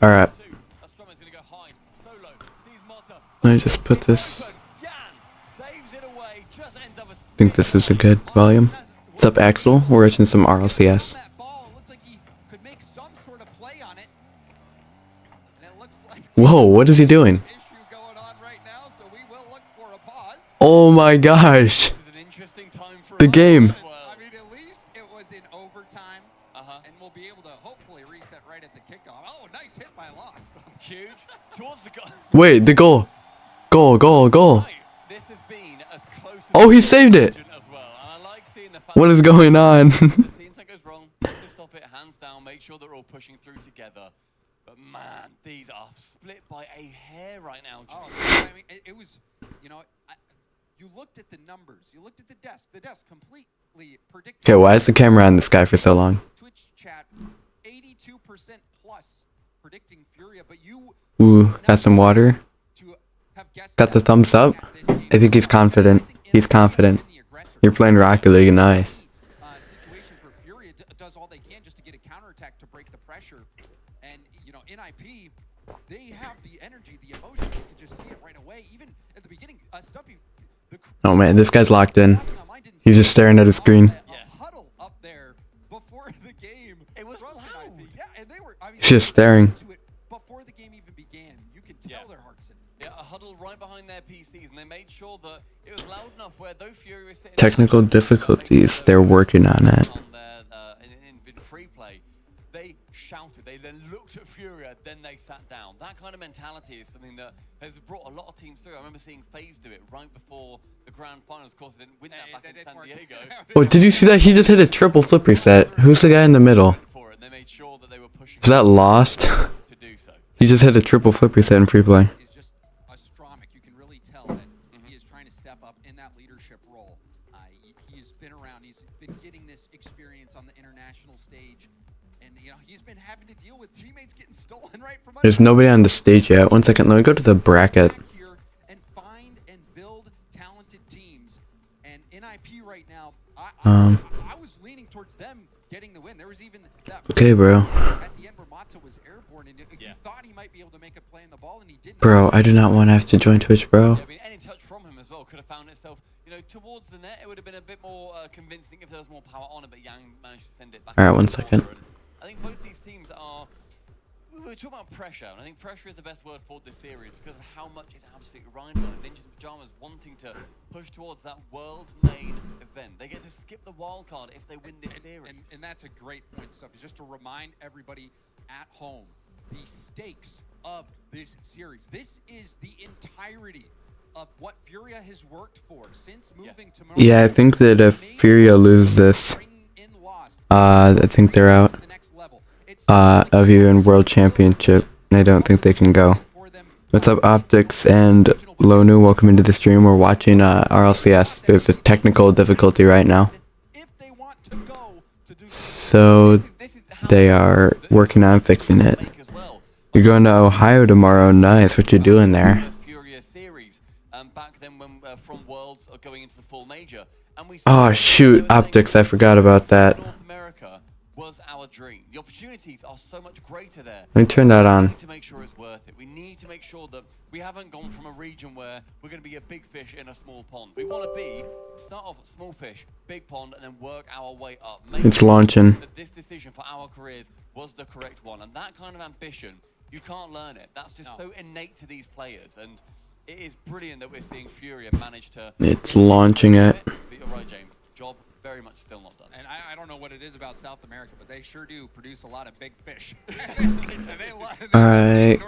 Alright. Let me just put this. I think this is a good volume. What's up, Axel? We're watching some RLCS. Whoa, what is he doing? Oh my gosh. The game. I mean, at least it was in overtime, and we'll be able to hopefully reset right at the kickoff. Oh, nice hit by Lost. Huge. Towards the goal. Wait, the goal. Goal. This has been as close Oh, he saved it. What is going on? Seeing something goes wrong, let's just stop it, hands down, make sure they're all pushing through together. But man, these are split by a hair right now. Oh, I mean, it was, you know, you looked at the numbers, you looked at the desk completely predicted. Okay, why is the camera on this guy for so long? Twitch chat, 82% plus predicting Furia, but you Ooh, got some water. Got the thumbs up. I think he's confident. He's confident. You're playing Rocket League, nice. Situations where Furia does all they can just to get a counterattack to break the pressure, and you know, NIP, they have the energy, the emotion. You can just see it right away. Even at the beginning, Stumpy. Oh man, this guy's locked in. He's just staring at his screen. Huddle up there before the game. It was loud. Yeah, and they were. I mean, He's just staring. Before the game even began, you can tell their hearts in. Yeah, a huddle right behind their PCs, and they made sure that it was loud enough where though Fury was sitting. Technical difficulties. They're working on it. In free play, they shouted. They then looked at Furia, then they sat down. That kind of mentality is something that has brought a lot of teams through. I remember seeing FaZe do it right before the grand finals. Of course, they didn't win that back in San Diego. Oh, did you see that? He just hit a triple flip reset. Who's the guy in the middle? Is that Lost? He just hit a triple flip reset in free play. Is just a Stromic. You can really tell that he is trying to step up in that leadership role. He's been around. He's been getting this experience on the international stage, and you know he's been having to deal with teammates getting stolen right from. There's nobody on the stage yet. 1 second. Let me go to the bracket. And find and build talented teams. And NIP right now, I was leaning towards them getting the win. There was even that. Okay, bro. At the end, where Mata was airborne, and you thought he might be able to make a play in the ball, and he didn't. Bro, I do not want to have to join Twitch, bro. I mean, any touch from him as well could have found itself, you know, towards the net. It would have been a bit more convincing if there was more power on it, but Yang managed to send it back. All right, 1 second. I think both these teams are. We were talking about pressure, and I think pressure is the best word for this series because of how much it's absolutely riding on Ninjas in Pajamas wanting to push towards that world-made event. They get to skip the wild card if they win this series. And that's a great point, stuff. Just to remind everybody at home the stakes of this series. This is the entirety of what Furia has worked for since moving to. Yeah, I think that if Furia lose this, I think they're out of even World Championship. I don't think they can go. What's up, Optics and Lonu? Welcome into the stream. We're watching RLCS. There's a technical difficulty right now, so they are working on fixing it. You're going to Ohio tomorrow. Nice. What you doing there? Oh shoot, Optics. I forgot about that. Was our dream. The opportunities are so much greater there. Let me turn that on. We need to make sure it's worth it. We need to make sure that we haven't gone from a region where we're going to be a big fish in a small pond. We want to start off at small fish, big pond, and then work our way up. It's launching. That this decision for our careers was the correct one, and that kind of ambition, you can't learn it. That's just so innate to these players, and it is brilliant that we're seeing Furia manage to. It's launching it. But you're right, James. Job very much still not done. And I don't know what it is about South America, but they sure do produce a lot of big fish. Alright.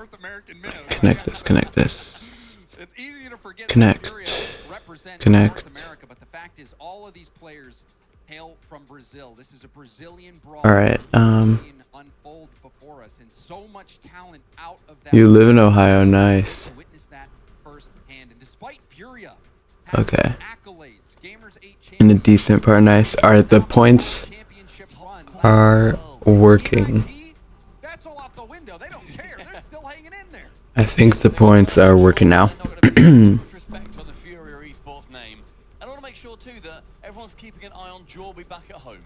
Connect this. It's easy to forget Connect. North America, but the fact is all of these players hail from Brazil. This is a Brazilian brawl. Alright, unfold before us, and so much talent out of that. You live in Ohio, nice. Witness that firsthand, and despite Furia okay. accolades, Gamers 8 In a decent part, nice. Alright, the points are working. That's all out the window. They don't care. They're still hanging in there. I think the points are working now. Respect on the Furia Esports name. And I want to make sure too that everyone's keeping an eye on Jorby back at home.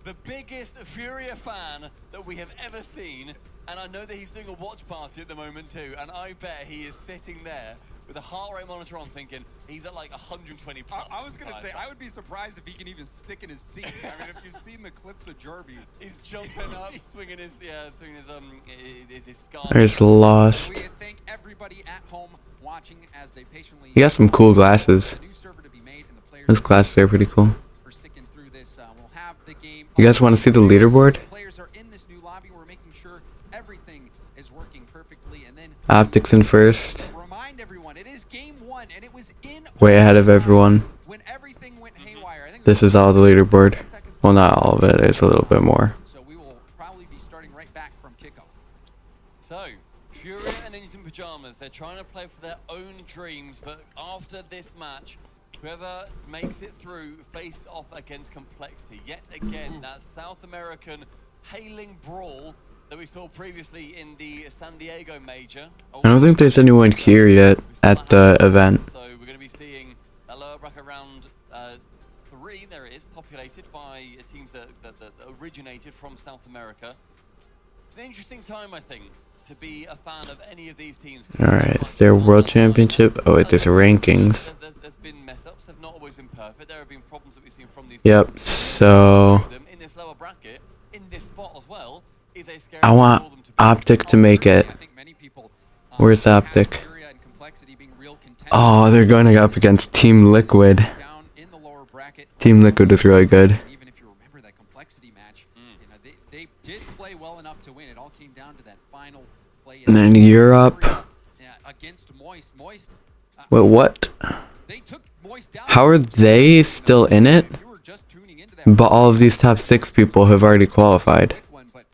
The biggest Furia fan that we have ever seen And I know that he's doing a watch party at the moment too, and I bet he is sitting there with a heart rate monitor on thinking he's at like 120 plus. I was going to say, I would be surprised if he can even stick in his seat. I mean, if you've seen the clips of Jerby. He's jumping up, swinging his scarf. There's Lost. We thank everybody at home watching as they patiently. He got some cool glasses. A new server to be made and the players Those glasses are pretty cool. for sticking through this. We'll have the game. You guys want to see the leaderboard? Players are in this new lobby. We're making sure everything is working perfectly, and then Optics in first. remind everyone it is game 1 and it was in Way ahead of everyone. when everything went haywire. I think This is all the leaderboard. Well, not all of it. There's a little bit more. so we will probably be starting right back from kickoff. So, Fury and Ninjas in Pajamas, they're trying to play for their own dreams, but after this match, whoever makes it through faced off against Complexity. Yet again, that South American hailing brawl that we saw previously in the San Diego Major. I don't think there's anyone here yet at the event. So we're going to be seeing that lower bracket round 3, there it is, populated by teams that originated from South America. It's an interesting time, I think, to be a fan of any of these teams. Alright, it's their world championship. Oh wait, there's rankings. There's been mess-ups, they've not always been perfect. There have been problems that we've seen from these Yep, teams. so In this lower bracket, in this spot as well, is a scary I want for them to be. Optic to make it. I think many people, Where's have Optic? Fury and Complexity being real contenders Oh, they're going up against Team Liquid. down in the lower bracket. Team Liquid is really good. And even if you remember that Complexity match, you know, they did play well enough to win. It all came down to that final play. And then Europe. Against Moist. Moist. Wait, what? They took Moist down. How are they still in it? You were just tuning into that But all of these top 6 people have already qualified. quick one, but,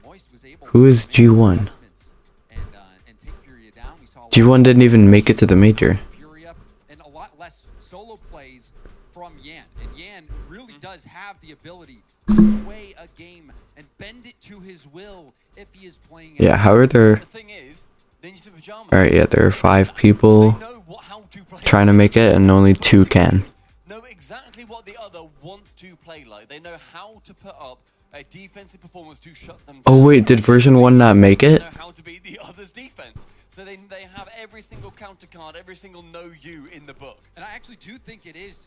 Moist was able Who is to make G1? adjustments and take Furia down. We saw a lot G1 didn't even make it to the major. Furia and a lot less solo plays from Yan. And Yan really does have the ability to sway a game and bend it to his will if he is playing it. Yeah, how are there... The thing is, Ninjas in Pajamas. Alright, yeah, there are 5 people They know how to play. trying to make it and only 2 can. Know exactly what the other wants to play like. They know how to put up a defensive performance to shut them down. Oh wait, did version 1 not make They it? know how to beat the other's defense. So they have every single counter card, every single no you in the book. And I actually do think it is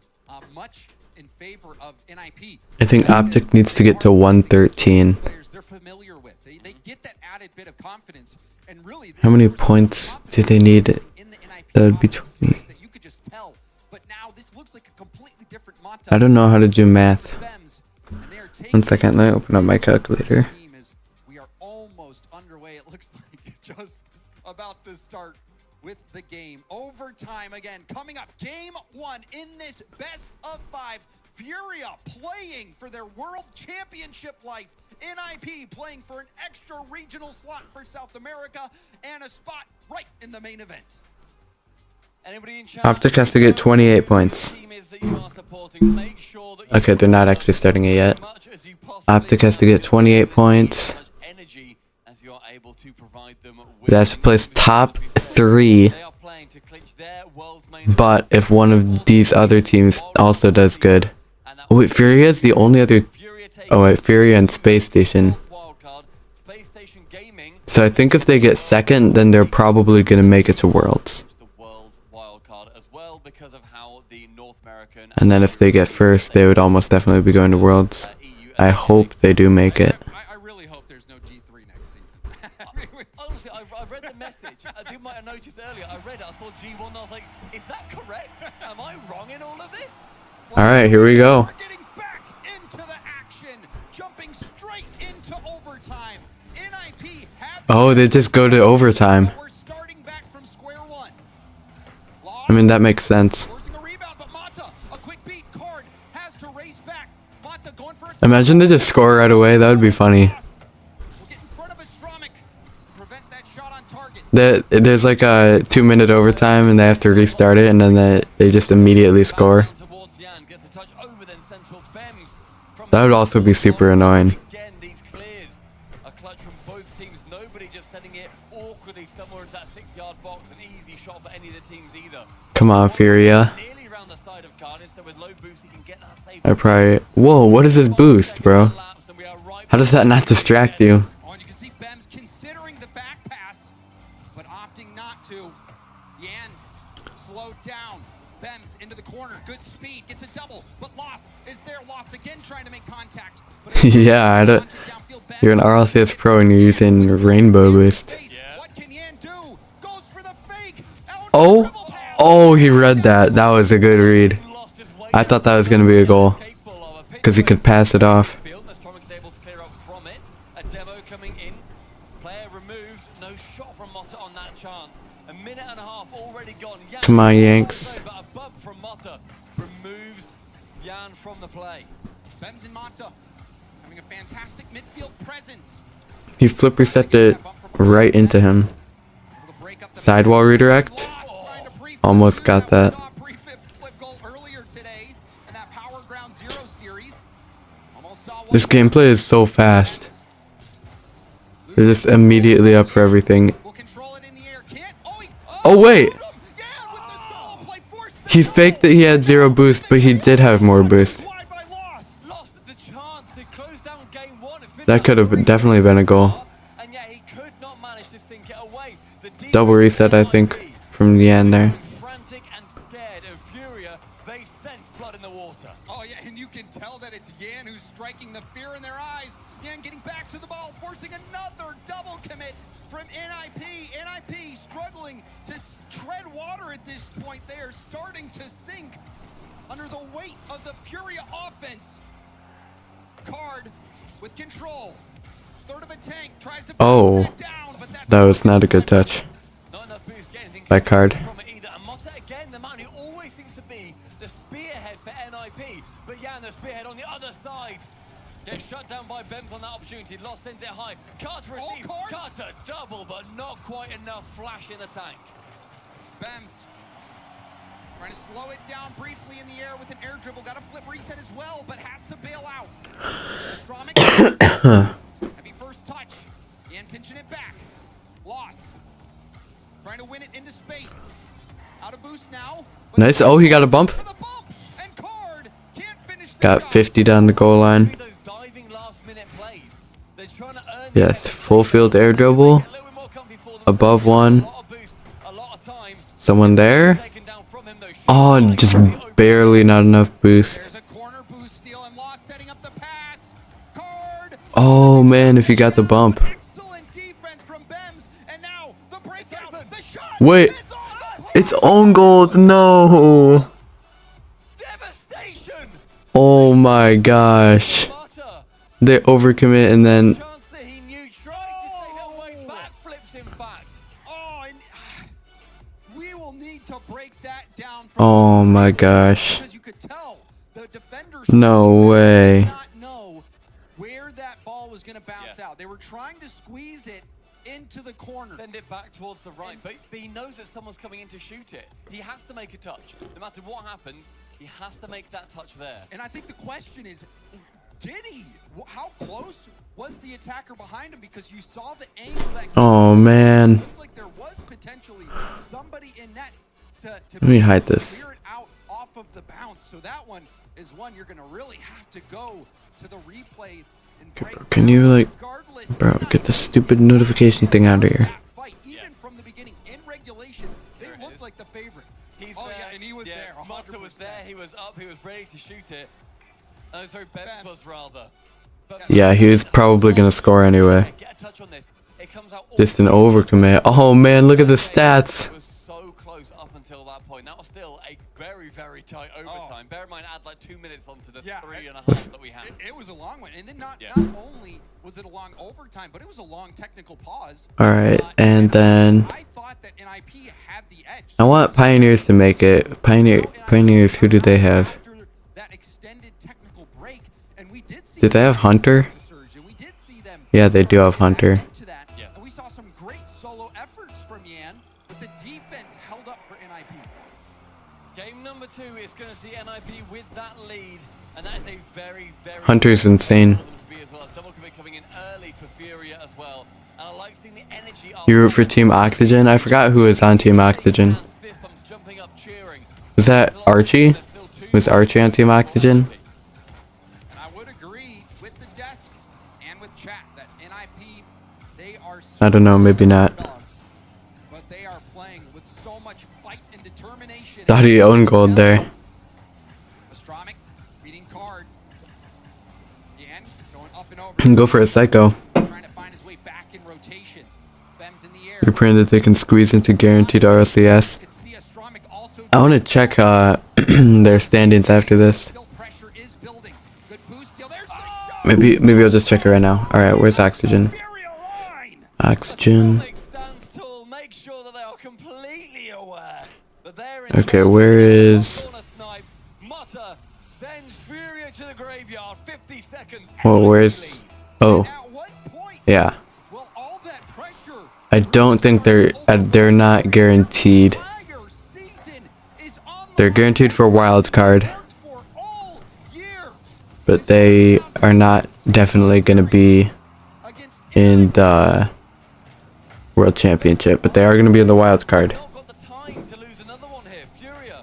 much in favor of NIP. I think Optic needs to get to 113. Players they're familiar with. They get that added bit of confidence. And really, How many points do they need? in the NIP That would be series that you could just tell. But now this looks like a completely different Mata. I don't know how to do math. Fems, and they are 1 taking second, let me open up my calculator. team as we are almost underway. It looks like just about to start with the game. Overtime again coming up. Game 1 in this best of 5. Furia playing for their world championship life. NIP playing for an extra regional slot for South America and a spot right in the main event. Anybody in chat? Optic has to get 28 points. Team is that you are supporting. Make sure that you Okay, they're not actually starting it yet. as much as you possibly Optic has to can get 28 points. as much energy as you are able to provide them with. That's placed top 3. They are playing to clinch their world's main But if one of these other teams also does good. and that Oh wait, Furia is the only other... Furia Oh wait, Furia and Space Station. wildcard, Space Station Gaming, So I think if they get second, then they're probably gonna make it to Worlds. the world's wildcard as well because of how the North American And then if they get first, they would almost definitely be going to Worlds. I hope they do make it. I really hope there's no G3 next season. I mean, Honestly, I read the message. You might have noticed earlier. I read it. I saw G1. And I was like, "Is that correct? Am I wrong in all of this?" Alright, here we go. We're getting back into the action, jumping straight into overtime. NIP had the Oh, they just go to overtime. We're starting back from square one. I mean, that makes sense. Forcing a rebound, but Mata, a quick beat. Card has to race back. Mata going for a Imagine they just score right away. That would be funny. We'll get in front of Astromic. Prevent that shot on target. There's like a 2-minute overtime, and they have to restart it, and then they just immediately score. Down towards Jan, gets the touch over, then central Fems from That would also be super annoying. Again, these clears. A clutch from both teams. Nobody just sending it awkwardly somewhere into that 6-yard box. An easy shot for any of the teams either. Come on, Furia. Nearly around the side of Card. Instead with low boost, he can get that save. I probably... Whoa, what is this boost, bro? How does that not distract you? Oh, and you can see Fems considering but opting not to. Yan slowed down. Bems into the corner, good speed, gets a double, but Lost is there. Lost again trying to make contact. Yeah, I don't. You're an RLCS pro and you're using Rainbow Boost. What can Yan do? Goes for the fake. Oh, oh, he read that. That was a good read. I thought that was gonna be a goal because he could pass it off. Able to clear up from it. A demo coming in. Player removed. No shot from Motta on that chance. A minute and a half already gone. Yan Come on, Yanks. But a bump from Motta removes Yan from the play. Bems and Motta having a fantastic midfield presence. He flip reset it right into him. Sidewall redirect. Almost got that. This gameplay is so fast. They're just immediately up for everything. Oh wait! He faked that he had 0 boost, but he did have more boost. That could have definitely been a goal. Double reset, I think, from the end there. Frantic and scared of Furia, they sense blood in the water. Oh yeah, and you can tell that it's Yan who's striking the fear in their eyes. Yan getting back to the ball, forcing another double commit from NIP. NIP struggling to tread water at this point. They are starting to sink under the weight of the Furia offense. Card with control. Third of a tank tries to Oh, down, but that was not a good touch. Not enough boost getting anything By Card. from it either. And Motta again, the man who always seems to be the spearhead for NIP. But Yan, the spearhead on the other side. Gets shut down by Bems on that opportunity. Lost sends it high. Carter receive. Carter double, but not quite enough flash in the tank. Bems trying to slow it down briefly in the air with an air dribble. Got a flip reset as well, but has to bail out. Heavy first touch. Yan pinching it back. Lost. Trying to win it into space. Out of boost now. Nice. Oh, he got a bump. And Card can't finish. Got 50 down the goal line. Those diving last minute plays. They're trying to earn Yes, full field air dribble. Above one. Someone there. Oh, just barely not enough boost. There's a corner boost steal and Lost setting up the pass. Card. Oh man, if he got the bump. Excellent defense from Bems. And now the breakout. The shot. Wait. It's own goals. No. devastation. Oh my gosh. Motta, They overcommit and then. chance that he knew, tried to stay that way, backflips in fact. Oh, and we will need to break that down. Oh my gosh. Because you could tell the defenders No way. did not know where that ball was going to bounce out. They were trying to squeeze it into the corner. Send it back towards the right, but he knows that someone's coming in to shoot it. He has to make a touch. No matter what happens, he has to make that touch there. And I think the question is, did he? How close was the attacker behind him? Because you saw the angle that. Oh man. It looks like there was potentially somebody in net to Let me hide this. clear it out off of the bounce. So that one is one you're going to really have to go to the replay and break. Can you like, Regardless, bro, get the stupid notification thing out of here. that fight, even from the beginning in regulation, they looked like the favorite. He's Oh, there. yeah, and he was there, Motta was 100%. there. He was up. He was ready to shoot it. Oh, sorry, Bems was rather. But Yeah, he was probably gonna score anyway. Get a touch on this. It comes out Just an overcommit. Oh man, look at the stats. It was so close up until that point. That was still a very, very tight overtime. Bear in mind, add like 2 minutes onto the 3.5 that we had. It was a long one, and then not Yeah. only was it a long overtime, but it was a long technical pause. Alright, and then I thought that NIP had the edge. I want Pioneers to make it. Pioneers, who do they have? After that extended technical break, and we did see Did they have Hunter? and we did see them Yeah, they do have Hunter. into that. Yeah. And we saw some great solo efforts from Yan, but the defense held up for NIP. Game number 2 is going to see NIP with that lead, and that is a very, very... Hunter's insane. for them to be as well. Double commit coming in early for Furia as well. And I like seeing the energy... You root for Team Oxygen? I forgot who was on Team Oxygen. Fist bumps jumping up, cheering. Was that Archie? Was Archie on Team Oxygen? And I would agree with the desk and with chat that NIP, they are I don't know, maybe not. dogs. But but they are playing with so much fight and determination. Thought he owned gold there. Astronomic reading card. Yan going up and over. Can go for a psycho. Trying to find his way back in rotation. Fem's in the air. You're praying that they can squeeze into guaranteed RLCS. Could see Astronomic also I want to check their standings after this. still pressure is building. Good boost deal. There's the shot. Maybe I'll just check it right now. All right, where's oxygen? Imperial line. Oxygen. Astronomic stands tall, make sure that they are completely aware that they're in Okay, charge. where is? Corner snipes. Mutter sends Furia to the graveyard. 50 seconds. Well, where's? Oh, At what point yeah. will all that pressure I don't think they're not guaranteed. Tiger season is on the They're line. guaranteed for a wild card, Worked for all year but they are not definitely gonna be against in the World Championship. But they are gonna be in the wild card. Not got the time to lose another one here. Furia,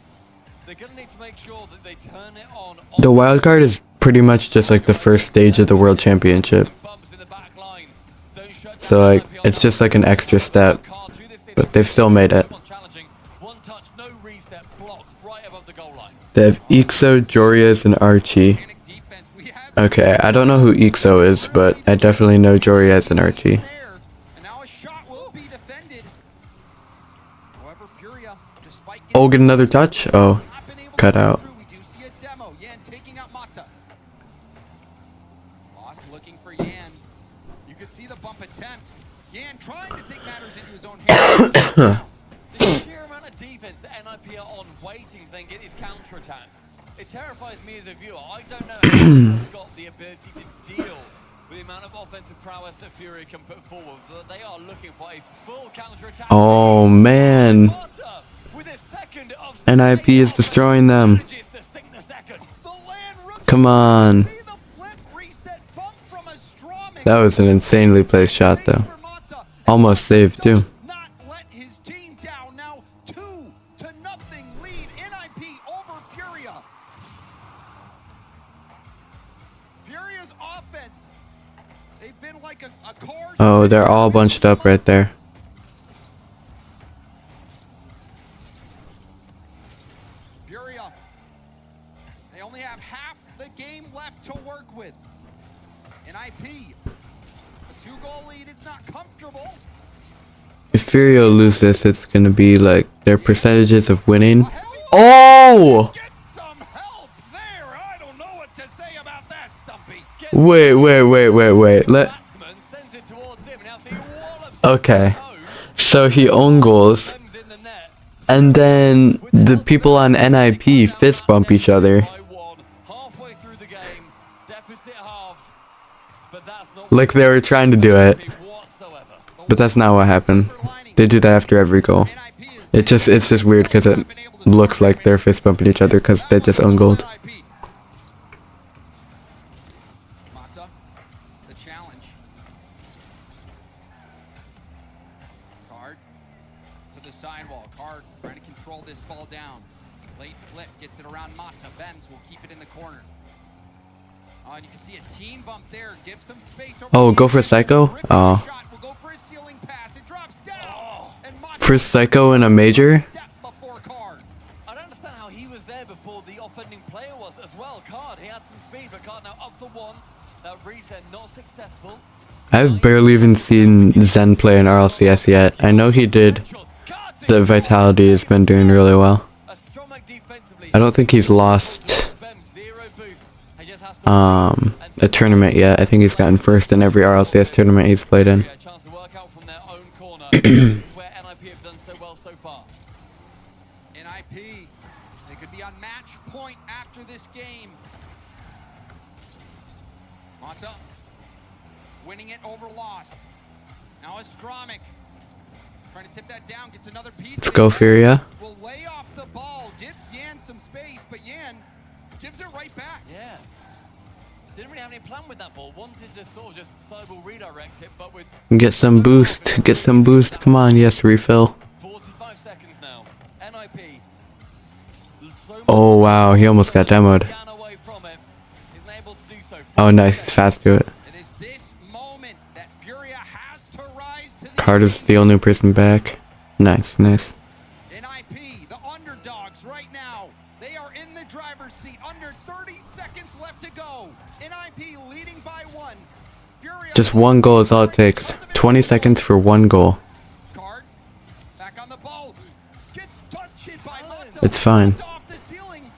they're gonna need to make sure that they turn it on. The wild card is pretty much just like the first stage of the World Championship. Bumps in the back line. Don't shut So down like IP on it's the just like an extra step, card through this but they've still made it. challenging. One touch, no reset, block right above the goal line. They have Ixo, Jorias, and Archie. panic defense. We have Okay, I don't know who Ixo is, but I definitely know Jorias and Archie. there, and now a shot will be defended. However, Furia, despite Oh, get another touch? Oh, not been able to cut break out. through, we do see a demo. Yan taking out Mata. Lost looking for Yan. You could see the bump attempt. Yan trying to take matters into his own hands. The sheer amount of defense that NIP are on waiting then get his counter-attacked. It terrifies me as a viewer. I don't know how they've got the ability to deal with the amount of offensive prowess that Fury can put forward, but they are looking for a full counter-attack. Oh man, Mutter with a second of NIP is destroying them. manages to sink the second. The land rookie Come on. see the flip reset bump from Astronomic. That was an insanely placed shot though. For Mata. Almost saved too. Does not let his team down. Now 2-0 lead. NIP over Furia. Furia's offense. They've been like a car. Oh, they're all bunched up right there. Furia. They only have half the game left to work with. NIP. A 2-goal lead. It's not comfortable. If Furio lose this, it's gonna be like their percentages of winning. Oh! Get some help there. I don't know what to say about that, Stumpy. Get Wait. Let. Batsman sends it towards him. Now see wallops Okay. home. So he own goals, Them's in the net. and then the people on NIP fist bump each other. By one, halfway through the game, deficit halved, but that's not Like they were trying to do it, whatsoever. but that's not what happened. They do that after every goal. NIP is It's just weird because it looks like they're fist bumping each other because they just own gold. NIP. Mata, the challenge. Card to the sidewall. Card trying to control this ball down. Late flip gets it around Mata. Benz will keep it in the corner. And you can see a team bump there. Give some space over Oh, the go for end. Psycho? Terrific Oh. shot. Will go for a ceiling pass. It drops down. And Mata For Psycho in a major? step before Card. I don't understand how he was there before the offending player was as well. Card, he had some speed, but Card now up for one. That reset not successful. I've barely even seen Zen play in RLCS yet. I know he did. The Vitality has been doing really well. I don't think he's lost a tournament yet. I think he's gotten first in every RLCS tournament he's played in. A chance to work out from their own corner. This is where NIP have done so well so far. NIP, they could be on match point after this game. Mata, winning it over Lost. Now Astronomic, trying to tip that down, gets another piece. Let's go, Furia. Will lay off the ball, gives Yan some space, but Yan gives it right back. Yeah. Didn't really have any plan with that ball. Wanted to sort of just cyber redirect it, but with Get some boost. Get some boost. Come on, yes, refill. 45 seconds now. NIP. So much Oh, wow, he almost got demoed. down away from it. Isn't able to do so. Oh, nice. He's fast to it. It is this moment that Furia has to rise to the Carter's the only person back. Nice, nice. NIP, the underdogs right now. They are in the driver's seat. Under 30 seconds left to go. NIP leading by 1. Furia Just one goal is all it takes. 20 seconds for one goal. Card. Back on the ball. Gets touched by Monto. It's fine. Off the ceiling.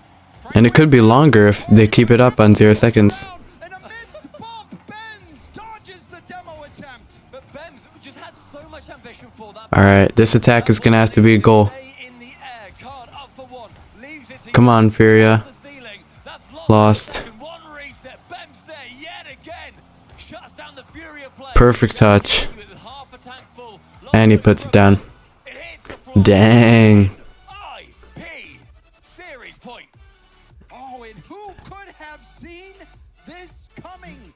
And it could be longer if they keep it up on 0 seconds. And a missed bump. Benz dodges the demo attempt. But Bems just had so much ambition for that. Alright, this attack is gonna have to be a goal. Stay in the air. Card up for one. Leaves it to Come on, Furia. the ceiling. That's Lost. One reset. Bems there yet again. Shuts down the Furia play. Perfect touch. With half a tank full. And he puts it down. It hits the floor. Dang. IP series point. Oh, and who could have seen this coming?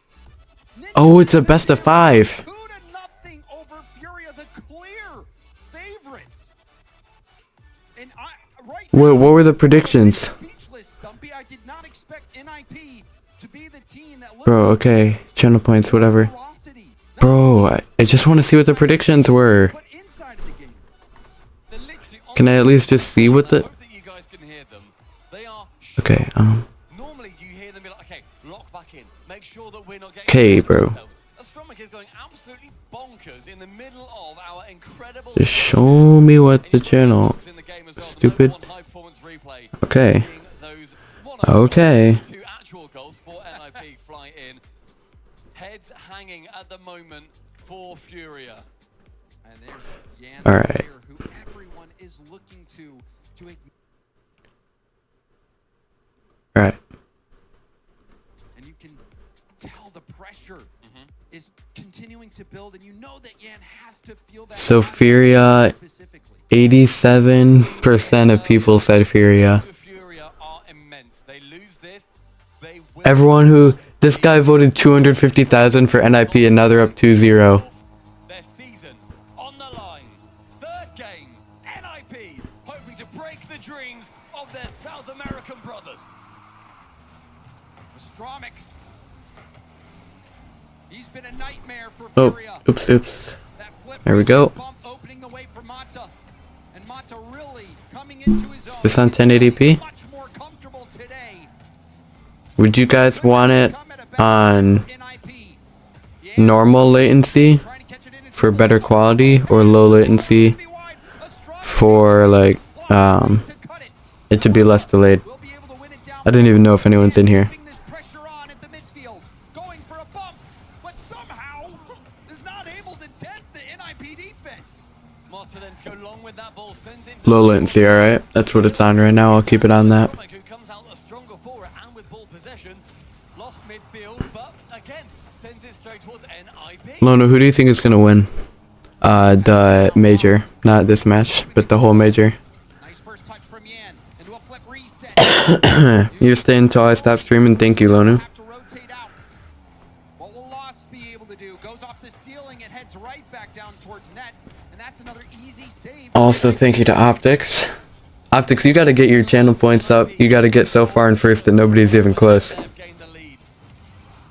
Oh, it's a best of 5. 2-0 over Furia, the clear favorites. And right What were the predictions? speechless, Stumpy. I did not expect NIP to be the team that looked Bro, okay. Channel points, whatever. ferocity. Bro, I just want to see what the predictions were. But inside of the game, They're literally on Can I at least just see what I the... hope that you guys can hear them. They are Okay, normally you hear them be like, okay, lock back in. Make sure that we're not getting Okay, bro. Astronomic is going absolutely bonkers in the middle of our incredible Just show me what the channel... in the game as well. The Stupid. #1 high performance replay. Okay. Seeing those one-on-one Okay. two actual goals for NIP fly in. Heads hanging at the moment for Furia. and there's Yan All right. here, who everyone is looking to Alright. and you can tell the pressure is continuing to build, and you know that Yan has to feel that. So Furia, specifically. 87% of people said Furia. Furia are immense. They lose this, they will. Everyone who... This guy voted 250,000 for NIP and now they're up 2-0. Their season on the line. Third game, NIP hoping to break the dreams of their South American brothers. Astronomic. He's been a nightmare for Oh, Furia. oops, oops. That flip There we go. bump opening the way for Mata. And Mata really coming into his own. this on 1080p? Much more comfortable today. Would you guys want it Come at a better on NIP. Yeah, normal latency trying to catch it in for better quality or low latency be wide. Astronomic for like to cut it. it to be less delayed? Will be able to win it down. I don't even know if anyone's in here. Keeping this pressure on at the midfield. Going for a bump, but somehow is not able to dent the NIP defense. Mata then to go long with that ball, sends into Low latency, alright? That's what it's on right now. I'll keep it on that. Astronomic, who comes out a stronger for it and with ball possession. Lost midfield, but again, sends it straight towards NIP. Lona, who do you think is gonna win? The major. Not this match, but the whole major. Nice first touch from Yan into a flip reset. You stay until I stop streaming. Thank you, Lonu. Have to rotate out. What will Lost be able to do? Goes off the ceiling and heads right back down towards net, and that's another easy save. Also, thank you to Optics. Optics, you gotta get your channel points up. You gotta get so far in first that nobody's even close. They've gained the lead.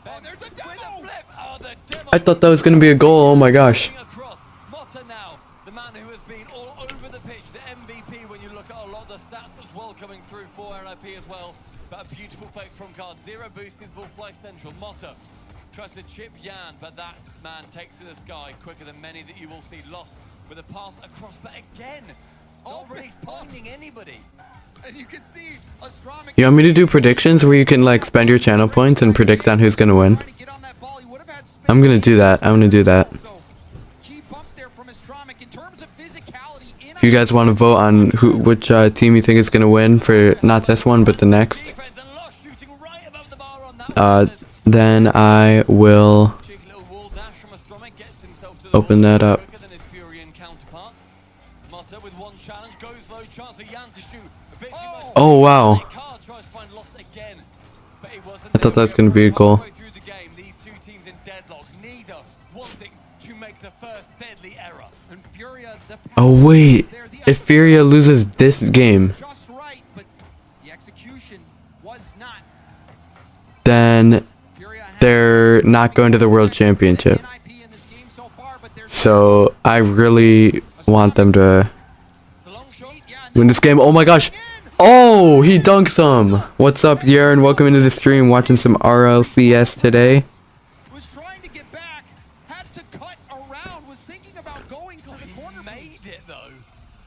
Oh, there's a With demo. a flip, oh, the demo I thought that was gonna be a goal. Oh my gosh. across. Mata now, the man who has been all over the pitch, the MVP when you look at a lot of the stats as well coming through for NIP as well. But a beautiful fake from card. Zero boost is ball fly central. Mata tries to chip Yan, but that man takes to the sky quicker than many that you will see. Lost with a pass across, but again, not really finding anybody. And you can see Astronomic You want me to do predictions where you can like spend your channel points and predict on who's gonna win? trying to get on that ball. He would have had space. I'm gonna do that. I'm gonna do that. So, key bump there from Astronomic in terms of physicality. If you guys want to vote on which team you think is gonna win for not this one but the next, Defense and Lost shooting right above the bar on that one. then I will Cheeky little wall dash from Astronomic gets himself to the open ball that up. quicker than his Furian counterpart. Mata with one challenge goes low, chance for Yan to shoot. A bit too much. Oh wow. Card tries to find Lost again, but it wasn't. I thought that was gonna be a goal. Halfway through the game, these two teams in deadlock, neither wanting to make the first deadly error. And Furia, the Oh pass wait, is there, the if Furia loses this game, just right, but the execution was not. then Furia has they're not going to the World Championship. NIP in this game so far, but there's So I really want them to win this game. Oh my gosh. Oh, he dunks him. What's up, Yaron? Welcome into the stream. Watching some Rlcs today. Was trying to get back, had to cut around, was thinking about going to the corner. Made it though.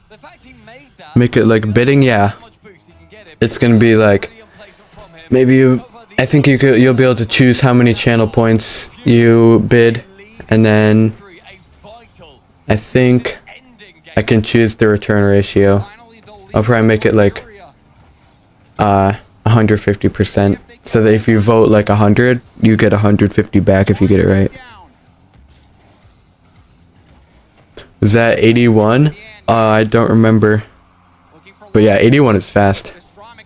The fact he made that. Make it like bidding, yeah. It's gonna be like maybe you. I think you'll be able to choose how many channel points you bid, and then I think I can choose the return ratio. I'll probably make it like 150%, so that if you vote like 100, you get 150 back if you get it right. Is that 81? I don't remember, but yeah, 81 is fast.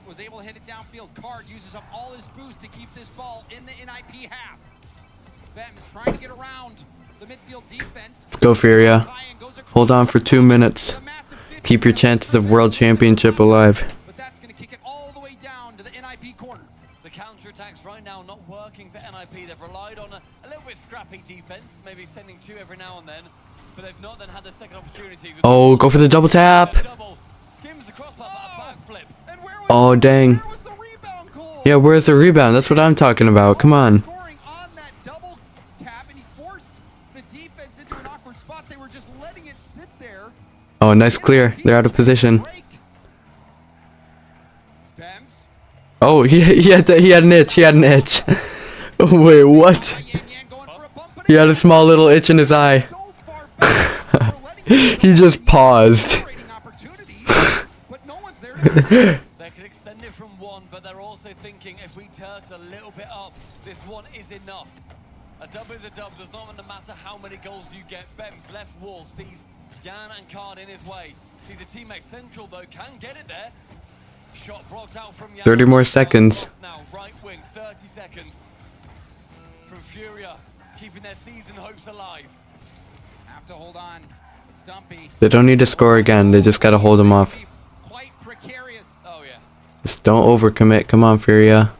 Was able to hit it downfield. Card uses up all his boost to keep this ball in the NIP half. Bem is trying to get around the midfield defense. Go Furia. Hold on for 2 minutes. Keep your chances of world championship alive. But that's going to kick it all the way down to the NIP corner. The counterattacks right now not working for NIP. They've relied on a little bit scrappy defense, maybe sending two every now and then, but they've not then had the second opportunity. Oh, go for the double tap. Skims across a backflip. Oh, dang. Yeah, where's the rebound? That's what I'm talking about. Come on. Scoring on that double tap, and he forced the defense into an awkward spot. They were just letting it sit there. Oh, nice clear. They're out of position. Bems. Oh, he had an itch. He had an itch. Wait, what? He had a small little itch in his eye. He just paused. They can extend it from one, but they're also thinking if we turn a little bit up, this one is enough. A dub is a dub, does not matter how many goals you get. Bems left wall sees Jan and Card in his way. Sees a teammate central though, can get it there. Shot blocked out from Jan. 30 more seconds. Now right wing, 30 seconds. From Furia, keeping their season hopes alive. Have to hold on. Stumpy. They don't need to score again. They just gotta hold him off. Quite precarious. Oh yeah. Just don't overcommit. Come on, Furia.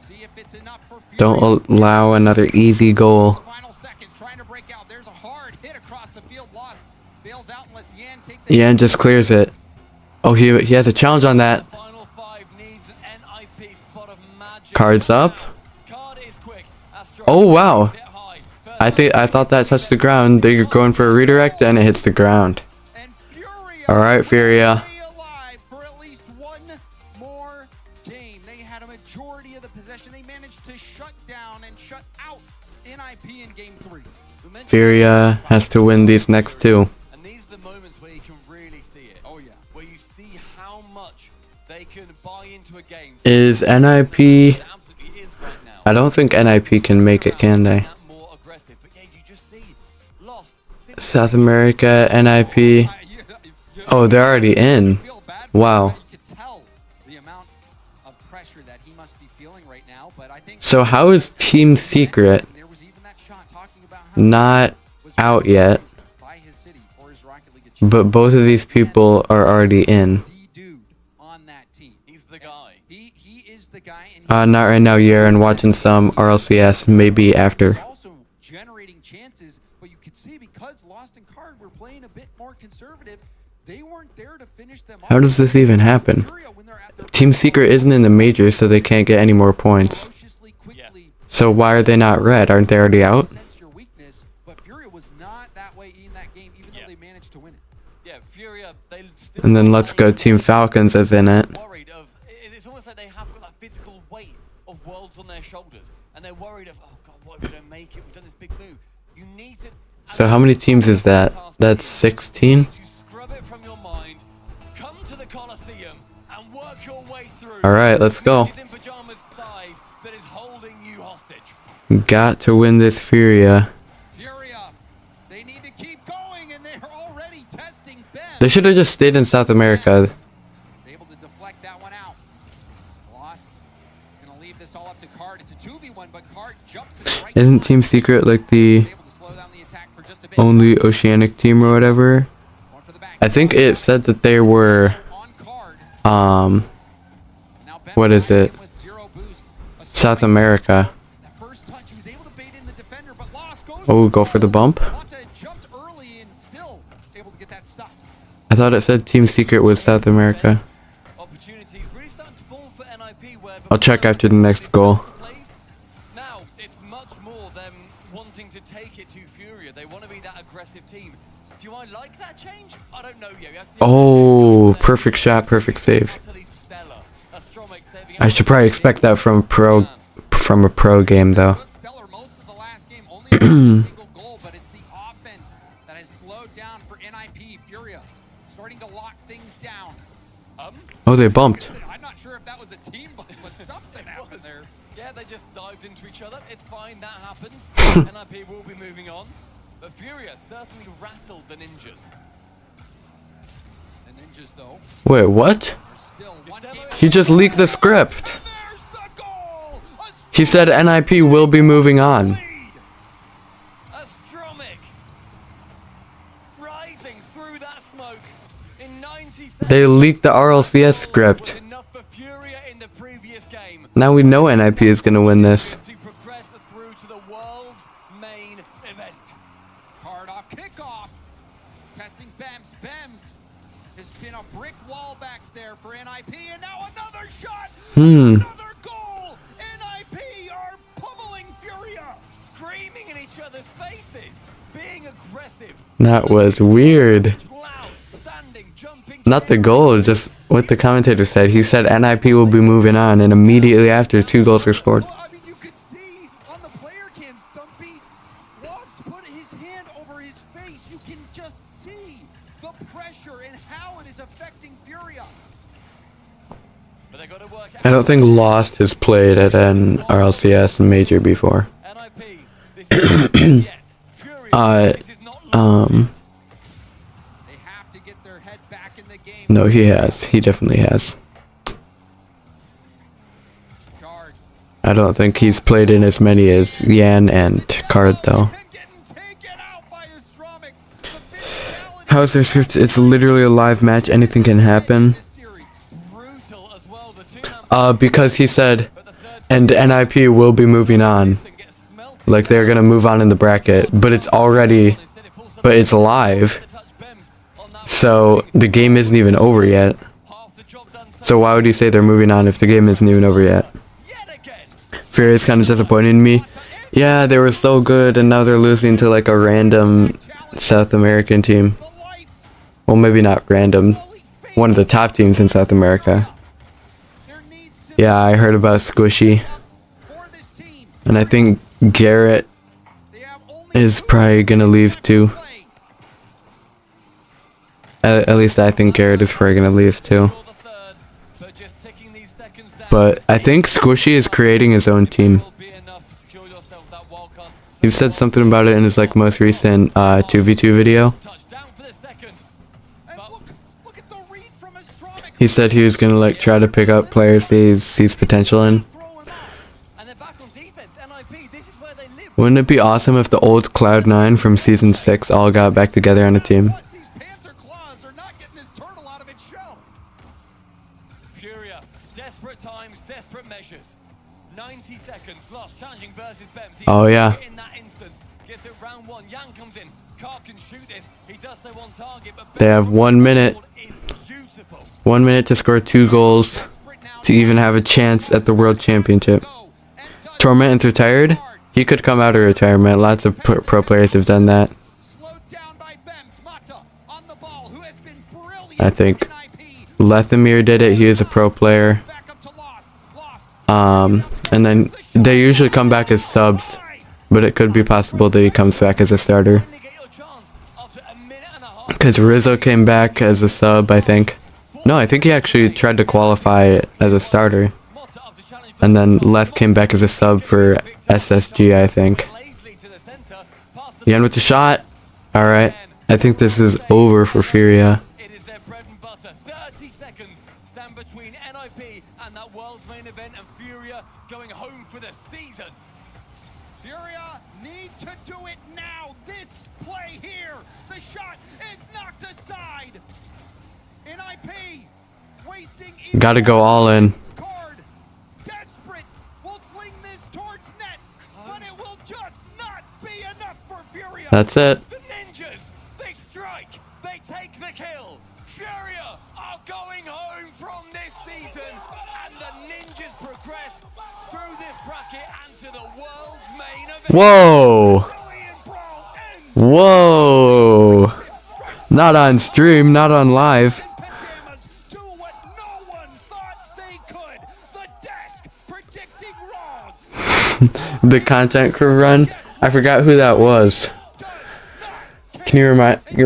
See if it's enough for Furia. Don't allow another easy goal. Final second, trying to break out. There's a hard hit across the field. Lost. Bails out and lets Yan take the Yan just clears it. Oh, he has a challenge on that. Final five needs an NIP spot of magic. Cards up. Card is quick. Astro Oh wow. hit high. I thought that touched the ground. They're going for a redirect and it hits the ground. And Furia. All right, Furia. Stay alive for at least one more game. They had a majority of the possession. They managed to shut down and shut out NIP in game 3. Furia has to win these next two. And these are the moments where you can really see it. Oh yeah. Where you see how much they can buy into a game. Is NIP? It absolutely is right now. I don't think NIP can make it, can they? More aggressive, but yeah, you just see lost. South America, NIP. Oh, they're already in. Wow. You could tell the amount of pressure that he must be feeling right now, but I think So how is Team Secret there was even that shot talking about how not out yet, by his city for his Rocket League achievement. but both of these people are already in? The dude on that team. He's the guy. He is the guy, and Not right now, Yaron. Watching some RLCS, maybe after. he's also generating chances, but you could see because Lost and Card were playing a bit more conservative, they weren't there to finish them How off. does this even happen? Furia, when they're at their Team Secret isn't in the majors, so they can't get any more points. ferociously quickly So why are they not red? Aren't they already out? sense your weakness, but Furia was not that way in that game, even though they managed to win it. Yeah, Furia, they still And then let's go Team Falcons as in it. worried of it's almost like they have got that physical weight of worlds on their shoulders, and they're worried of, oh god, what if we don't make it? We've done this big move. You need to. So how many teams is that? That's 16? You scrub it from your mind, come to the Coliseum, and work your way through. Alright, let's go. It's in pajamas side that is holding you hostage. Got to win this Furia. Furia, they need to keep going, and they're already testing Ben. They should have just stayed in South America. Able to deflect that one out. Lost. He's going to leave this all up to Card. It's a 2v1, but Card jumps to the right. Isn't Team Secret like the Able to slow down the attack for just a bit. only oceanic team or whatever? Going for the back. I think it said that they were, On Card. Now Ben what is it? with zero boost. South America. That first touch, he was able to bait in the defender, but Lost goes. Oh, go for the bump. Wanta jumped early and still able to get that stop. I thought it said Team Secret was South America. Opportunities really starting to fall for NIP where I'll check after the next goal. now it's much more them wanting to take it to Furia. They want to be that aggressive team. Do I like that change? I don't know yet. Oh, perfect shot, perfect save. I should probably expect that from a pro game though. Was stellar most of the last game, only a single goal, but it's the offense that has slowed down for NIP. Furia starting to lock things down. Oh, they bumped. I'm not sure if that was a team bump, but something happened there. Yeah, they just dived into each other. It's fine, that happens. NIP will be moving on. But Furia certainly rattled the Ninjas. The Ninjas, though, Wait, what? are still one game. He just leaked the script. And there's the goal! He said NIP will be moving on. Astromic rising through that smoke in 90 seconds. They leaked the RLCS script. Was enough for Furia in the previous game. Now we know NIP is gonna win this. To progress through to the world's main event. Card off, kickoff. Testing Bems. Bems has been a brick wall back there for NIP, and now another shot. Another goal. NIP are pummeling Furia. Screaming in each other's faces, being aggressive. That was weird. Loud, standing, jumping. Not the goal, just what the commentator said. He said NIP will be moving on, and immediately after, 2 goals were scored. Well, I mean, you could see on the player cam, Stumpy Lost put his hand over his face. You can just see the pressure and how it is affecting Furia. But they got to work I don't think Lost has played at an RLCS major before. NIP, this is yet. Furia, this is not They have to get their head back in the game. No, he has. He definitely has. Card. I don't think he's played in as many as Yan and Card, though. And getting taken out by Astromic. The physicality How's their script? It's literally a live match. Anything can happen. of this series. brutal as well. The two-man Because he said, but the third and NIP will be moving on. gets smelted. Like they're gonna move on in the bracket, but it's already, but it's live. So the game isn't even over yet. Half the job done So why would you say they're moving on if the game isn't even over yet? yet again. Furious kind of disappointed in me. Yeah, they were so good, and now they're losing to like a random South American team. The life Well, maybe not random. One of the top teams in South America. there needs to Yeah, I heard about Squishy, for this team. and I think Garrett They have only is 2 probably gonna leave too. play. At least I think Garrett is probably gonna leave too. For the third, but just ticking these seconds down. But I think Squishy is creating his own team. Will be enough to secure yourself that wild card. He said something about it in his like most recent 2v2 video. Touchdown for the second. And look at the read from Astromic. He said he was gonna like try to pick up players he sees potential in. Throw him off. And they're back on defense. NIP, this is where they live. Wouldn't it be awesome if the old Cloud9 from season 6 all got back together on a team? What? These panther claws are not getting this turtle out of its shell. Furia, desperate times, desperate measures. 90 seconds lost, challenging versus Bems. He Oh, yeah. In that instant, gets it round 1. Yang comes in. Carr can shoot this. He does stay on target, but They have 1 minute. is beautiful. 1 minute to score 2 goals to even have a chance at the World Championship. Go and touch. Torment's retired? He could come out of retirement. Lots of pro players have done that. Slowed down by Bems. Mata on the ball, who has been brilliant. I think for NIP. Lethamir did it. He is a pro player. Back up to Lost. And then they usually come back as subs, but it could be possible that he comes back as a starter. Finally get your chance after a minute and a half. Because Rizzo came back as a sub, I think. No, I think he actually tried to qualify as a starter. Mata after challenge And then Leth came back as a sub for SSG, I think. Lazily to the center, past the Yan with the shot. Alright. I think this is over for Furia. It is their bread and butter. 30 seconds stand between NIP and that world's main event, and Furia going home for the season. Furia need to do it now. This play here. The shot is knocked aside. NIP wasting even Gotta go all in. card. Desperate. Will fling this towards net, but it will just not be enough for Furia. That's it. The Ninjas, they strike, they take the kill. are going home from this season, and the Ninjas progress through this bracket and to the world's main event. Whoa! Whoa! Not on stream, not on live. Pajamas do what no one thought they could. The desk predicting wrong. The content crew run. I forgot who that was. Can you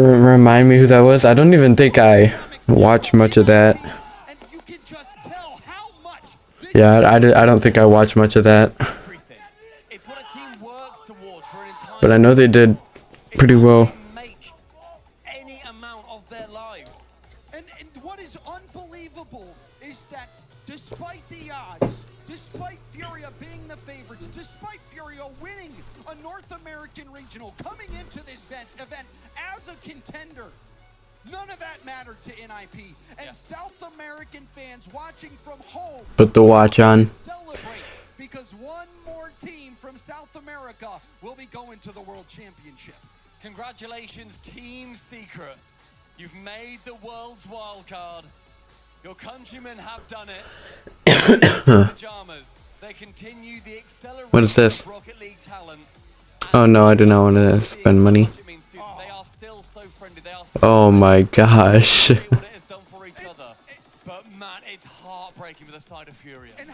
remind me who that was? I don't even think I watched much of that. And you can just tell how much this Yeah, I don't think I watched much of that. Everything. It's what a team works towards for an entire But I know they did pretty well. make any amount of their lives. And what is unbelievable is that despite the odds, despite Furia being the favorites, despite Furia winning a North American regional, coming into this event as a contender, none of that mattered to NIP. And South American fans watching from home Put the watch on. celebrate because one more team from South America will be going to the World Championship. Congratulations, Team Secret. You've made the world's wild card. Your countrymen have done it. Pajamas. They continue the acceleration What is this? of Rocket League talent. Oh no, I do not want to spend money. They are still so friendly. They are Oh my gosh. what it has done for each other. But man, it's heartbreaking with the side of Furia. And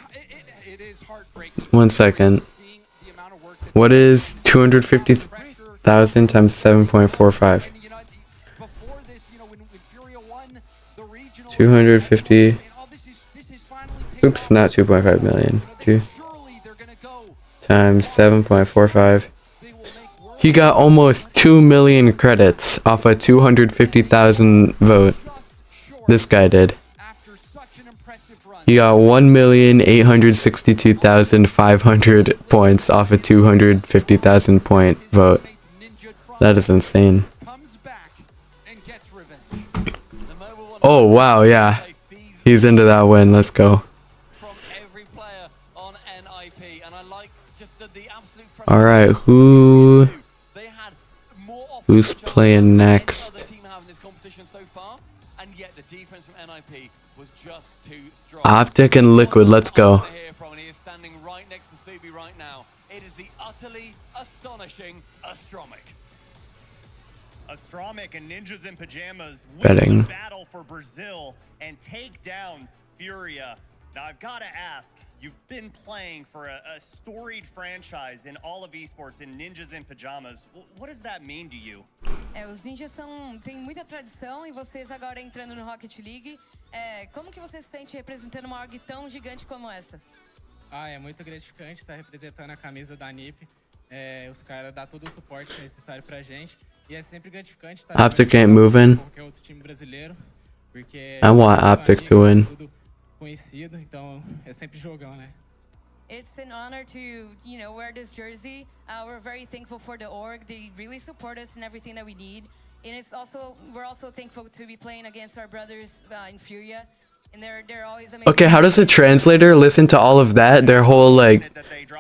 it is heartbreaking. 1 second. Seeing the amount of work that What is 250,000 times 7.45? And, you know, before this, you know, when Furia won the regional, 250. oh, this is finally paid Oops, off. not 2.5 million. Two Surely they're gonna go. times 7.45. They will make world He got almost 2 million credits off a 250,000 vote. just short This guy did. after such an impressive run. He got 1,862,500 points off a 250,000 point vote. Ninja That is insane. comes back and gets revenge. The Mobile One Oh wow, yeah. face these He's into that win. Let's go. from every player on NIP, and I like just the absolute. All right, who They had more who's offensive chances playing than any next? other team have in this competition so far, and yet the defense from NIP was just too strong. Optic and Liquid. Let's go. Here from, and he is standing right next to Subi right now. It is the utterly astonishing Astromic. Astromic and Ninjas in Pajamas Betting. win the battle for Brazil and take down Furia. Now I've got to ask, you've been playing for a storied franchise in all of esports in Ninjas in Pajamas. What does that mean to you? Os ninjas têm muita tradição e vocês agora entrando no Rocket League. Como que você se sente representando uma org tão gigante como essa? Ah, é muito gratificante estar representando a camisa da NiP. Os caras dão todo o suporte necessário pra gente. E é sempre gratificante estar Optic ain't moving. com qualquer outro time brasileiro. Porque I want Optic to win. tudo conhecido, então é sempre jogão, né? It's an honor to, you know, wear this jersey. We're very thankful for the org. They really support us in everything that we need. And we're also thankful to be playing against our brothers in Furia. And they're always amazing. Okay, how does the translator listen to all of that, their whole like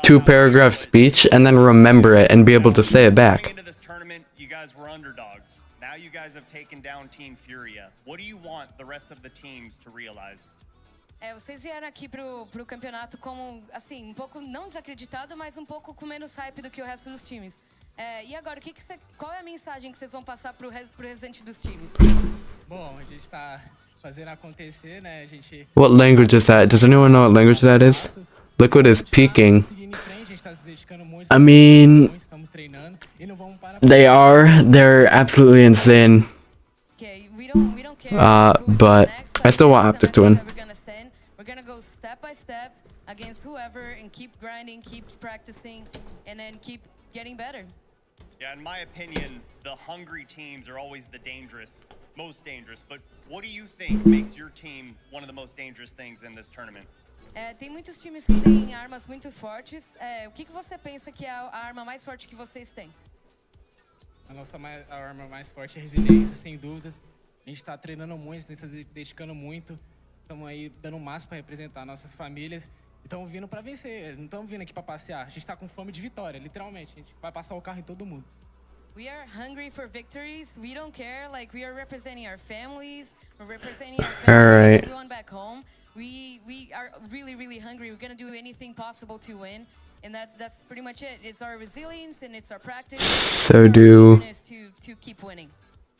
2-paragraph speech, and then remember it and be able to say it Coming back? into this tournament, you guys were underdogs. Now you guys have taken down Team Furia. What do you want the rest of the teams to realize? Vocês vieram aqui pro campeonato como, assim, um pouco não desacreditado, mas um pouco com menos hype do que o resto dos times. E agora, qual é a mensagem que vocês vão passar pro restante dos times? Bom, a gente tá fazendo acontecer, né? A gente What language is that? Does anyone know what language that is? Liquid is peaking. seguindo em frente, a gente tá se dedicando muito. I mean, Estamos treinando e não vamos parar. they're absolutely insane. Okay, we don't care. But I still want Optic to win. We're gonna go step by step against whoever and keep grinding, keep practicing, and then keep getting better. Yeah, in my opinion, the hungry teams are always the most dangerous. But what do you think makes your team one of the most dangerous things in this tournament? Tem muitos times que têm armas muito fortes. O que você pensa que é a arma mais forte que vocês têm? A arma mais forte é a resiliência, sem dúvidas. A gente tá treinando muito, tá se dedicando muito. Estamos aí dando o máximo para representar nossas famílias. E estamos vindo para vencer, não estamos vindo aqui para passear. A gente tá com fome de vitória, literalmente. A gente vai passar o carro em todo mundo. We are hungry for victories. We don't care. Like, we are representing our families. We're representing our Alright. everyone back home. We are really, really hungry. We're going to do anything possible to win. And that's pretty much it. It's our resilience and it's our practice. So our do... eagerness to keep winning.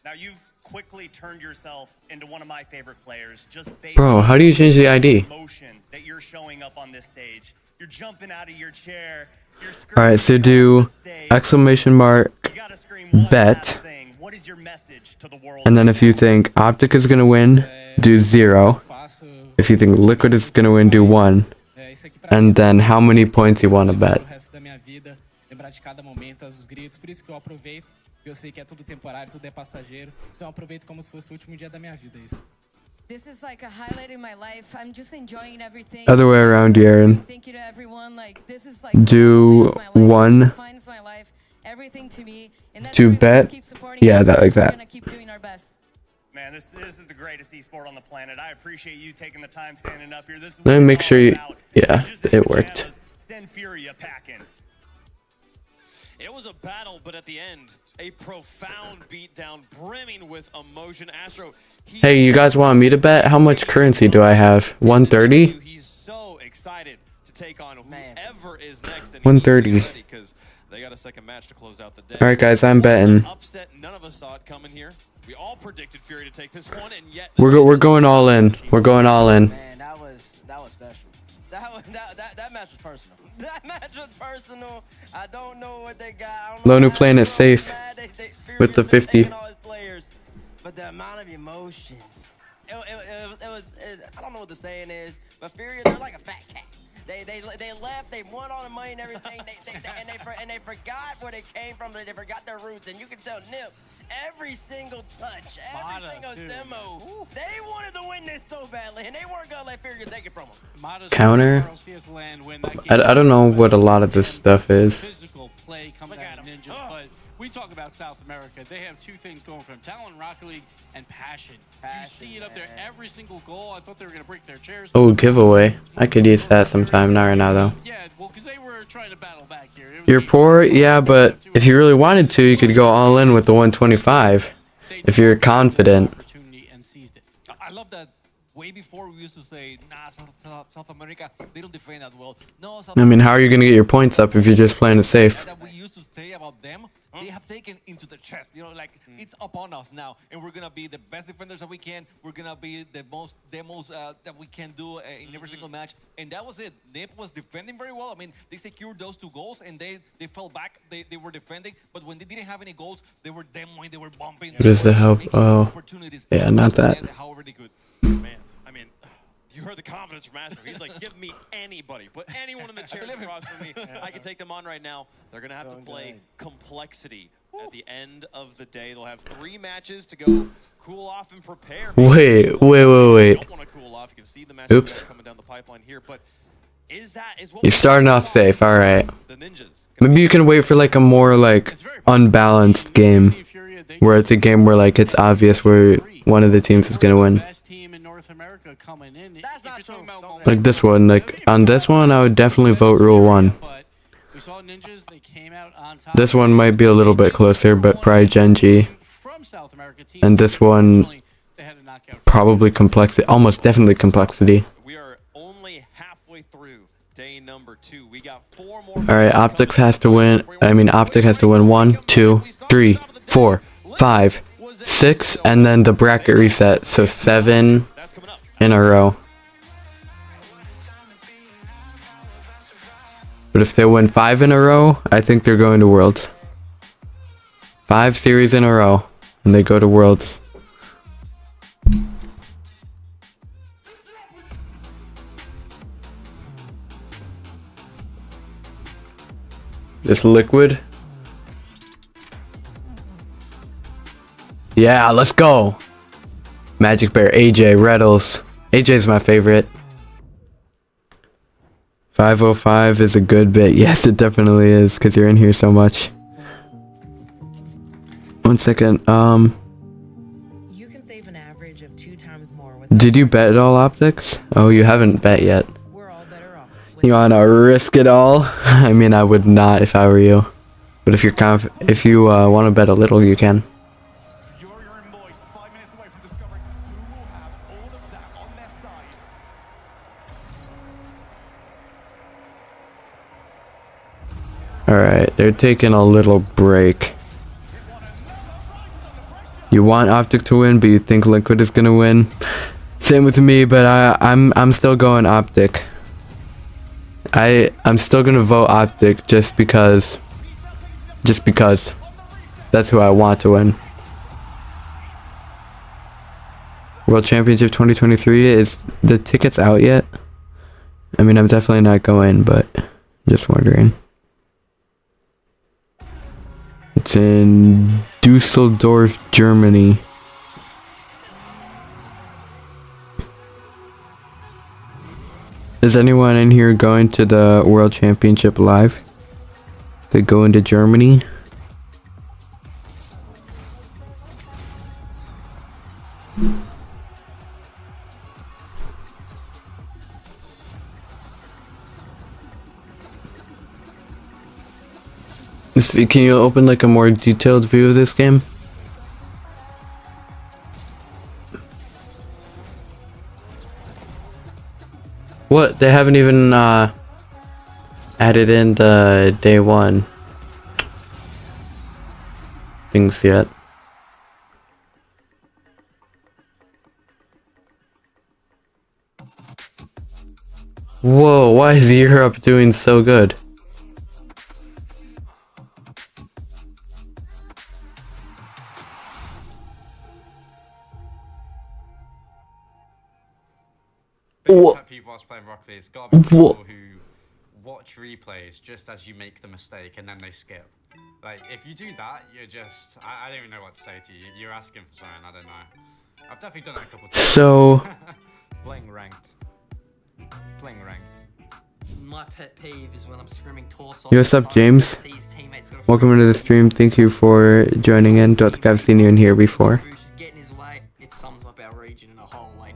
Now you've quickly turned yourself into one of my favorite players just based Bro, how do you change the ID? motion that you're showing up on this stage. You're jumping out of your chair. You're Alright, so screaming do across the stage. exclamation mark You gotta scream one bet. last thing. What is your message to the world? And then if you think Optic is gonna win, do 0. Faço If you think Liquid is gonna win, do 1. isso aqui pra And then how many points you wanna bet. o resto da minha vida, lembrar de cada momento, os gritos, por isso que eu aproveito. Eu sei que é tudo temporário, tudo é passageiro. Então eu aproveito como se fosse o último dia da minha vida, isso. This is like a highlight in my life. I'm just enjoying everything. Other way around, Aaron. Thank you to everyone. Like, this is like Do the highlight of my life. 1. This defines my life, everything to me. And that's Do everything. bet? Just keep supporting Yeah, us. that like We're that. gonna keep doing our best. Man, this is the greatest esport on the planet. I appreciate you taking the time standing up here. This is Let me what make it's sure all you... about. Yeah, Ninjas and it worked. pajamas, Send Furia packing. It was a battle, but at the end, a profound beatdown brimming with emotion. Astro, Hey, you guys want me to bet? How much currency do I have? 130? He's so excited to take on whoever is next. 130. Because they got a second match to close out the day. Alright guys, I'm betting. Upset, none of us saw it coming here. We all predicted Fury to take this one, and yet We're going all in. We're going all in. Man, that was special. That match was personal. That match was personal. I don't know what they got. I don't know Lonu why playing they're it so safe mad. with the Furious been 50. taking all his players, but the amount of emotion. It was I don't know what the saying is, but Fury, they're like a fat cat. They left, they won all the money and everything, they forgot where they came from, they forgot their roots, and you can tell Nip, every single touch, every single demo, they wanted to win this so badly, and they weren't gonna let Fury take it from them. Counter? I don't know what a lot of this stuff is. Physical play coming out of Ninjas, but we talk about South America. They have two things going for them: talent, Rocket League, and passion. You see it up there every single goal. I thought they were gonna break their chairs. Oh, giveaway. I could use that sometime, not right now though. Yeah, well, because they were trying to battle back here. It was You're the- poor? Yeah, but if you really wanted to, you could go all in with the 125. If you're confident. Opportunity and seized it. I love that. Way before we used to say, nah, South America, they don't defend that well. No, South I mean, how are you gonna get your points up if you're just playing it safe? that we used to say about them, they have taken into the chest. You know, like it's upon us now, and we're gonna be the best defenders that we can. We're gonna be the most demos that we can do in every single match, and that was it. Nip was defending very well. I mean, they secured those 2 goals, and they fell back. They were defending, but when they didn't have any goals, they were demoing, they were bumping. What is the help? making Oh, opportunities yeah, not that. However they could. man, I mean, you heard the confidence from Astro. He's like, give me anybody, put anyone in the chair across from me. I can take them on right now. They're gonna have to play complexity at the end of the day. They'll have 3 matches to go cool off and prepare. Wait. You don't want to cool off. You can see the matches Oops. coming down the pipeline here, but is what You're starting off safe, alright. the Ninjas? Maybe you can wait for like a more like unbalanced game. Where it's a game where like it's obvious where one of the teams is gonna win. Best team in North America coming in. That's If not you're talking true. about Don't momentum, Like this one, like on this one I would definitely vote rule 1. but we saw Ninjas, they came out on top. This one might be a little bit closer, but probably Genji. From South America team. And this one They had a knockout. probably complexity, almost definitely complexity. We are only halfway through day number 2. We got 4 more. Alright, Optics has to win. I mean, Optic has to win 1, 2, 3, 4, 5, 6, and then the bracket reset. So 7 That's coming up. in a row. But if they win 5 in a row, I think they're going to Worlds. 5 series in a row, and they go to Worlds. This Liquid. Yeah, let's go. Magic Bear, AJ, Rlcs. AJ's my favorite. 505 is a good bit. Yes, it definitely is, because you're in here so much. 1 second. You can save an average of 2 times more with Did you bet at all, Optics? Oh, you haven't bet yet. We're all better off. With You wanna risk it all? I mean, I would not if I were you. But if you want to bet a little, you can. Alright, they're taking a little break. You want Optic to win, but you think Liquid is gonna win. Same with me, but I'm still going Optic. I'm still gonna vote Optic just because that's who I want to win. World Championship 2023, is the tickets out yet? I mean, I'm definitely not going, but just wondering. It's in Dusseldorf, Germany. Is anyone in here going to the World Championship live? They go into Germany? Can you open like a more detailed view of this game? What? They haven't even added in the day one things yet. Whoa, why is Europe doing so good? Pet peeve whilst playing Rocket League, it's gotta be people who watch replays just as you make the mistake and then they skip. Like, if you do that, you're just... I don't even know what to say to you. You're asking for something, I don't know. I've definitely done that a couple times. So... Playing ranked. My pet peeve is when I'm screaming torso. Yo, what's up, James? Welcome into the stream. Thank you for joining in. Don't think I've seen you in here before.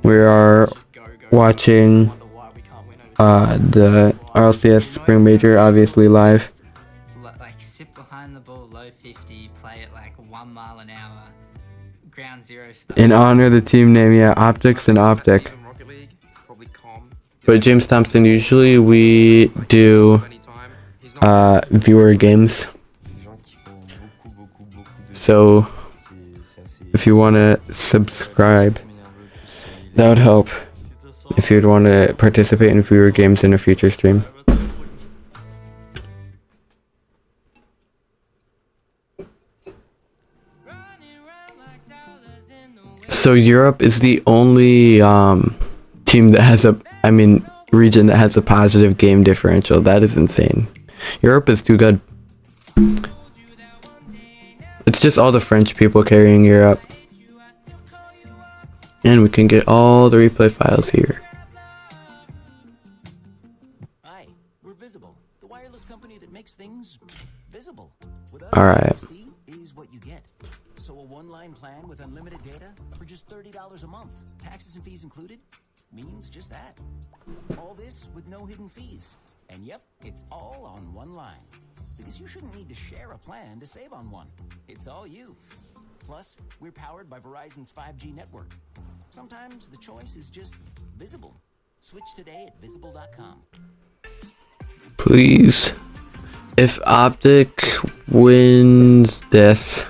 We are watching the Rlcs Spring Major, obviously live. Like sit behind the ball, low 50, play it like 1 mile an hour, ground zero stuff. In honor of the team name, yeah, Optics and Optic. But James Thompson, usually we do viewer games. So if you want to subscribe, that would help. If you'd want to participate in viewer games in a future stream. So Europe is the only team that has region that has a positive game differential. That is insane. Europe is too good. It's just all the French people carrying Europe. And we can get all the replay files here. Hi, we're Visible, the wireless company that makes things visible. All right. Is what you get. So a one-line plan with unlimited data for just $30 a month, taxes and fees included, means just that. All this with no hidden fees. And yep, it's all on one line. Because you shouldn't need to share a plan to save on one. It's all you. Plus, we're powered by Verizon's 5G network. Sometimes the choice is just visible. Switch today at visible.com. Please. If Optic wins this,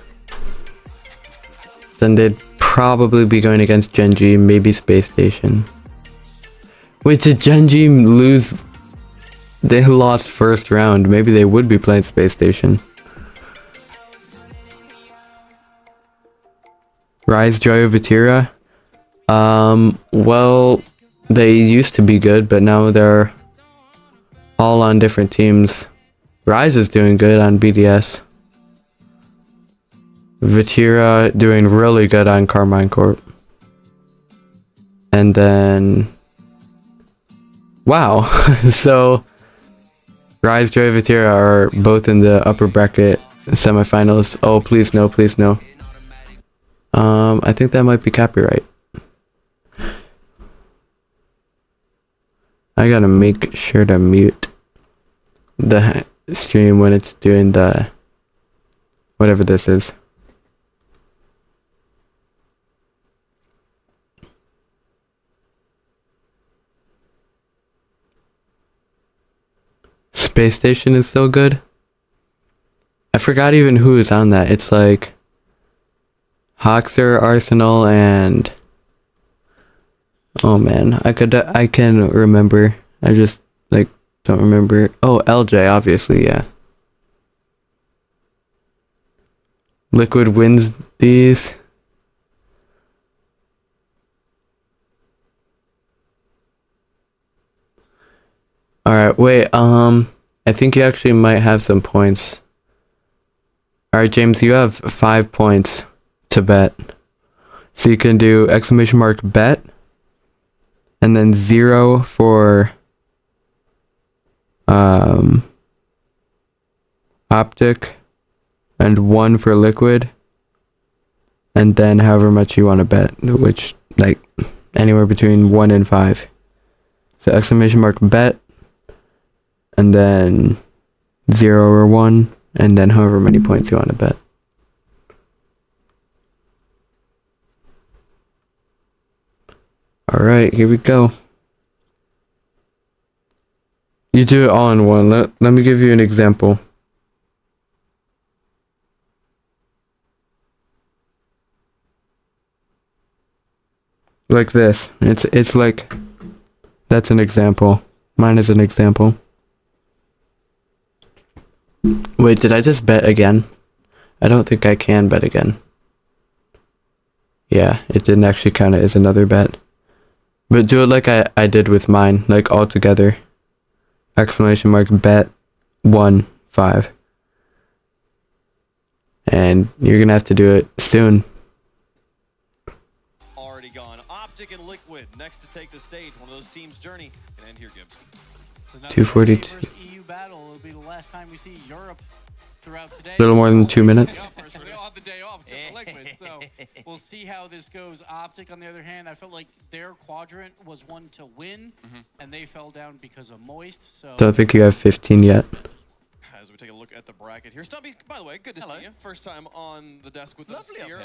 then they'd probably be going against Genji, maybe Space Station. Wait, did Genji lose? They lost first round. Maybe they would be playing Space Station. Rise, Joy, Vatira. Well, they used to be good, but now they're all on different teams. Rise is doing good on BDS. Vatira doing really good on Carmine Corp. And then... Wow. So, Rise, Joy, Vatira are both in the upper bracket semifinals. Oh, please no, please no. I think that might be copyright. I gotta make sure to mute the stream when it's doing the Whatever this is. Space Station is so good. I forgot even who is on that. It's like Hoxer, Arsenal, and oh man, I can remember. I just like don't remember. Oh, LJ, obviously, yeah. Liquid wins these. Alright, wait, I think you actually might have some points. Alright, James, you have 5 points to bet. So you can do exclamation mark bet, and then 0 for optic, and 1 for liquid, and then however much you want to bet, which like anywhere between 1 and 5. So exclamation mark bet, and then 0 or 1, and then however many points you want to bet. Alright, here we go. You do it all in one. Let me give you an example. Like this. It's like, that's an example. Mine is an example. Wait, did I just bet again? I don't think I can bet again. Yeah, it didn't actually count it as another bet. But do it like I did with mine, like all together. Exclamation mark bet 1 5. And you're gonna have to do it soon. Already gone. Optic and Liquid next to take the stage. One of those teams' journey can end here, Gibbs. 242. EU battle. It'll be the last time we see Europe throughout today. Little more than 2 minutes. We all have the day off except for Liquid, so we'll see how this goes. Optic, on the other hand, I felt like their quadrant was one to win, and they fell down because of Moist. So Don't think you have 15 yet. As we take a look at the bracket here. Stumpy, by the way, good to see you. First time on the desk with us here.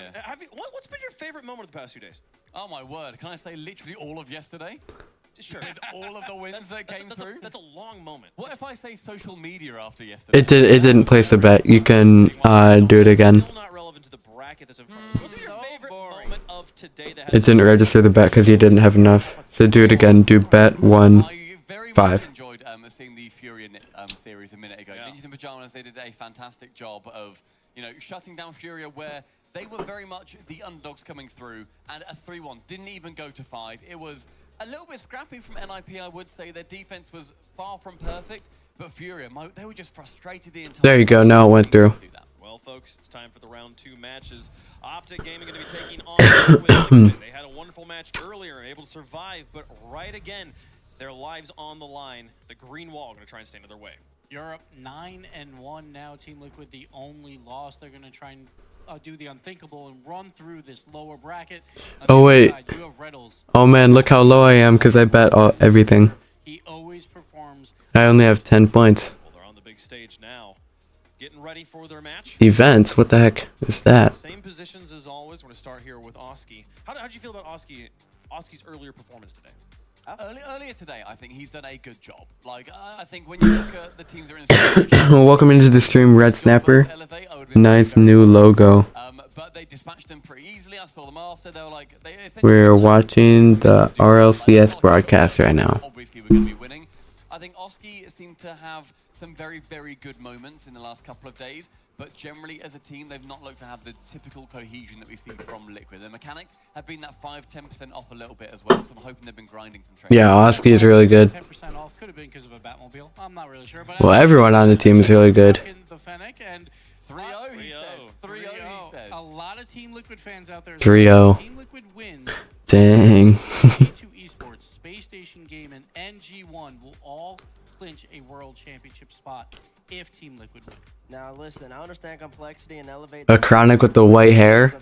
What's been your favorite moment of the past few days? Oh my word, can I say literally all of yesterday? Sure. With all of the wins that came through? That's a long moment. What if I say social media after yesterday? It didn't place a bet. You can do it again. Still not relevant to the bracket that's in front of us. What's your favorite moment of today that It didn't register the bet because you didn't have enough. So do it again. Do bet 1 5. Enjoyed seeing the Fury series a minute ago. Ninjas in Pajamas, they did a fantastic job of, you know, shutting down Furia where they were very much the underdogs coming through, and a 3-1 didn't even go to 5. It was a little bit scrappy from NIP, I would say. Their defense was far from perfect, but Furia, they were just frustrated the entire time. There you go. Now it went through. Well, folks, it's time for the round 2 matches. Optic Gaming going to be taking on Liquid. They had a wonderful match earlier, able to survive, but right again, their lives on the line. The green wall going to try and stand in their way. Europe 9-1 now. Team Liquid the only loss. They're going to try and do the unthinkable and run through this lower bracket. Oh wait. Side, you have Rlcs. Oh man, look how low I am because I bet everything. He always performs. I only have 10 points. Well, they're on the big stage now, getting ready for their match. Events? What the heck is that? Same positions as always. We're going to start here with Oski. How did you feel about Oski's earlier performance today? Earlier today, I think he's done a good job. Like, I think when you look at the teams that are in Welcome into the stream, Red Snapper. Nice new logo. But they dispatched them pretty easily. I saw them after. They were like, We're watching the Rlcs broadcast right now. Obviously, we're going to be winning. I think Oski seemed to have some very, very good moments in the last couple of days. But generally, as a team, they've not looked to have the typical cohesion that we see from Liquid. The mechanics have been that 5-10% off a little bit as well, so I'm hoping they've been grinding some trades. Yeah, Oski is really good. 10% off could have been because of a Batmobile. I'm not really sure. But Well, everyone on the team is really good. The Fennec and 3-0, he says. 3-0, he says. A lot of Team Liquid fans out there. 3-0. Team Liquid wins. Dang. G2 Esports, Space Station Gaming, and G1 will all clinch a world championship spot if Team Liquid win. Now listen, I understand complexity and elevate. A chronic with the white hair.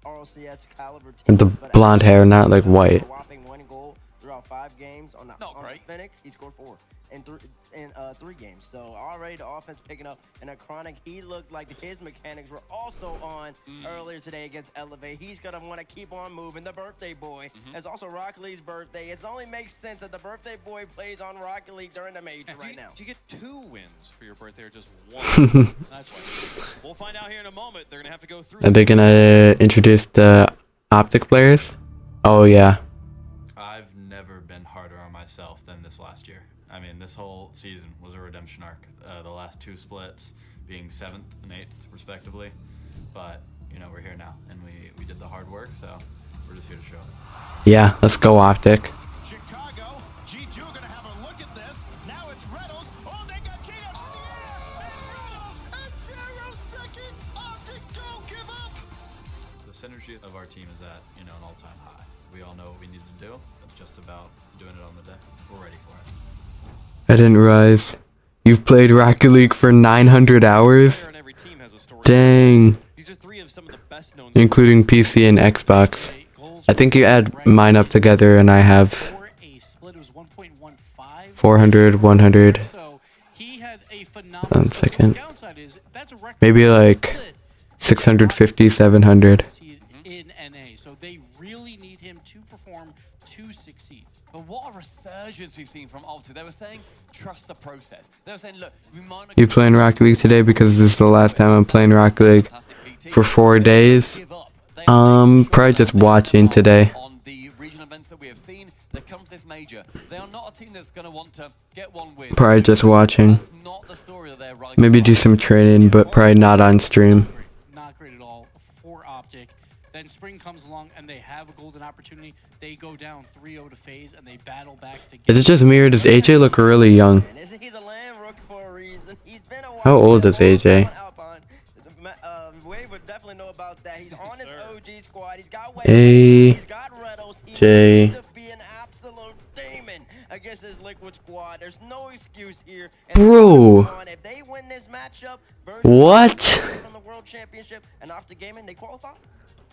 RLCS caliber team, And the blonde hair, not like white. whopping 1 goal throughout 5 games on Fennec. He scored 4 in 3 games. So already the offense picking up. And a Chronic, he looked like his mechanics were also on earlier today against Elevate. He's gonna want to keep on moving. The birthday boy. It's also Rocket League's birthday. It only makes sense that the birthday boy plays on Rocket League during the major right now. Do you get 2 wins for your birthday or just 1? That's right. We'll find out here in a moment. They're gonna have to go through. Are they gonna introduce the Optic players? Oh yeah. I've never been harder on myself than this last year. I mean, this whole season was a redemption arc. The last 2 splits being 7th and 8th, respectively. But, you know, we're here now, and we did the hard work, so we're just here to show it. Yeah, let's go Optic. Chicago, G2 are gonna have a look at this. Now it's Reynolds. Oh, they got G up in the air. And Reynolds at 0 seconds. Optic, don't give up. The synergy of our team is at, you know, an all-time high. We all know what we need to do. It's just about doing it on the day. We're ready for it. I didn't realize you've played Rocket League for 900 hours? Dang. Including PC and Xbox. I think you add mine up together and I have 400, 100. 1 second. Maybe like 650, 700. In NA, so they really need him to perform to succeed. But what a resurgence we've seen from Optic. They were saying, trust the process. They were saying, look, we might not... You playing Rocket League today because this is the last time I'm playing Rocket League for 4 days. Probably just watching today. On the regional events that we have seen, they come to this major. They are not a team that's going to want to get 1 win. Probably just watching. That's not the story that they're writing. Maybe do some training, but probably not on stream. Not great at all for Optic. Then Spring comes along and they have a golden opportunity. They go down 3-0 to FaZe and they battle back to get... Is it just me or does AJ look really young? He's a land rook for a reason. He's been a while. How old is AJ? Wade would definitely know about that. He's on his OG squad. He's got AJ. He's got Reynolds. He needs to be an absolute demon against his Liquid squad. There's no excuse here. Bro. If they win this matchup, What? From the World Championship and after gaming, they qualify.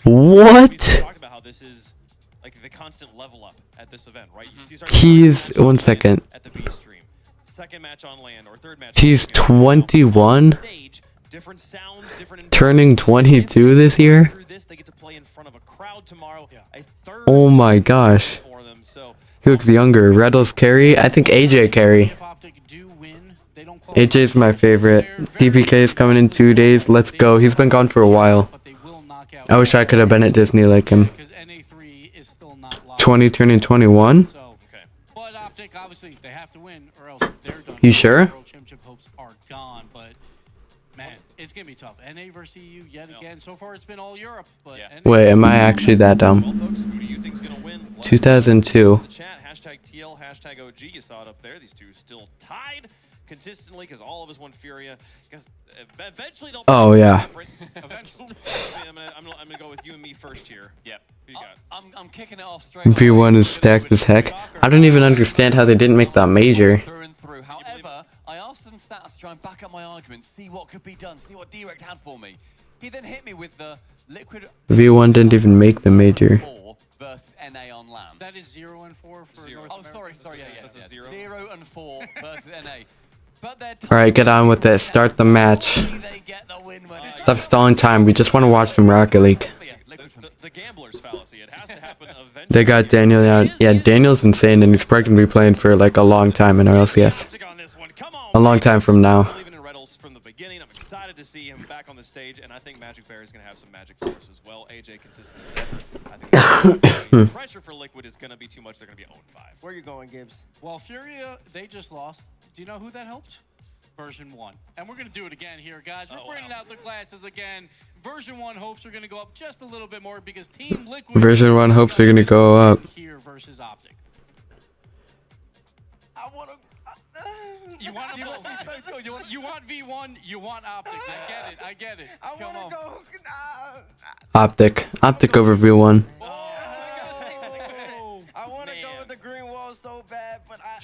What? We talked about how this is like the constant level up at this event, right? He's 1 second. At the B stream. Second match on land or third match. He's 21. Different sound, different Turning 22 this year. They get to play in front of a crowd tomorrow. A third Oh my gosh. for them. So He looks younger. Reddles carry. I think AJ carry. AJ's my favorite. DPK is coming in 2 days. Let's go. He's been gone for a while. I wish I could have been at Disney like him. 20 turning 21? But Optic, obviously, they have to win or else they're done. You sure? World Championship hopes are gone, but man, it's gonna be tough. NA versus EU yet again. So far, it's been all Europe. But Wait, am I actually that dumb? 2002. chat, hashtag TL, hashtag OG, you saw it up there. These two still tied consistently because all of us want Furia. Because eventually they'll... Oh, yeah. Eventually. I'm gonna go with you and me first here. Yep. Who you got? I'm kicking it off straight. V1 is stacked as heck. I don't even understand how they didn't make that major. Through and through. However, I asked some stats to try and back up my argument, see what could be done, see what Direct had for me. He then hit me with the Liquid V1 didn't even make the major. versus NA on land. That is 0 and 4 for Zero. North Oh, America. sorry, yeah. That's a 0. 0 and 4 versus NA. But they're Alright, get on with it. Start the match. they get the win when it's Stop stalling time. We just want to watch some Rocket League. The gambler's fallacy. It has to happen eventually. They got Daniel out. Yeah, Daniel's insane, and he's probably going to be playing for like a long time in RLCS. A long time from now. Believing in Reynolds from the beginning. I'm excited to see him back on the stage, and I think Magic Bear is going to have some magic for us as well. AJ consistently. I think pressure for Liquid is going to be too much. They're going to be 0-5. Where you going, Gibbs? Well, Furia, they just lost. Do you know who that helped? Version 1. And we're going to do it again here, guys. We're bringing out the glasses again. Version 1 hopes are going to go up just a little bit more because Team Liquid... Version 1 hopes are going to go up. Here versus Optic. I want to... You want you want V1, you want Optic. I get it. I want to go... Optic. Optic over V1. I want to go with the green wall, so so bad, but I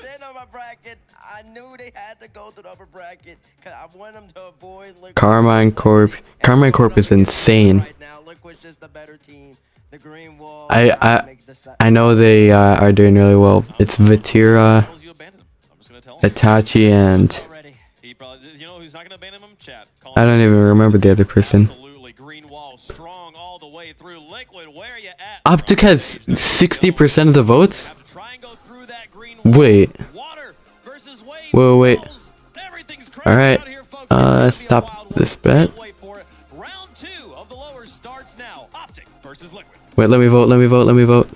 did on my bracket. I knew they had to go to the upper bracket because I want them to avoid Liquid. Carmine Corp. Carmine Corp is insane. Right now, Liquid's just a better team. The green wall. I know they are doing really well. It's Vatira, Itachi, and You know who's not gonna abandon him? Chat. I don't even remember the other person. Absolutely. Green wall strong all the way through. Liquid, where you at? Optic has 60% of the votes? Wait. Wait. Alright. Stop this bet. Wait, let me vote.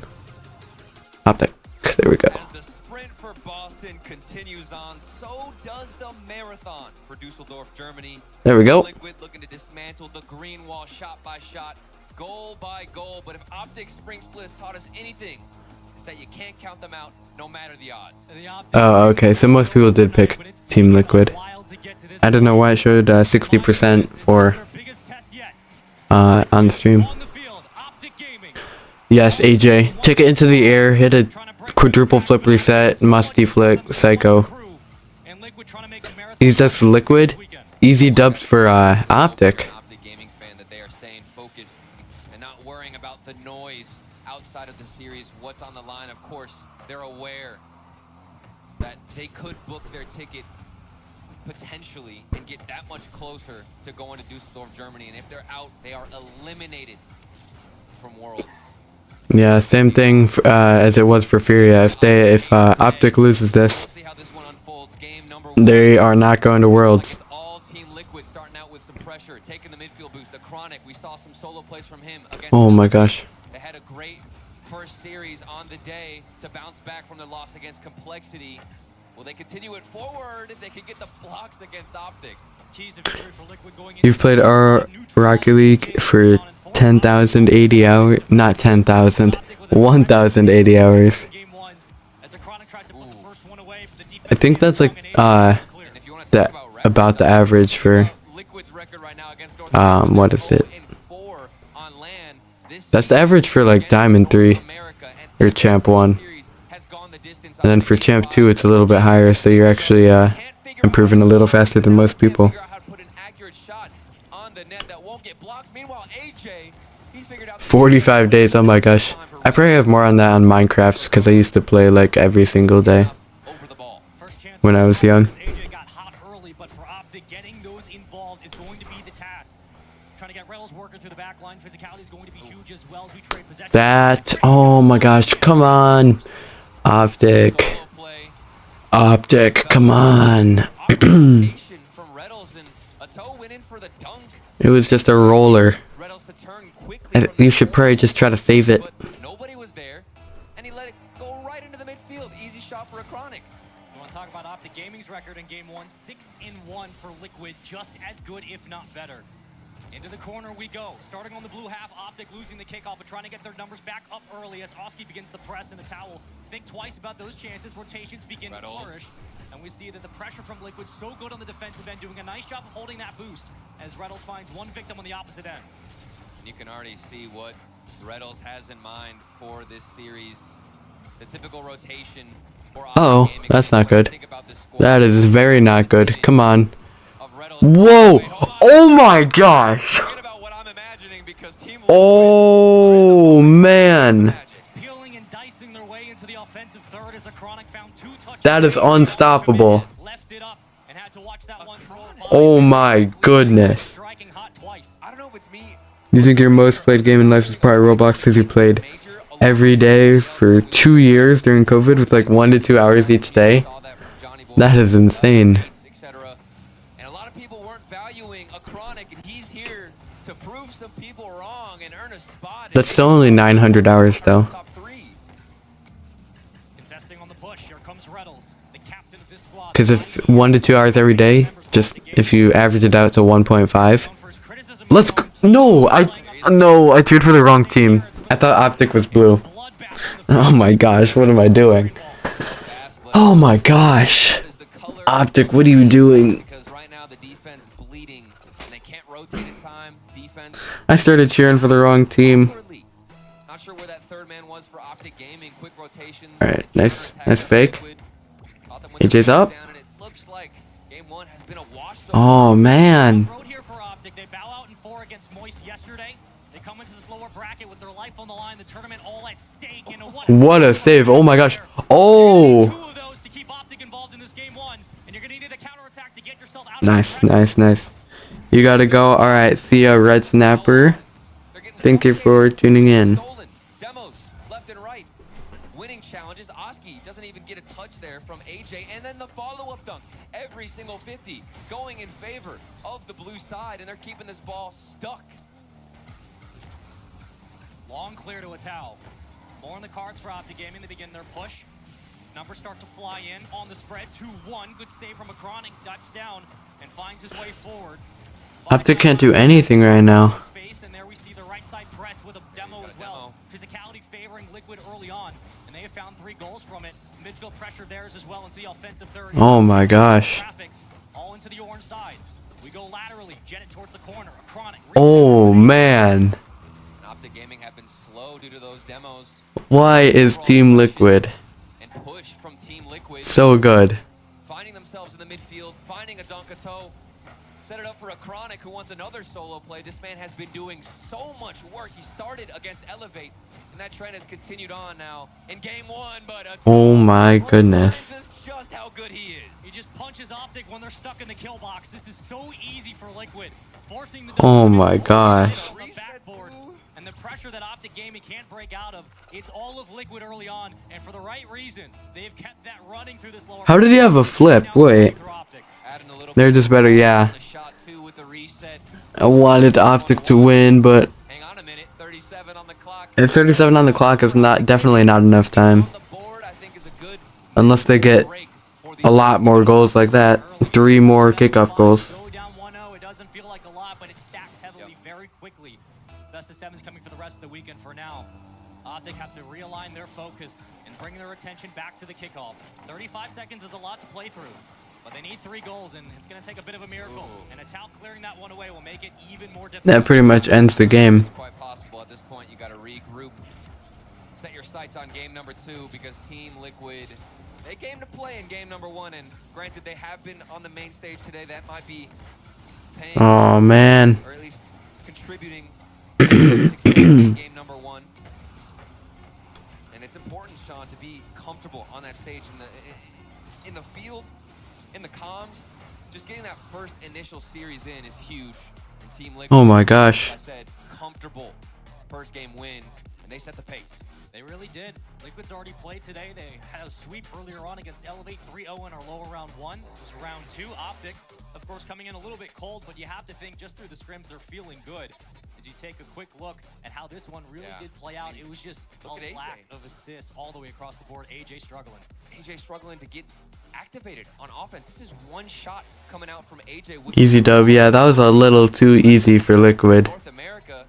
Optic. There we go. As the sprint for Boston continues on, so does the marathon for Dusseldorf, Germany. There we go. Liquid looking to dismantle the green wall shot by shot, goal by goal. But if Optic Spring Split has taught us anything, it's that you can't count them out no matter the odds. Oh, okay. So most people did pick Team Liquid. I don't know why it showed 60% for on the stream. Yes, AJ. Take it into the air, hit a quadruple flip reset, musty flick, psycho. He's just Liquid. Easy dubs for Optic. Optic Gaming fan that they are staying focused and not worrying about the noise outside of the series. What's on the line? Of course, they're aware that they could book their ticket potentially and get that much closer to going to Dusseldorf, Germany. And if they're out, they are eliminated from Worlds. Yeah, same thing as it was for Furia. If Optic loses this, they are not going to Worlds. All Team Liquid starting out with some pressure, taking the midfield boost. The Chronic, we saw some solo plays from him. Oh my gosh. They had a great first series on the day to bounce back from their loss against Complexity. Will they continue it forward if they can get the blocks against Optic? You've played our Rocket League for 10,080 hours, not 10,000, 1,080 hours. I think that's like about the average for what is it? That's the average for like Diamond 3 or Champ 1. And then for Champ 2 it's a little bit higher, so you're actually improving a little faster than most people. 45 days, oh my gosh. I probably have more on that on Minecraft because I used to play like every single day when I was young. That, oh my gosh, come on. Optic, come on. It was just a roller. You should probably just try to save it. Nobody was there, and he let it go right into the midfield. Easy shot for a Chronic. You want to talk about Optic Gaming's record in Game 1? 6-1 for Liquid, just as good, if not better. Into the corner we go. Starting on the blue half, Optic losing the kickoff, but trying to get their numbers back up early as Oski begins the press in the towel. Think twice about those chances. Rotations begin to flourish. And we see that the pressure from Liquid so good on the defensive end, doing a nice job of holding that boost as Rlcs finds one victim on the opposite end. And you can already see what Rlcs has in mind for this series. The typical rotation for Oh, that's not good. That is very not good. Come on. Whoa! Oh my gosh! Oh man! That is unstoppable. Oh my goodness. You think your most played game in life is probably Roblox because you played every day for 2 years during COVID with like 1 to 2 hours each day? That is insane. And a lot of people weren't valuing a Chronic, and he's here to prove some people wrong and earn a spot. That's still only 900 hours though. Because if 1 to 2 hours every day, just if you average it out to 1.5. Let's go. No, I cheered for the wrong team. I thought Optic was blue. Oh my gosh, what am I doing? Oh my gosh. Optic, what are you doing? I started cheering for the wrong team. Not sure where that third man was for Optic Gaming. Quick rotations. Alright, nice fake. AJ's up. And it looks like game one has been a wash. Oh man. Road here for Optic. They bow out in 4 against Moist yesterday. They come into this lower bracket with their life on the line. The tournament all at stake. And What a save. Oh my gosh. Oh. Nice. You gotta go. Alright, see ya, Red Snapper. Thank you for tuning in. Demos left and right. Winning challenges. Oski doesn't even get a touch there from AJ. And then the follow-up dunk. Every single 50 going in favor of the blue side. And they're keeping this ball stuck. Long clear to a towel. More on the cards for Optic Gaming. They begin their push. Numbers start to fly in on the spread. 2-1. Good save from Acronic. Dives down and finds his way forward. Optic can't do anything right now. And there we see the right side press with a demo as well. Physicality favoring Liquid early on. And they have found 3 goals from it. Midfield pressure theirs as well into the offensive third. Oh my gosh. All into the orange side. We go laterally. Jet it towards the corner. Acronic. Oh man. Optic Gaming have been slow due to those demos. Why is Team Liquid And push from Team Liquid. so good? Finding themselves in the midfield, finding a dunk a toe. Set it up for Acronic, who wants another solo play. This man has been doing so much work. He started against Elevate, and that trend has continued on now in game 1. But Oh my goodness. this is just how good he is. He just punches Optic when they're stuck in the kill box. This is so easy for Liquid, forcing the Oh my gosh. on the backboard. And the pressure that Optic Gaming can't break out of, it's all of Liquid early on, and for the right reasons. They've kept that running through this lower. How did he have a flip? Wait. They're just better, yeah. I wanted Optic to win, but and 37 on the clock is definitely not enough time. Unless they get a lot more goals like that. 3 more kickoff goals. It doesn't feel like a lot, but it stacks heavily very quickly. Best of 7's coming for the rest of the weekend for now. Optic have to realign their focus and bring their attention back to the kickoff. 35 seconds is a lot to play through, but they need 3 goals, and it's going to take a bit of a miracle. And a towel clearing that one away will make it even more difficult. That pretty much ends the game. Quite possible at this point. You got to regroup. Set your sights on game number 2 because Team Liquid, they came to play in game number 1, and granted they have been on the main stage today. That might be paying, Oh man. or at least contributing to game number 1. And it's important, Sean, to be comfortable on that stage in the field, in the comms. Just getting that first initial series in is huge. And Team Liquid, Oh my gosh. like I said, comfortable first game win, and they set the pace. They really did. Liquid's already played today. They had a sweep earlier on against Elevate, 3-0 in our lower round 1. This is round 2. Optic, of course, coming in a little bit cold, but you have to think just through the scrims, they're feeling good. As you take a quick look at how this one really did play out, it was just a lack of assists all the way across the board. AJ struggling. AJ struggling to get activated on offense. This is one shot coming out from AJ. Easy dub. Yeah, that was a little too easy for Liquid. North America,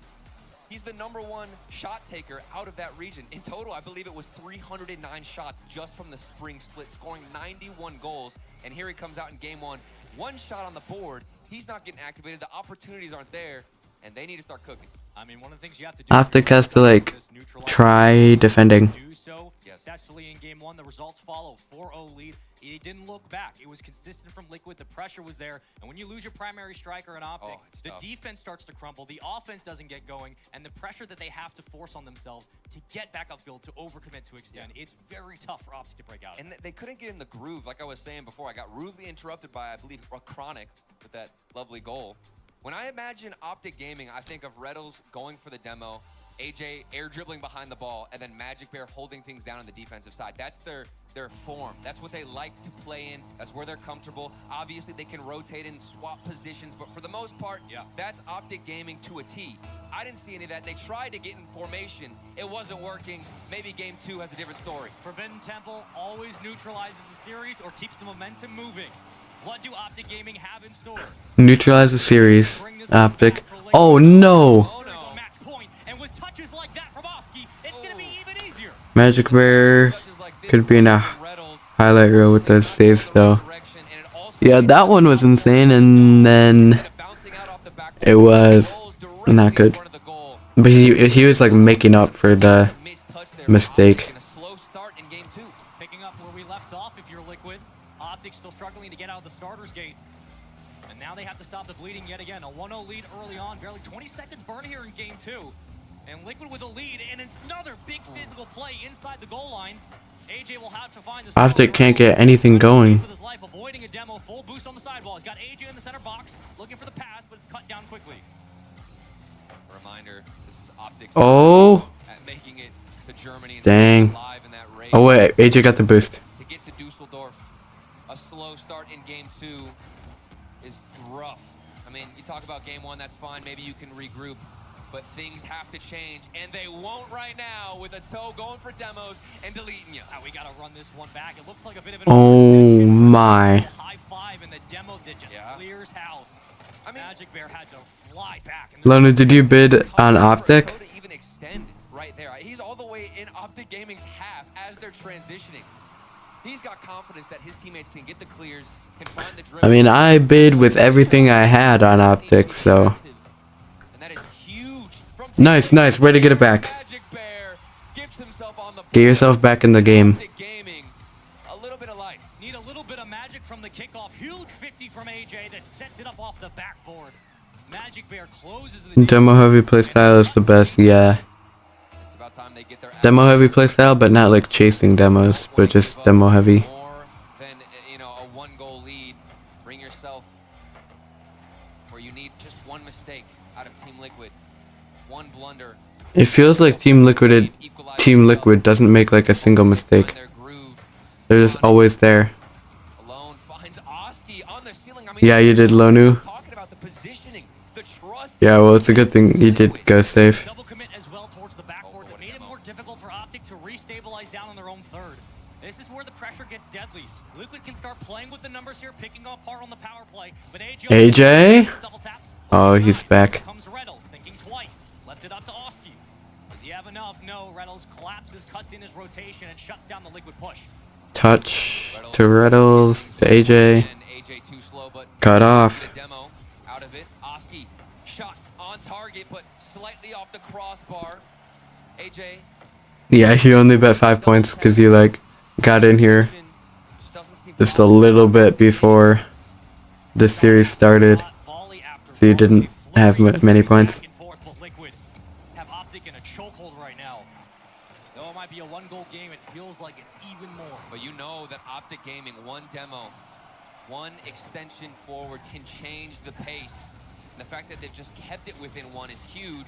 he's the #1 shot taker out of that region. In total, I believe it was 309 shots just from the spring split, scoring 91 goals. And here he comes out in game 1. 1 shot on the board. He's not getting activated. The opportunities aren't there, and they need to start cooking. I mean, one of the things you have to do. Optic has to like try defending. Do so successfully in game 1. The results follow. 4-0 lead. It didn't look back. It was consistent from Liquid. The pressure was there. And when you lose your primary striker in Optic, the defense starts to crumble. The offense doesn't get going. And the pressure that they have to force on themselves to get back upfield, to overcommit, to extend, it's very tough for Optic to break out. And they couldn't get in the groove. Like I was saying before, I got rudely interrupted by, I believe, Acronic with that lovely goal. When I imagine Optic Gaming, I think of Rlcs going for the demo, AJ air dribbling behind the ball, and then Magic Bear holding things down on the defensive side. That's their form. That's what they like to play in. That's where they're comfortable. Obviously, they can rotate and swap positions, but for the most part, that's Optic Gaming to a T. I didn't see any of that. They tried to get in formation. It wasn't working. Maybe game 2 has a different story. Forbidden Temple always neutralizes the series or keeps the momentum moving. What do Optic Gaming have in store? Neutralize the series. Optic. Oh no. Magic Bear could be in a highlight reel with those saves though. Yeah, that one was insane, and then it was not good. But he was like making up for the mistake. Slow start in game 2. Picking up where we left off if you're Liquid. Optic still struggling to get out of the starter's gate. And now they have to stop the bleeding yet again. A 1-0 lead early on. Barely 20 seconds burn here in game 2. And Liquid with a lead, and it's another big physical play inside the goal line. AJ will have to find the Optic can't get anything going. with his life, avoiding a demo, full boost on the sidewall. He's got AJ in the center box, looking for the pass, but it's cut down quickly. Reminder, this is Optics Oh. at making it to Germany and Dang. live in that race. Oh wait, AJ got the boost. To get to Dusseldorf, a slow start in game 2 is rough. I mean, you talk about game 1, that's fine. Maybe you can regroup. But things have to change, and they won't right now with a toe going for demos and deleting you. We got to run this one back. It looks like a bit of an Oh my. high five, and the demo that just clears house. I mean, Magic Bear had to fly back. Lona, did you bid on Optic? Even extend right there. He's all the way in Optic Gaming's half as they're transitioning. He's got confidence that his teammates can get the clears, can find the dribble. I mean, I bid with everything I had on Optic, so. Nice, nice. Way to get it back. Get yourself back in the game. A little bit of life. Need a little bit of magic from the kickoff. Huge 50 from AJ that sets it up off the backboard. Magic Bear closes the Demo heavy playstyle is the best, yeah. Demo heavy playstyle, but not like chasing demos, but just demo heavy. Than, you know, a 1-goal lead. Bring yourself where you need just one mistake out of Team Liquid. One blunder. It feels like Team Liquid doesn't make like a single mistake. They're just always there. Yeah, you did, Lonu. Yeah, well, it's a good thing you did go safe. double commit as well towards the backboard that made it more difficult for Optic to restabilize down on their own third. This is where the pressure gets deadly. Liquid can start playing with the numbers here, picking up part on the power play. But AJ? Oh, he's back. Comes Reynolds, thinking twice. Left it up to Oski. Does he have enough? No. Reynolds collapses, cuts in his rotation, and shuts down the Liquid push. Touch to Riddles to AJ. Cut off. Out of it. Oski shot on target, but slightly off the crossbar. AJ. Yeah, he only bet 5 points because he like got in here just a little bit before the series started, so he didn't have many points. Have Optic in a chokehold right now. Though it might be a 1-goal game, it feels like it's even more. But you know that Optic Gaming, one demo, one extension forward can change the pace. And the fact that they've just kept it within one is huge.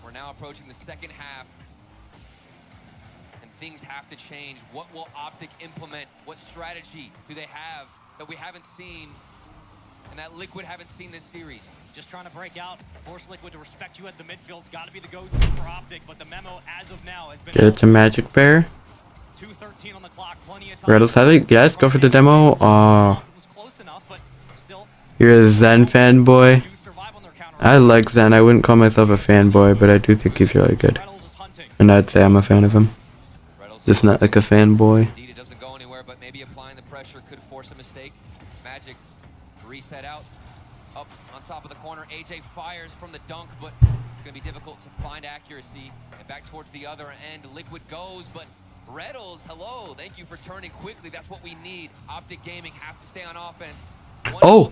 We're now approaching the second half. And things have to change. What will Optic implement? What strategy do they have that we haven't seen and that Liquid haven't seen this series? Just trying to break out, force Liquid to respect you at the midfield's got to be the go-to for Optic, but the memo as of now has been... Get it to Magic Bear. 2:13 on the clock, plenty of time. Riddles, I think, yes, go for the demo. Oh. You're a Zen fanboy. I like Zen. I wouldn't call myself a fanboy, but I do think he's really good. And I'd say I'm a fan of him. Just not like a fanboy. Indeed, it doesn't go anywhere, but maybe applying the pressure could force a mistake. Magic reset out. Up on top of the corner, AJ fires from the dunk, but it's going to be difficult to find accuracy. And back towards the other end, Liquid goes, but Reynolds, hello, thank you for turning quickly. That's what we need. Optic Gaming have to stay on offense. Oh!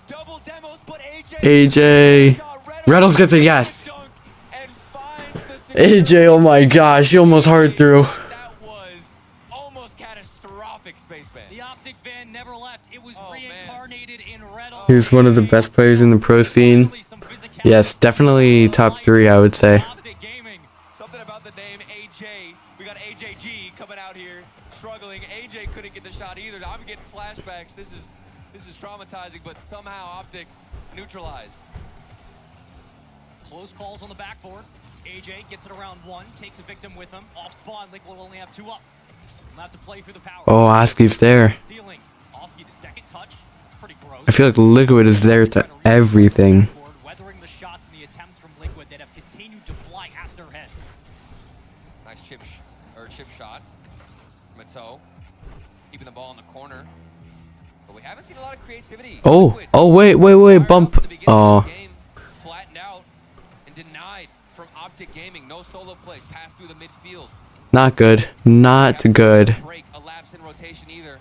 Double demos, but AJ Reynolds gets a yes. AJ, oh my gosh, you almost hard through. That was almost catastrophic, Spaceman. The Optic van never left. It was reincarnated in Reynolds. He's one of the best players in the pro scene. Yes, definitely top 3, I would say. Something about the name AJ. We got AJG coming out here struggling. AJ couldn't get the shot either. I'm getting flashbacks. This is traumatizing, but somehow Optic neutralized. Close calls on the backboard. AJ gets it around 1, takes a victim with him. Off spawn, Liquid will only have 2 up. We'll have to play through the power. Oh, Oski's there. Oski, the second touch. It's pretty gross. I feel like Liquid is there to everything. Weathering the shots and the attempts from Liquid that have continued to fly at their heads. Nice chip shot from Ito. Keeping the ball in the corner. But we haven't seen a lot of creativity. Oh, wait, bump. Oh. Flattened out and denied from Optic Gaming, no solo plays, pass through the midfield. Not good. Not good. Break a lapse in rotation either.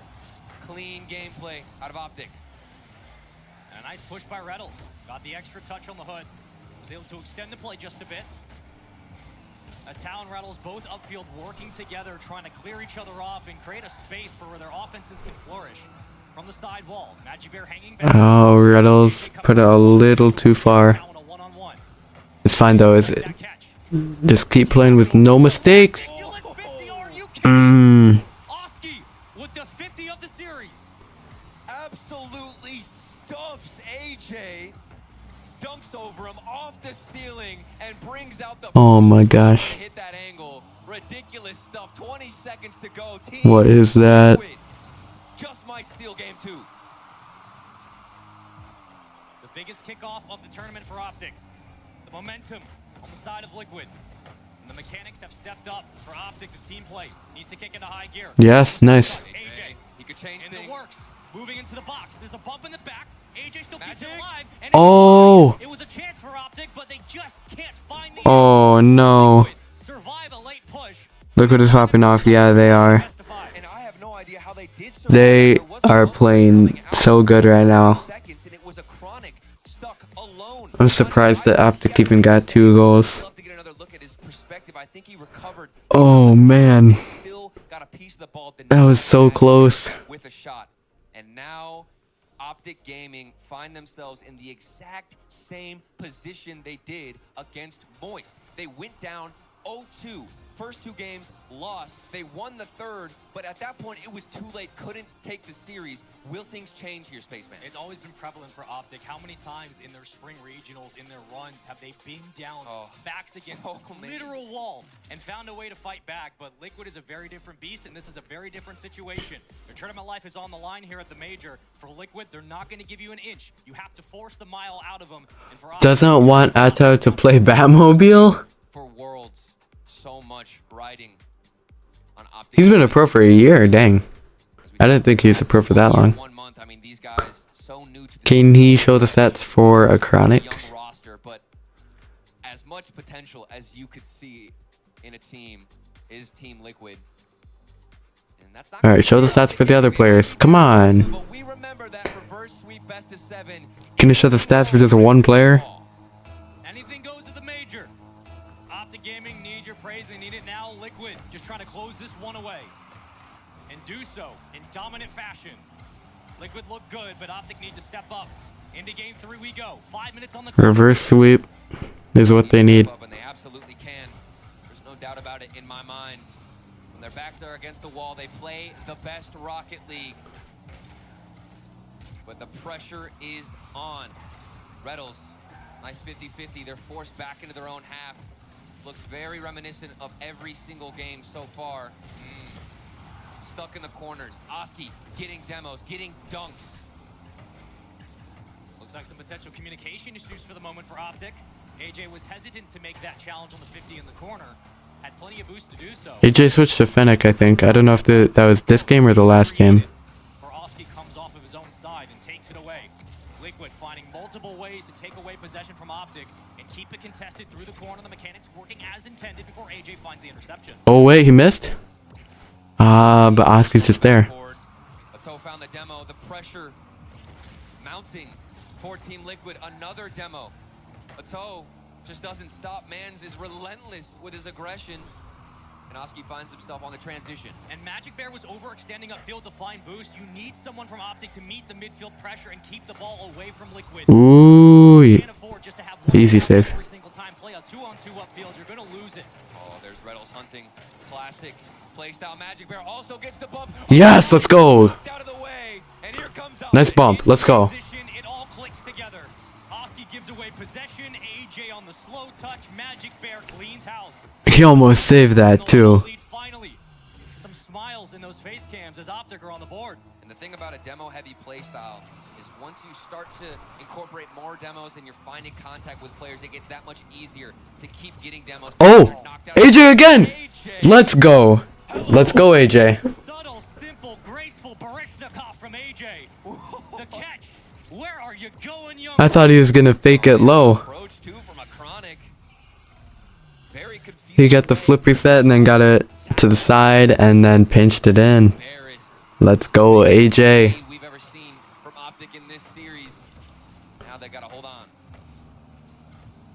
Clean gameplay out of Optic. A nice push by Reynolds. Got the extra touch on the hood. Was able to extend the play just a bit. Tal and Reynolds both upfield working together, trying to clear each other off and create a space for where their offenses can flourish. From the side wall, Magic Bear hanging back. Oh, Reynolds put it a little too far. It's fine though, is it? Just keep playing with no mistakes. With the 50 of the series. Absolutely stuffs AJ. Dunks over him off the ceiling and brings out the Oh my gosh. hit that angle. Ridiculous stuff. 20 seconds to go. Team What is that? just might steal game 2. The biggest kickoff of the tournament for Optic. The momentum on the side of Liquid. And the mechanics have stepped up for Optic. The team play needs to kick into high gear. Yes, nice. AJ, he could change in things. the works. Moving into the box. There's a bump in the back. AJ still keeps it alive. And Oh. it was a chance for Optic, but they just can't find the Oh no. survive a late push. Liquid is popping off. Yeah, they are. And I have no idea how they did survive. They are playing so good right now. Seconds, and it was a chronic stuck alone. I'm surprised that Optic even got 2 goals. Love to get another look at his perspective. I think he recovered. Oh man. Still got a piece of the ball. That was so close. With a shot. And now Optic Gaming find themselves in the exact same position they did against Moist. They went down 0-2. First 2 games lost. They won the third, but at that point it was too late. Couldn't take the series. Will things change here, Spaceman? It's always been prevalent for Optic. How many times in their spring regionals, in their runs, have they been down backs against a literal wall and found a way to fight back? But Liquid is a very different beast, and this is a very different situation. Their tournament life is on the line here at the Major. For Liquid, they're not going to give you an inch. You have to force the mile out of them. And for Optic, Doesn't want Atto to play Batmobile? For Worlds, so much riding on Optic. He's been a pro for a year, dang. I didn't think he was a pro for that long. 1 month. I mean, these guys so new to the Can he show the stats for a Chronic? young roster, but as much potential as you could see in a team is Team Liquid. And that's not Alright, show the stats for the other players. Come on. But we remember that reverse sweep best of 7. Can you show the stats for just one player? anything goes at the Major. Optic Gaming needs your praise. They need it now. Liquid just trying to close this one away. And do so in dominant fashion. Liquid look good, but Optic need to step up. Into game 3 we go. 5 minutes on the clock. Reverse sweep is what they need. And they absolutely can. There's no doubt about it in my mind. When their backs are against the wall, they play the best Rocket League. But the pressure is on. Rlcs, nice 50-50. They're forced back into their own half. Looks very reminiscent of every single game so far. Stuck in the corners. Oski getting demos, getting dunks. Looks like some potential communication issues for the moment for Optic. AJ was hesitant to make that challenge on the 50 in the corner. Had plenty of boost to do so. AJ switched to Fennec, I think. I don't know if that was this game or the last game. For Oski comes off of his own side and takes it away. Liquid finding multiple ways to take away possession from Optic and keep it contested through the corner. The mechanics working as intended before AJ finds the interception. Oh wait, he missed? But Oski's just there. Ato found the demo. The pressure mounting for Team Liquid. Another demo. Ato just doesn't stop. Mans is relentless with his aggression. And Oski finds himself on the transition. And Magic Bear was overextending upfield to find boost. You need someone from Optic to meet the midfield pressure and keep the ball away from Liquid. Ooh, You can't afford just to have one easy down save. every single time. Play a 2-on-2 upfield. You're going to lose it. Oh, there's Rlcs hunting. Classic playstyle. Magic Bear also gets the bump. Yes, let's go. Out of the way. And here comes Nice bump. Let's go. It all clicks together. Oski gives away possession. AJ on the slow touch. Magic Bear cleans house. He almost saved that too. Finally, some smiles in those face cams as Optic are on the board. And the thing about a demo-heavy playstyle is once you start to incorporate more demos and you're finding contact with players, it gets that much easier to keep getting demos. Oh, AJ again. Let's go. Let's go, AJ. Subtle, simple, graceful Barishnikov from AJ. The catch. Where are you going, young? I thought he was gonna fake it low. Approach two from a Chronic. He got the flip reset and then got it to the side and then pinched it in. Let's go, AJ. We've ever seen from Optic in this series. Now they gotta hold on.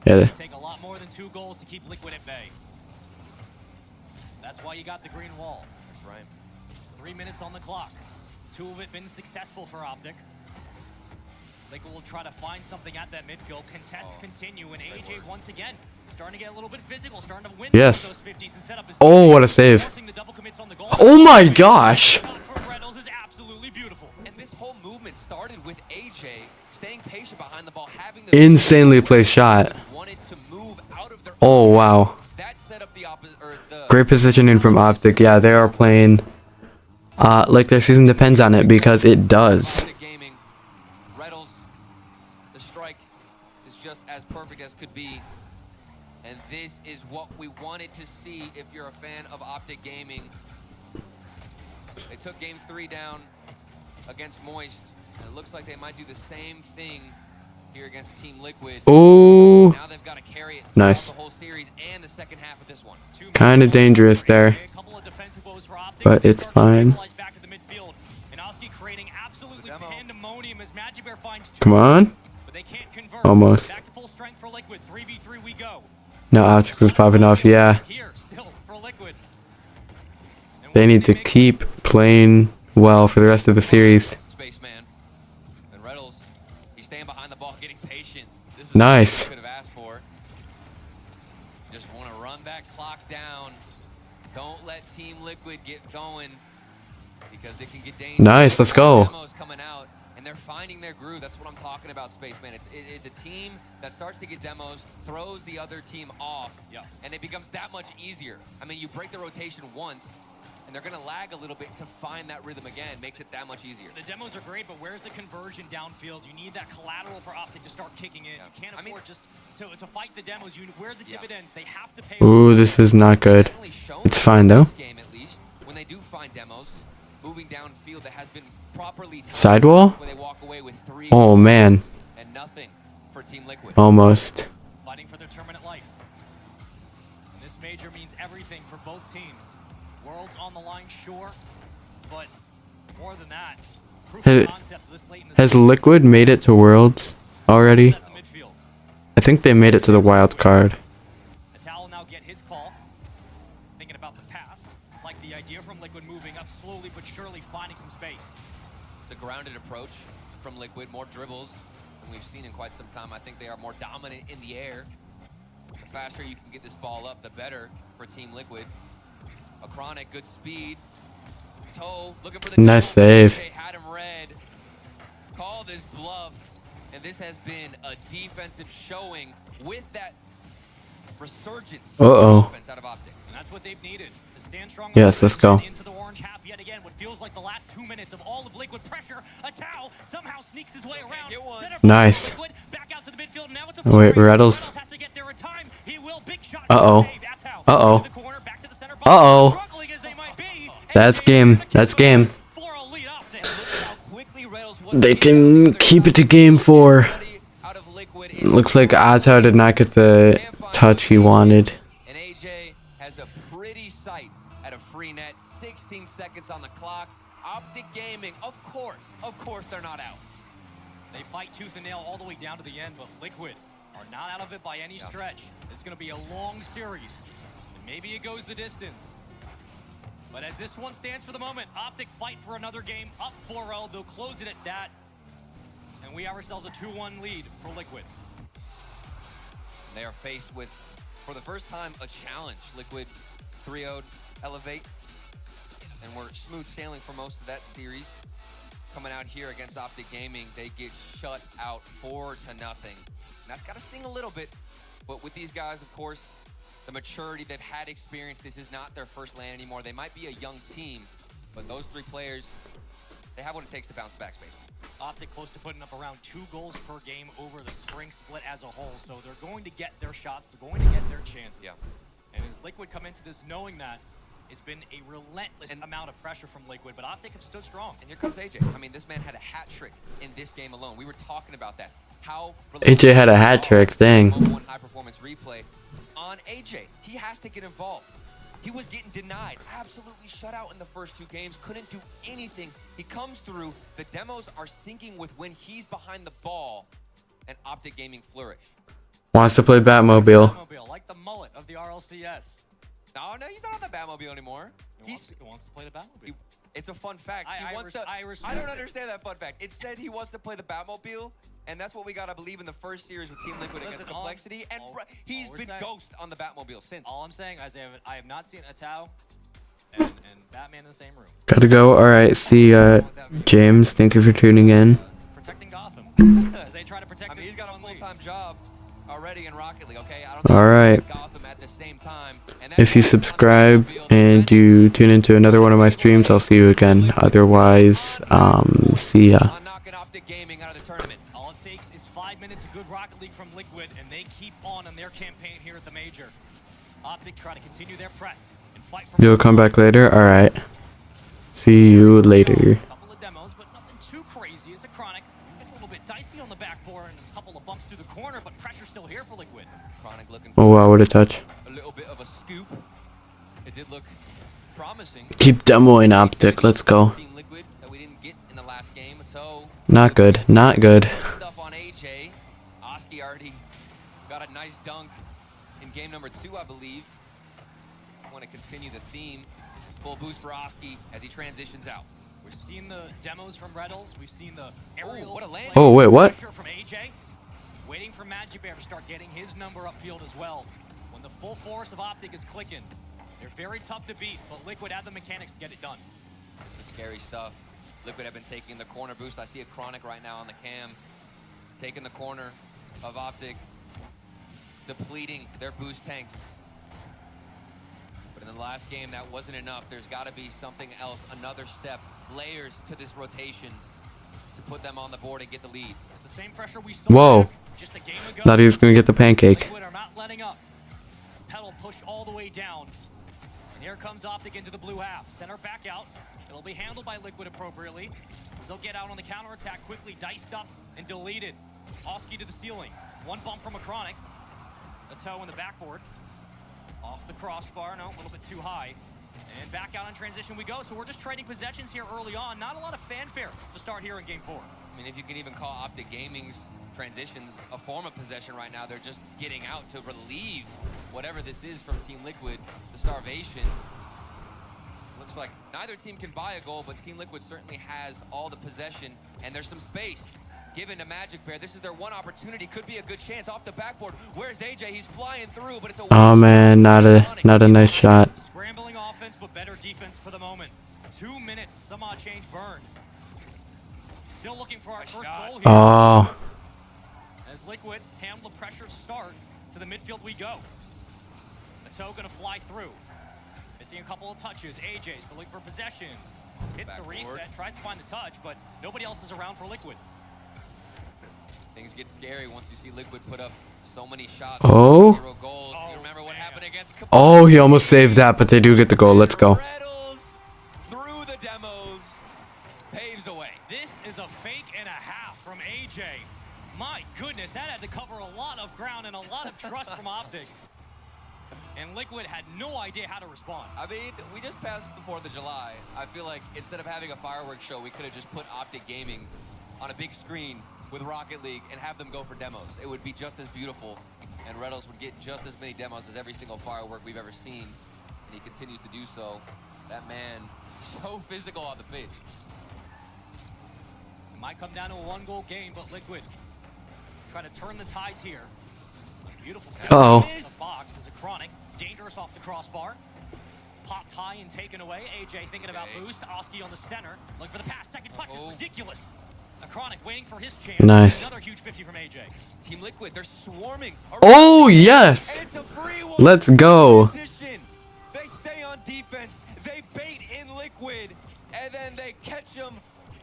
Yeah. Take a lot more than 2 goals to keep Liquid at bay. That's why you got the green wall. That's right. 3 minutes on the clock. 2 of it been successful for Optic. Liquid will try to find something at that midfield. Contest continue, and AJ once again starting to get a little bit physical, starting to win Yes. those 50s and set up his Oh, what a save. Oh my gosh. is absolutely beautiful. And this whole movement started with AJ staying patient behind the ball, having the Insanely placed shot. wanted to move out of their Oh, wow. that set up the opposite or the Great positioning from Optic. Yeah, they are playing like their season depends on it, because it does. gaming. Rlcs, the strike is just as perfect as could be. And this is what we wanted to see if you're a fan of Optic Gaming. They took game 3 down against Moist, and it looks like they might do the same thing here against Team Liquid. Ooh. Now they've got to carry it Nice. the whole series and the second half of this one. Kind of dangerous there, but it's fine. Come on. Almost. No, Optics is popping off. Yeah. They need to keep playing well for the rest of the series. Spaceman. And Rlcs, he's staying behind the ball, getting patient. This is Nice. what we could have asked for. Just want to run that clock down. Don't let Team Liquid get going, because it can get dangerous. Nice, let's go. Demos coming out, and they're finding their groove. That's what I'm talking about, Spaceman. It's a team that starts to get demos, throws the other team off, and it becomes that much easier. I mean, you break the rotation once, and they're going to lag a little bit to find that rhythm again. Makes it that much easier. The demos are great, but where's the conversion downfield? You need that collateral for Optic to start kicking in. You can't afford just to fight the demos. Where are the dividends? They have to pay. Ooh, this is not good. It's fine though. Game, at least, when they do find demos, moving downfield that has been properly timed, Sidewall? where they walk away with 3 Oh man. and nothing for Team Liquid. Almost. Fighting for their tournament life. And this major means everything for both teams. Worlds on the line, sure, but more than that, proof of concept this late in the Has Liquid made it to Worlds already? I think they made it to the wild card. Natal will now get his call. Thinking about the pass, like the idea from Liquid moving up slowly but surely, finding some space. It's a grounded approach from Liquid, more dribbles than we've seen in quite some time. I think they are more dominant in the air. The faster you can get this ball up, the better for Team Liquid. A Chronic, good speed. Toe, looking for the Nice save. They had him red. Call this bluff. And this has been a defensive showing with that resurgence offense out of Optic. And that's what they've needed to stand strong. Yes, let's go. Into the orange half yet again. What feels like the last 2 minutes of all of Liquid pressure. Atao somehow sneaks his way around. Nice. Back out to the midfield. Now it's a Wait, Rlcs. has to get there in time. He will. Big shot. Uh-oh. Uh-oh. Uh-oh. That's game. That's game. They can keep it to game 4. Looks like Atao did not get the touch he wanted. And AJ has a pretty sight at a free net. 16 seconds on the clock. Optic Gaming, of course they're not out. They fight tooth and nail all the way down to the end, but Liquid are not out of it by any stretch. It's going to be a long series, and maybe it goes the distance. But as this one stands for the moment, Optic fight for another game, up 4-0. They'll close it at that, and we have ourselves a 2-1 lead for Liquid. They are faced with, for the first time, a challenge. Liquid 3-0'd Elevate, and we're smooth sailing for most of that series. Coming out here against Optic Gaming, they get shut out 4-0. And that's got to sting a little bit, but with these guys, of course, the maturity, they've had experience. This is not their first LAN anymore. They might be a young team, but those 3 players, they have what it takes to bounce back, Space. Optic close to putting up around 2 goals per game over the spring split as a whole, so they're going to get their shots, they're going to get their chances. Yeah. And as Liquid come into this knowing that, it's been a relentless amount of pressure from Liquid, but Optic have stood strong. And here comes AJ. I mean, this man had a hat trick in this game alone. We were talking about that. how AJ had a hat trick. Dang. high performance replay on AJ. He has to get involved. He was getting denied, absolutely shut out in the first 2 games, couldn't do anything. He comes through, the demos are syncing with when he's behind the ball, and Optic Gaming flourish. Wants to play Batmobile. Like the mullet of the RLCS. No, he's not on the Batmobile anymore. He wants to play the Batmobile. It's a fun fact. I don't understand that fun fact. It said he wants to play the Batmobile, and that's what we got to believe in the first series with Team Liquid against Complexity. And he's been ghost on the Batmobile since. All I'm saying is I have not seen a Tau and Batman in the same room. Gotta go. Alright, see James. Thank you for tuning in. Protecting Gotham. As they try to protect I mean, he's got a full-time job already in Rocket League, okay? Alright. If you subscribe and you tune into another one of my streams, I'll see you again. Otherwise, see ya. All it takes is 5 minutes of good Rocket League from Liquid, and they keep on their campaign here at the Major. Optic try to continue their press and fight for. You'll come back later? Alright. See you later. Couple of demos, but nothing too crazy. As a Chronic, it's a little bit dicey on the backboard and a couple of bumps through the corner, but pressure's still here for Liquid. Chronic looking Oh wow, what a touch. a little bit of a scoop. It did look promising. Keep demoing Optic. Let's go. Team Liquid that we didn't get in the last game, so Not good. Not good. stuff on AJ. Oski already got a nice dunk in game number 2, I believe. Want to continue the theme. Full boost for Oski as he transitions out. We've seen the demos from Rlcs. We've seen the aerial. What a land. Oh, wait, what? Pressure from AJ. Waiting for Magic Bear to start getting his number upfield as well. When the full force of Optic is clicking, they're very tough to beat, but Liquid have the mechanics to get it done. This is scary stuff. Liquid have been taking the corner boost. I see a Chronic right now on the cam. Taking the corner of Optic. Depleting their boost tanks. But in the last game, that wasn't enough. There's got to be something else, another step, layers to this rotation to put them on the board and get the lead. It's the same pressure we saw Whoa. just a game ago. Thought he was gonna get the pancake. Liquid are not letting up. Pedal pushed all the way down. And here comes Optic into the blue half. Center back out. It'll be handled by Liquid appropriately. As they'll get out on the counterattack quickly, diced up and deleted. Oski to the ceiling. One bump from a Chronic. A toe in the backboard. Off the crossbar, no, a little bit too high. And back out on transition we go. So we're just trading possessions here early on. Not a lot of fanfare to start here in game 4. I mean, if you can even call Optic Gaming's transitions a form of possession right now, they're just getting out to relieve whatever this is from Team Liquid, the starvation. Looks like neither team can buy a goal, but Team Liquid certainly has all the possession, and there's some space given to Magic Bear. This is their one opportunity. Could be a good chance off the backboard. Where's AJ? He's flying through, but it's a Oh man, not a nice shot. Scrambling offense, but better defense for the moment. 2 minutes, some odd change burned. Still looking for our first goal here. Oh. As Liquid handle the pressure start to the midfield we go. The toe gonna fly through. Missing a couple of touches. AJ still looking for possession. Hits the reset, tries to find the touch, but nobody else is around for Liquid. Things get scary once you see Liquid put up so many shots. Oh. 0 goals. You remember what happened against Oh, he almost saved that, but they do get the goal. Let's go. through the demos, paves away. This is a fake and a half from AJ. My goodness, that had to cover a lot of ground and a lot of trust from Optic. And Liquid had no idea how to respond. I mean, we just passed the 4th of July. I feel like instead of having a fireworks show, we could have just put Optic Gaming on a big screen with Rocket League and have them go for demos. It would be just as beautiful, and Rlcs would get just as many demos as every single firework we've ever seen. And he continues to do so. That man, so physical on the pitch. It might come down to a 1-goal game, but Liquid trying to turn the tides here. Beautiful stuff. Uh-oh. The box is a Chronic, dangerous off the crossbar. Popped high and taken away. AJ thinking about boost. Oski on the center. Looking for the pass. Second touch is ridiculous. A Chronic waiting for his chance. Nice. Another huge 50 from AJ. Team Liquid, they're swarming. Oh, yes. Let's go. They stay on defense. They bait in Liquid, and then they catch them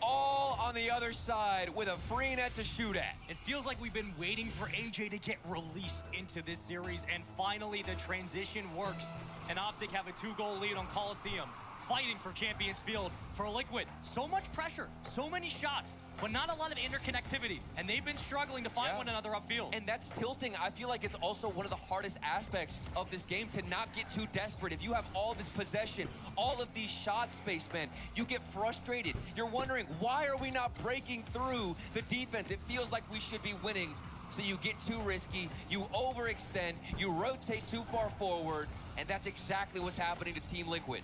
all on the other side with a free net to shoot at. It feels like we've been waiting for AJ to get released into this series, and finally the transition works. And Optic have a 2-goal lead on Coliseum. fighting for Champions Field for Liquid. So much pressure, so many shots, but not a lot of interconnectivity, and they've been struggling to find one another upfield. And that's tilting. I feel like it's also one of the hardest aspects of this game to not get too desperate. If you have all this possession, all of these shots, Spaceman, you get frustrated. You're wondering, why are we not breaking through the defense? It feels like we should be winning. So you get too risky, you overextend, you rotate too far forward, and that's exactly what's happening to Team Liquid.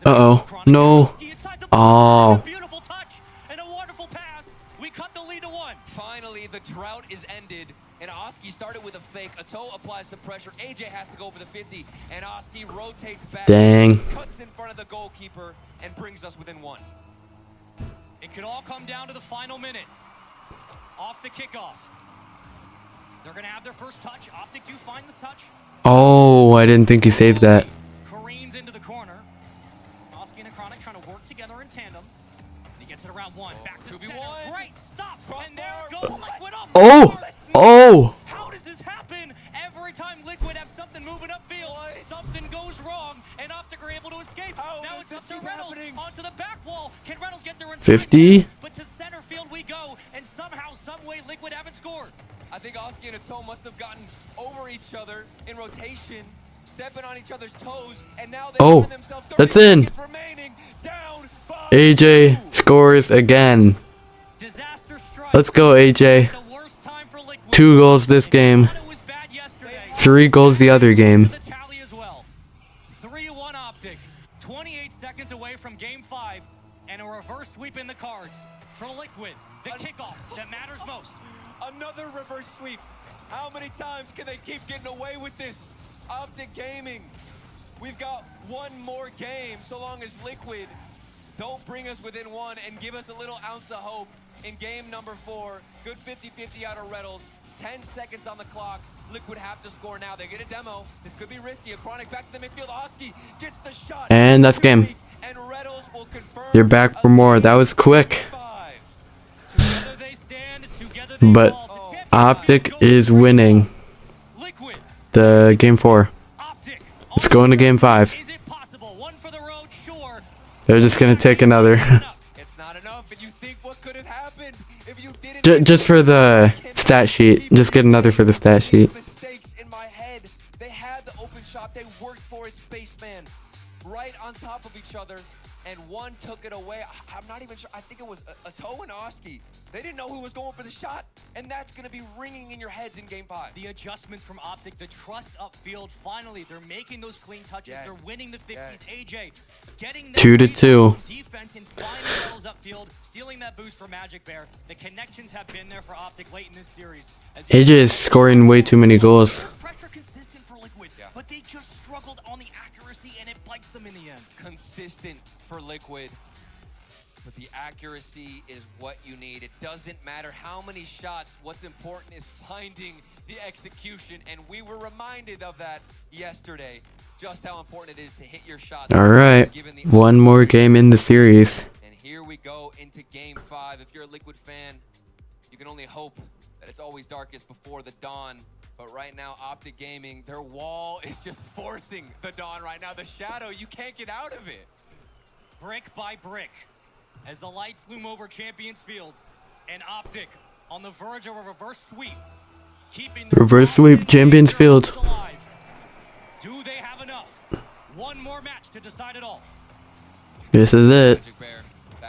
Uh-oh. No. Oh. Beautiful touch and a wonderful pass. We cut the lead to 1. Finally, the drought is ended, and Oski started with a fake. Ato applies the pressure. AJ has to go for the 50, and Oski rotates back. Dang. Cuts in front of the goalkeeper and brings us within 1. It could all come down to the final minute. Off the kickoff. They're going to have their first touch. Optic do find the touch. Oh, I didn't think he saved that. Careens into the corner. Oski and Chronic trying to work together in tandem. He gets it around 1. Back to 2v1. Great stop. And there goes Liquid up. Oh! Oh! How does this happen? Every time Liquid have something moving upfield, something goes wrong, and Optic are able to escape. Now it's up to Reynolds onto the back wall. Can Reynolds get there in 50? But to center field we go, and somehow, some way, Liquid haven't scored. I think Oski and Ato must have gotten over each other in rotation, stepping on each other's toes, and now they find themselves 30 that's in. seconds remaining, down by AJ scores again. Let's go, AJ. 2 goals this game. 3 goals the other game. 3-1 Optic. 28 seconds away from Game 5, and a reverse sweep in the cards for Liquid. The kickoff that matters most. Another reverse sweep. How many times can they keep getting away with this? Optic Gaming. We've got one more game so long as Liquid don't bring us within 1 and give us a little ounce of hope in game number 4. Good 50-50 out of Reynolds. 10 seconds on the clock. Liquid have to score now. They get a demo. This could be risky. A Chronic back to the midfield. Oski gets the shot. And that's game. And Reynolds will confirm. They're back for more. That was quick. But Optic is winning the game 4. Let's go into game 5. They're just gonna take another. Just for the stat sheet. Just get another for the stat sheet. Mistakes in my head. They had the open shot. They worked for it, Spaceman. Right on top of each other, and one took it away. I'm not even sure. I think it was Ato and Oski. They didn't know who was going for the shot, and that's going to be ringing in your heads in game 5. The adjustments from Optic, the trust upfield. Finally, they're making those clean touches. They're winning the 50s. AJ getting 2-2. Defense and finding levels upfield, stealing that boost for Magic Bear. The connections have been there for Optic late in this series. AJ is scoring way too many goals. Pressure consistent for Liquid, but they just struggled on the accuracy, and it bites them in the end. Consistent for Liquid. But the accuracy is what you need. It doesn't matter how many shots. What's important is finding the execution. And we were reminded of that yesterday. Just how important it is to hit your shots. Alright. One more game in the series. And here we go into game 5. If you're a Liquid fan, you can only hope that it's always darkest before the dawn. But right now, Optic Gaming, their wall is just forcing the dawn right now. The shadow, you can't get out of it. Brick by brick. As the lights loom over Champions Field, and Optic on the verge of a reverse sweep, keeping the reverse sweep, Champions Field. Alive. Do they have enough? One more match to decide it all. This is it.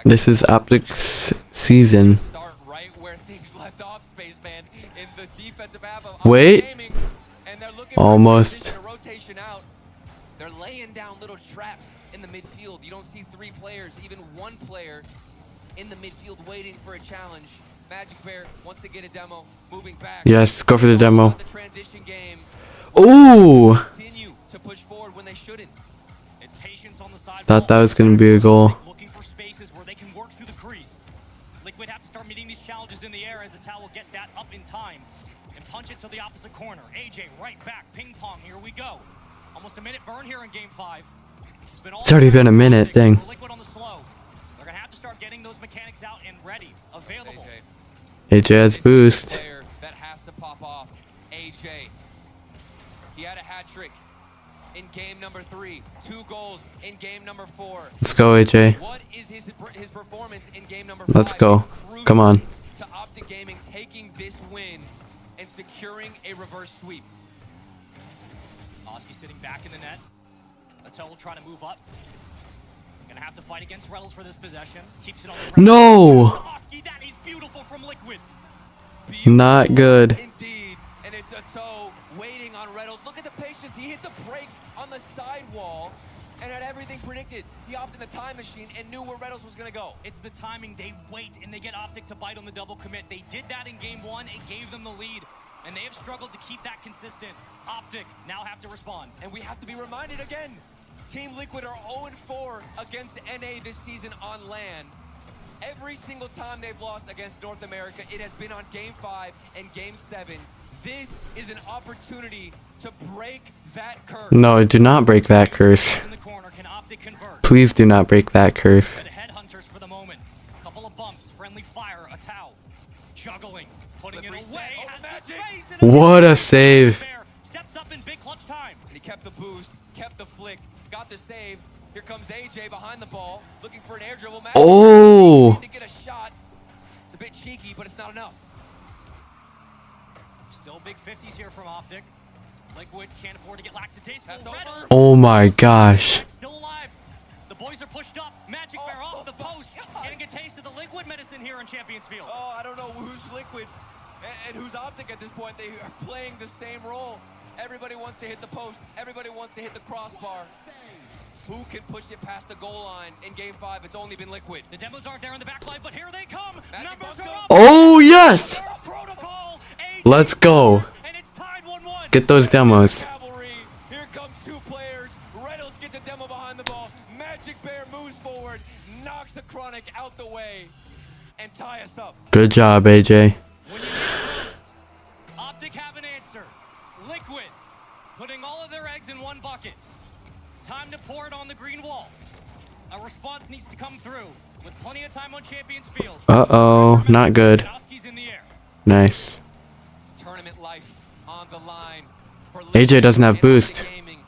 This is Optic's season. Start right where things left off, Spaceman, in the defensive half of Wait. Gaming, and they're looking Almost. for a rotation out. They're laying down little traps in the midfield. You don't see 3 players, even 1 player in the midfield waiting for a challenge. Magic Bear wants to get a demo, moving back. Yes, go for the demo. The transition game. Ooh! Continue to push forward when they shouldn't. It's patience on the side. Thought that was going to be a goal. Looking for spaces where they can work through the crease. Liquid have to start meeting these challenges in the air as Atal will get that up in time and punch it to the opposite corner. AJ right back, ping pong. Here we go. Almost a minute burn here in game 5. It's already been a minute, dang. Liquid on the slow. They're gonna have to start getting those mechanics out and ready, available. AJ has boost. That has to pop off. AJ. He had a hat trick in game number 3, 2 goals in game number 4. Let's go, AJ. What is his performance in game number 5? Let's go. Come on. To Optic Gaming taking this win and securing a reverse sweep. Oski sitting back in the net. Leauge trying to move up. Gonna have to fight against Rlcs for this possession. Keeps it on the ground. No! Oski, that is beautiful from Liquid. Not good. Indeed, and it's a toe waiting on Rlcs. Look at the patience. He hit the brakes on the sidewall and had everything predicted. He opted the time machine and knew where Rlcs was going to go. It's the timing. They wait and they get Optic to bite on the double commit. They did that in game 1. It gave them the lead. And they have struggled to keep that consistent. Optic now have to respond. And we have to be reminded again. Team Liquid are 0-4 against NA this season on land. Every single time they've lost against North America, it has been on Game 5 and Game 7. This is an opportunity to break that curse. No, do not break that curse. In the corner, can Optic convert? Please do not break that curse. The headhunters for the moment. Couple of bumps, friendly fire, a towel. Juggling, putting it away, has the space, and What a save. steps up in big clutch time. And he kept the boost, kept the flick, got the save. Here comes AJ behind the ball, looking for an air dribble. Oh! To get a shot. It's a bit cheeky, but it's not enough. Still big 50s here from Optic. Liquid can't afford to get lackadaisical. Oh my gosh. Still alive. The boys are pushed up. Magic Bear off the post. Getting a taste of the Liquid medicine here in Champions Field. Oh, I don't know who's Liquid and who's Optic at this point. They are playing the same role. Everybody wants to hit the post. Everybody wants to hit the crossbar. Who can push it past the goal line in Game 5? It's only been Liquid. The demos aren't there in the back line, but here they come. Numbers are up. Oh, yes! Let's go. Get those demos. Here comes 2 players. Rlcs gets a demo behind the ball. Magic Bear moves forward, knocks the Chronic out the way, and tie us up. Good job, AJ. Optic have an answer. Liquid putting all of their eggs in one bucket. Time to pour it on the green wall. A response needs to come through with plenty of time on Champions Field. Uh-oh, not good. Nice. Tournament life on the line for AJ doesn't have boost. Gaming.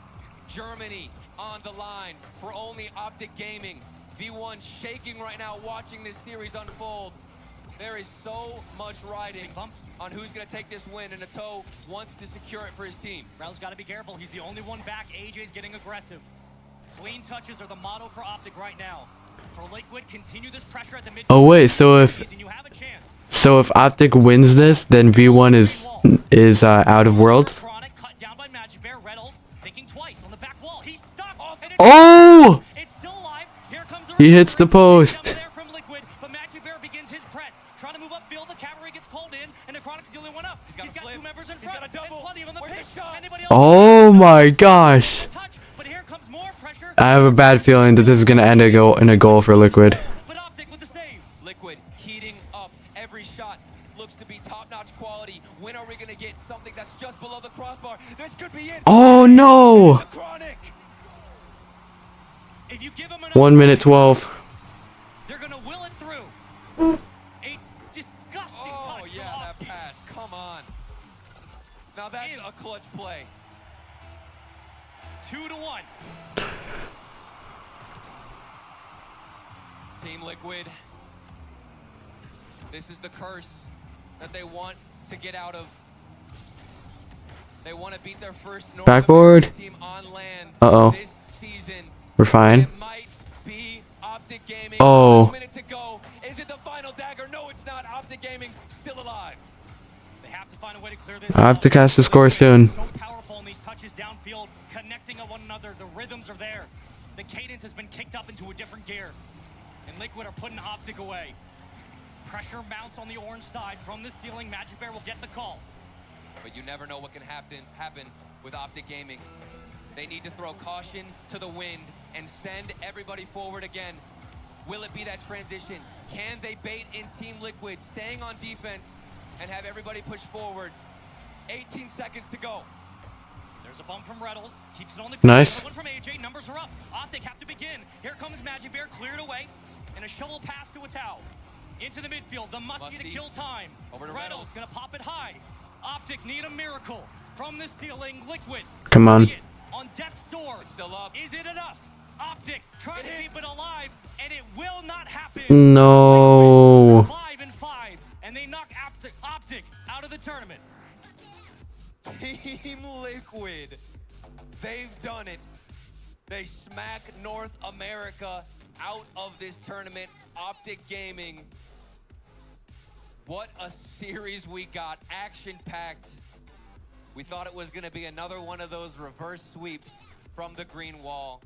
Germany on the line for only Optic Gaming. V1 shaking right now watching this series unfold. There is so much riding on who's going to take this win, and Ato wants to secure it for his team. Rlcs got to be careful. He's the only one back. AJ's getting aggressive. Clean touches are the motto for Optic right now. For Liquid, continue this pressure at the midfield. Oh wait, so if Optic wins this, then V1 is out of Worlds. Oh! He hits the post. Oh my gosh. I have a bad feeling that this is gonna end in a goal for Liquid. Liquid heating up. Every shot looks to be top-notch quality. When are we gonna get something that's just below the crossbar? This could be it. Oh no! 1 minute 12. They're gonna will it through. A disgusting Oh yeah, that pass. Come on. Now that's a clutch play. 2-1. Team Liquid. This is the curse that they want to get out of. They want to beat their first North Backboard. American team on land Uh-oh. this season. We're fine. It might be Optic Gaming. Oh. 1 minute to go. Is it the final dagger? No, it's not. Optic Gaming still alive. They have to find a way to clear this. Optic has to score soon. So powerful in these touches downfield, connecting on one another. The rhythms are there. The cadence has been kicked up into a different gear. And Liquid are putting Optic away. Pressure mounts on the orange side. From the ceiling, Magic Bear will get the call. But you never know what can happen with Optic Gaming. They need to throw caution to the wind and send everybody forward again. Will it be that transition? Can they bait in Team Liquid, staying on defense, and have everybody push forward? 18 seconds to go. There's a bump from Rlcs. Keeps it on the ground. Nice. One from AJ. Numbers are up. Optic have to begin. Here comes Magic Bear, cleared away. And a shovel pass to Atao. Into the midfield. The must be to kill time. Over to Rlcs gonna pop it high. Optic need a miracle. From the ceiling, Liquid. Come on. on death's door. It's still up. Is it enough? Optic trying to keep it alive, and it will not happen. No. 5-5, and they knock Optic out of the tournament. Team Liquid, they've done it. They smack North America out of this tournament. Optic Gaming. What a series we got, action-packed. We thought it was gonna be another one of those reverse sweeps from the green wall.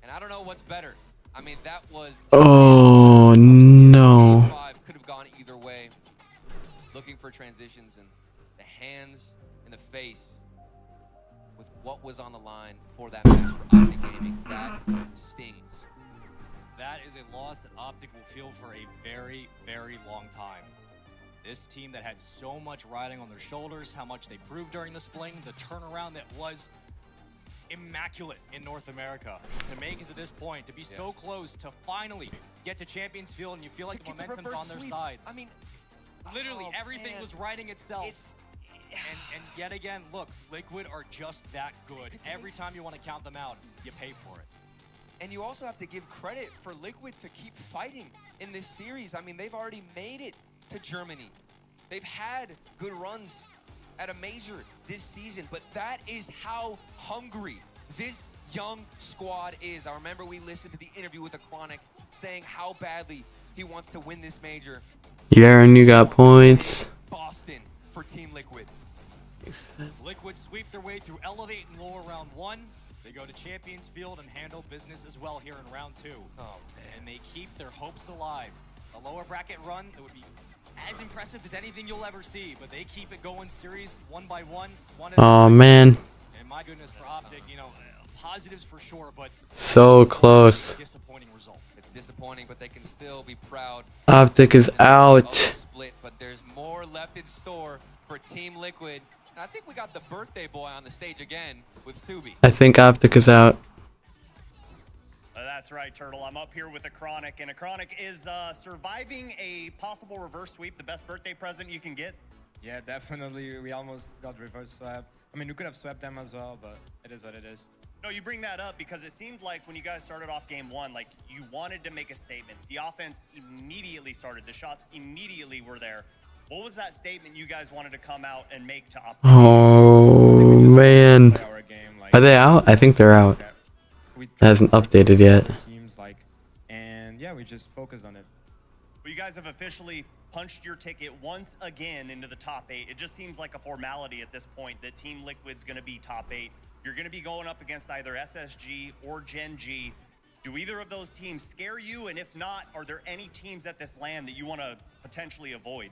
And I don't know what's better. I mean, that was... Oh, no. Could have gone either way. Looking for transitions and the hands in the face with what was on the line for that match for Optic Gaming. That stings. That is a loss that Optic will feel for a very, very long time. This team that had so much riding on their shoulders, how much they proved during the spring, the turnaround that was immaculate in North America. To make it to this point, to be so close to finally get to Champions Field, and you feel like the momentum's on their side. I mean, literally everything was riding itself. And yet again, look, Liquid are just that good. Every time you want to count them out, you pay for it. And you also have to give credit for Liquid to keep fighting in this series. I mean, they've already made it to Germany. They've had good runs at a major this season, but that is how hungry this young squad is. I remember we listened to the interview with the Chronic saying how badly he wants to win this major. Yaron, you got points. Boston for Team Liquid. Liquid sweep their way through Elevate and lower round 1. They go to Champions Field and handle business as well here in round 2. Oh, and they keep their hopes alive. A lower bracket run that would be as impressive as anything you'll ever see, but they keep it going series one by one. Oh, man. And my goodness, for Optic, you know, positives for sure, but So close. disappointing result. It's disappointing, but they can still be proud. Optic is out. Split, but there's more left in store for Team Liquid. And I think we got the birthday boy on the stage again with Subi. I think Optic is out. That's right, Turtle. I'm up here with a Chronic, and a Chronic is surviving a possible reverse sweep, the best birthday present you can get. Yeah, definitely. We almost got reverse swept. I mean, we could have swept them as well, but it is what it is. No, you bring that up because it seemed like when you guys started off game 1, like you wanted to make a statement. The offense immediately started. The shots immediately were there. What was that statement you guys wanted to come out and make to Optic? Oh, man. Are they out? I think they're out. It hasn't updated yet. Teams and yeah, we just focus on it. Well, you guys have officially punched your ticket once again into the top 8. It just seems like a formality at this point that Team Liquid's going to be top 8. You're going to be going up against either SSG or Gen G. Do either of those teams scare you? And if not, are there any teams at this LAN that you want to potentially avoid?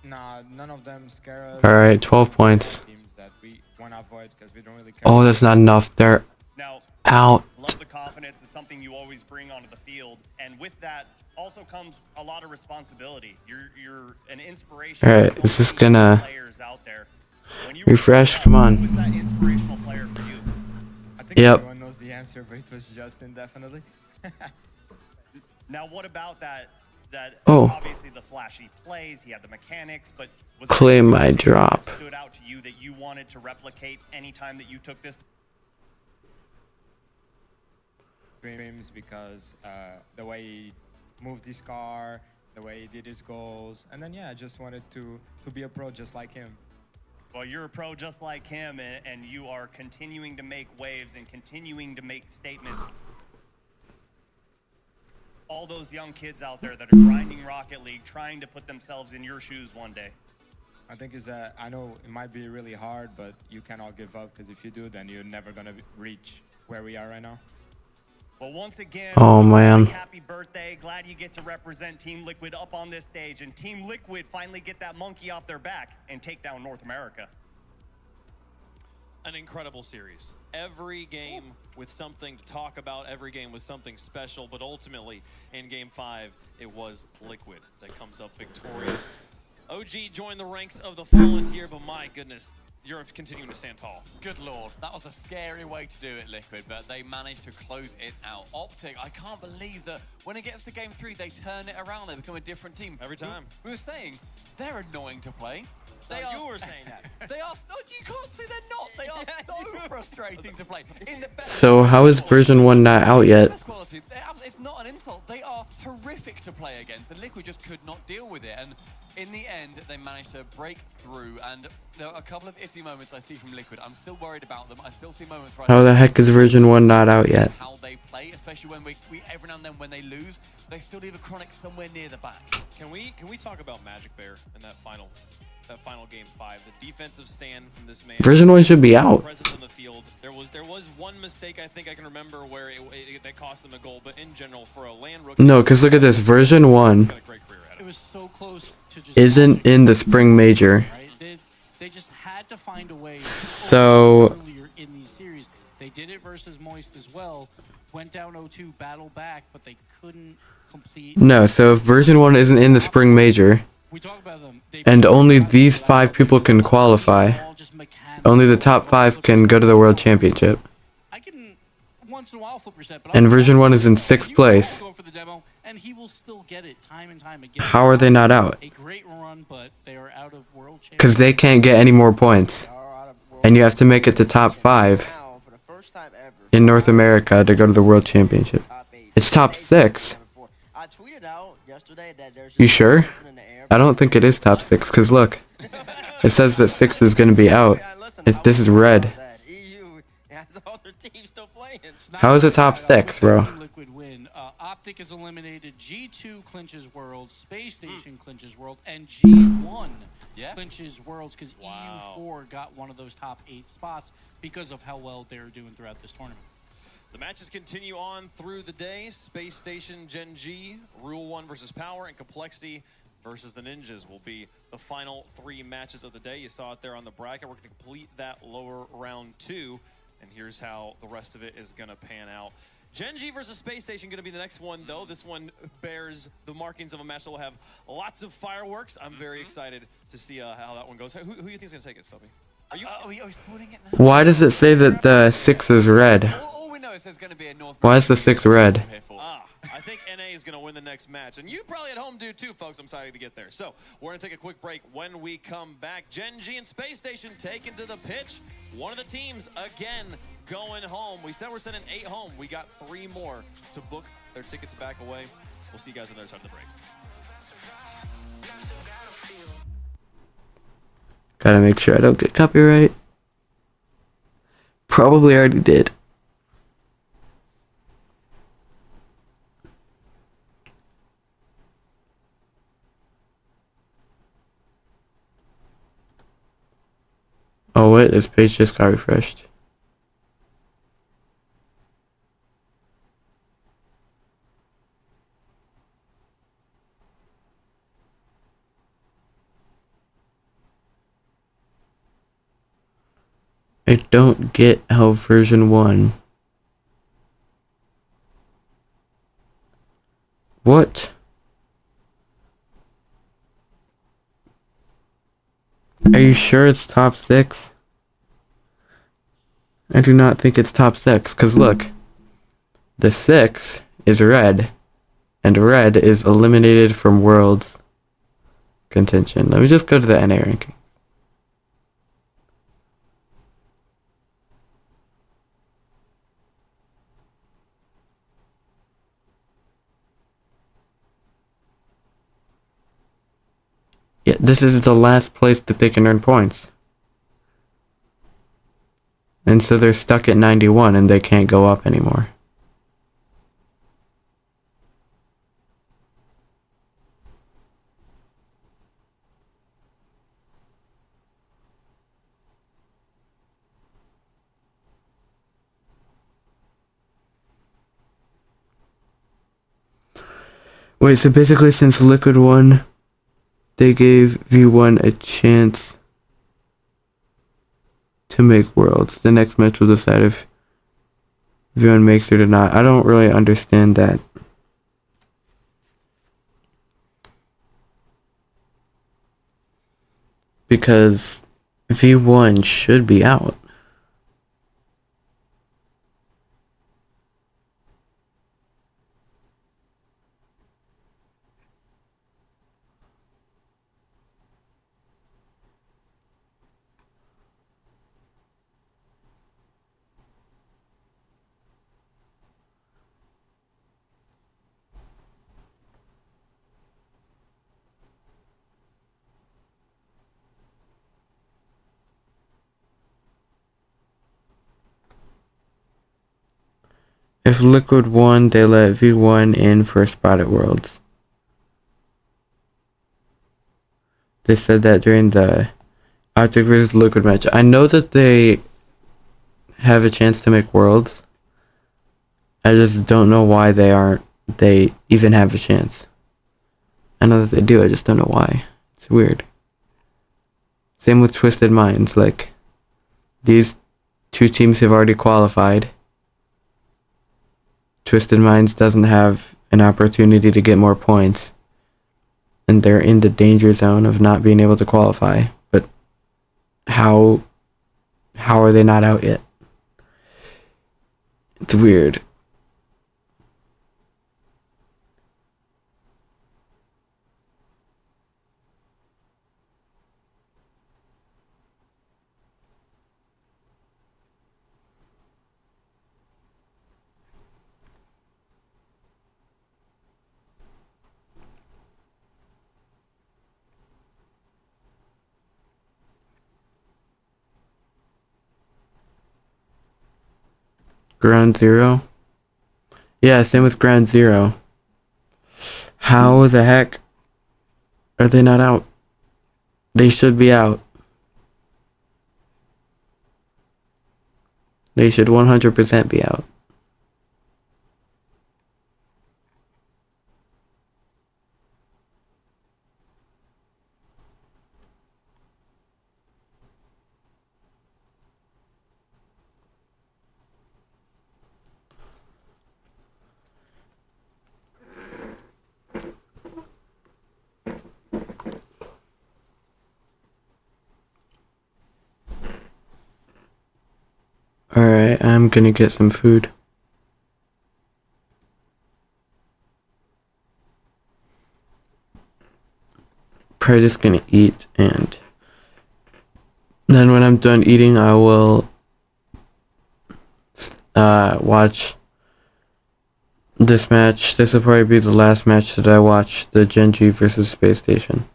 Nah, none of them scare us. All right, 12 points. Teams that we want to avoid because we don't really care. Oh, that's not enough. They're out. Love the confidence. It's something you always bring onto the field. And with that also comes a lot of responsibility. You're an inspiration. All right, is this gonna refresh? Come on. Who was that inspirational player for you? I think everyone knows the answer, but it was Justin, definitely. Now, what about that? Oh. Obviously the flashy plays, he had the mechanics, but was Claim there my anything drop. that stood out to you that you wanted to replicate anytime that you took this? Dreams because the way he moved his car, the way he did his goals, and then yeah, I just wanted to be a pro just like him. Well, you're a pro just like him, and you are continuing to make waves and continuing to make statements. All those young kids out there that are grinding Rocket League, trying to put themselves in your shoes one day. I think is that I know it might be really hard, but you cannot give up because if you do, then you're never gonna reach where we are right now. Well, once again, Oh, man. happy birthday. Glad you get to represent Team Liquid up on this stage, and Team Liquid finally get that monkey off their back and take down North America. An incredible series. Every game with something to talk about, every game with something special, but ultimately in game 5, it was Liquid that comes up victorious. OG joined the ranks of the fallen here, but my goodness, Europe's continuing to stand tall. Good lord, that was a scary way to do it, Liquid, but they managed to close it out. Optic, I can't believe that when it gets to game 3, they turn it around, they become a different team. Every time. We were saying, they're annoying to play. They You are. were saying that. They are. You can't say they're not. They are so frustrating to play. In the best. So how is version 1 not out yet? Best quality. It's not an insult. They are horrific to play against, and Liquid just could not deal with it. And in the end, they managed to break through. And there are a couple of iffy moments I see from Liquid. I'm still worried about them. I still see moments where How the heck is version 1 not out yet? how they play, especially when we every now and then when they lose, they still leave a Chronic somewhere near the back. Can we talk about Magic Bear in that final game 5? The defensive stand from this man. Version 1 should be out. Presence on the field. There was one mistake I think I can remember where that cost them a goal, but in general for a land rookie. No, because look at this. Version 1 It was so close to just isn't in the spring major. right? They just had to find a way. So Earlier in these series, they did it versus Moist as well. Went down 0-2, battled back, but they couldn't complete. no, so if version 1 isn't in the spring major, We talk about them. and only these 5 people can qualify, only the top 5 can go to the World Championship. I can once in a while flip reset, but And version 1 is in 6th place. go for the demo, and he will still get it time and time again. How are they not out? A great run, but they are out of World Championship. Because they can't get any more points. And you have to make it to top 5 in North America to go to the World Championship. It's top 6. You sure? I don't think it is top 6, because look. It says that 6 is going to be out. This is red. How is it top 6, bro? Liquid win. Optic is eliminated. G2 clinches Worlds. Space Station clinches World, and G1 clinches Worlds because EU4 got one of those top 8 spots because of how well they're doing throughout this tournament. The matches continue on through the day. Space Station, Gen G, Rule 1 versus Power, and Complexity versus the Ninjas will be the final 3 matches of the day. You saw it there on the bracket. We're going to complete that lower round 2, and here's how the rest of it is going to pan out. Gen G versus Space Station going to be the next one, though. This one bears the markings of a match that will have lots of fireworks. I'm very excited to see how that one goes. Who do you think is going to take it, Stubby? Are we spoiling it now? Why does it say that the 6 is red? All we know is there's going to be a North. Why is the 6 red? I think NA is going to win the next match. And you probably at home do too, folks. I'm sorry to get there. So we're going to take a quick break. When we come back, Gen G and Space Station taken to the pitch. One of the teams, again, going home. We said we're sending 8 home. We got 3 more to book their tickets back away. We'll see you guys on the other side of the break. Gotta make sure I don't get copyright. Probably already did. Oh wait, this page just got refreshed. I don't get how version 1. What? Are you sure it's top 6? I do not think it's top 6, because look. The 6 is red, and red is eliminated from Worlds contention. Let me just go to the NA ranking. Yeah, this is the last place that they can earn points. And so they're stuck at 91 and they can't go up anymore. Wait, so basically since Liquid won, they gave V1 a chance to make Worlds. The next match will decide if V1 makes it or not. I don't really understand that. Because V1 should be out. If Liquid won, they let V1 in for a spot at Worlds. They said that during the Optic vs Liquid match. I know that they have a chance to make Worlds. I just don't know why they even have a chance. I know that they do, I just don't know why. It's weird. Same with Twisted Minds, like these two teams have already qualified. Twisted Minds doesn't have an opportunity to get more points, and they're in the danger zone of not being able to qualify. But how are they not out yet? It's weird. Ground Zero? Yeah, same with Ground Zero. How the heck are they not out? They should be out. They should 100% be out. Alright, I'm gonna get some food. Probably just gonna eat, and then when I'm done eating, I will watch this match. This will probably be the last match that I watch, the Genji versus Space Station.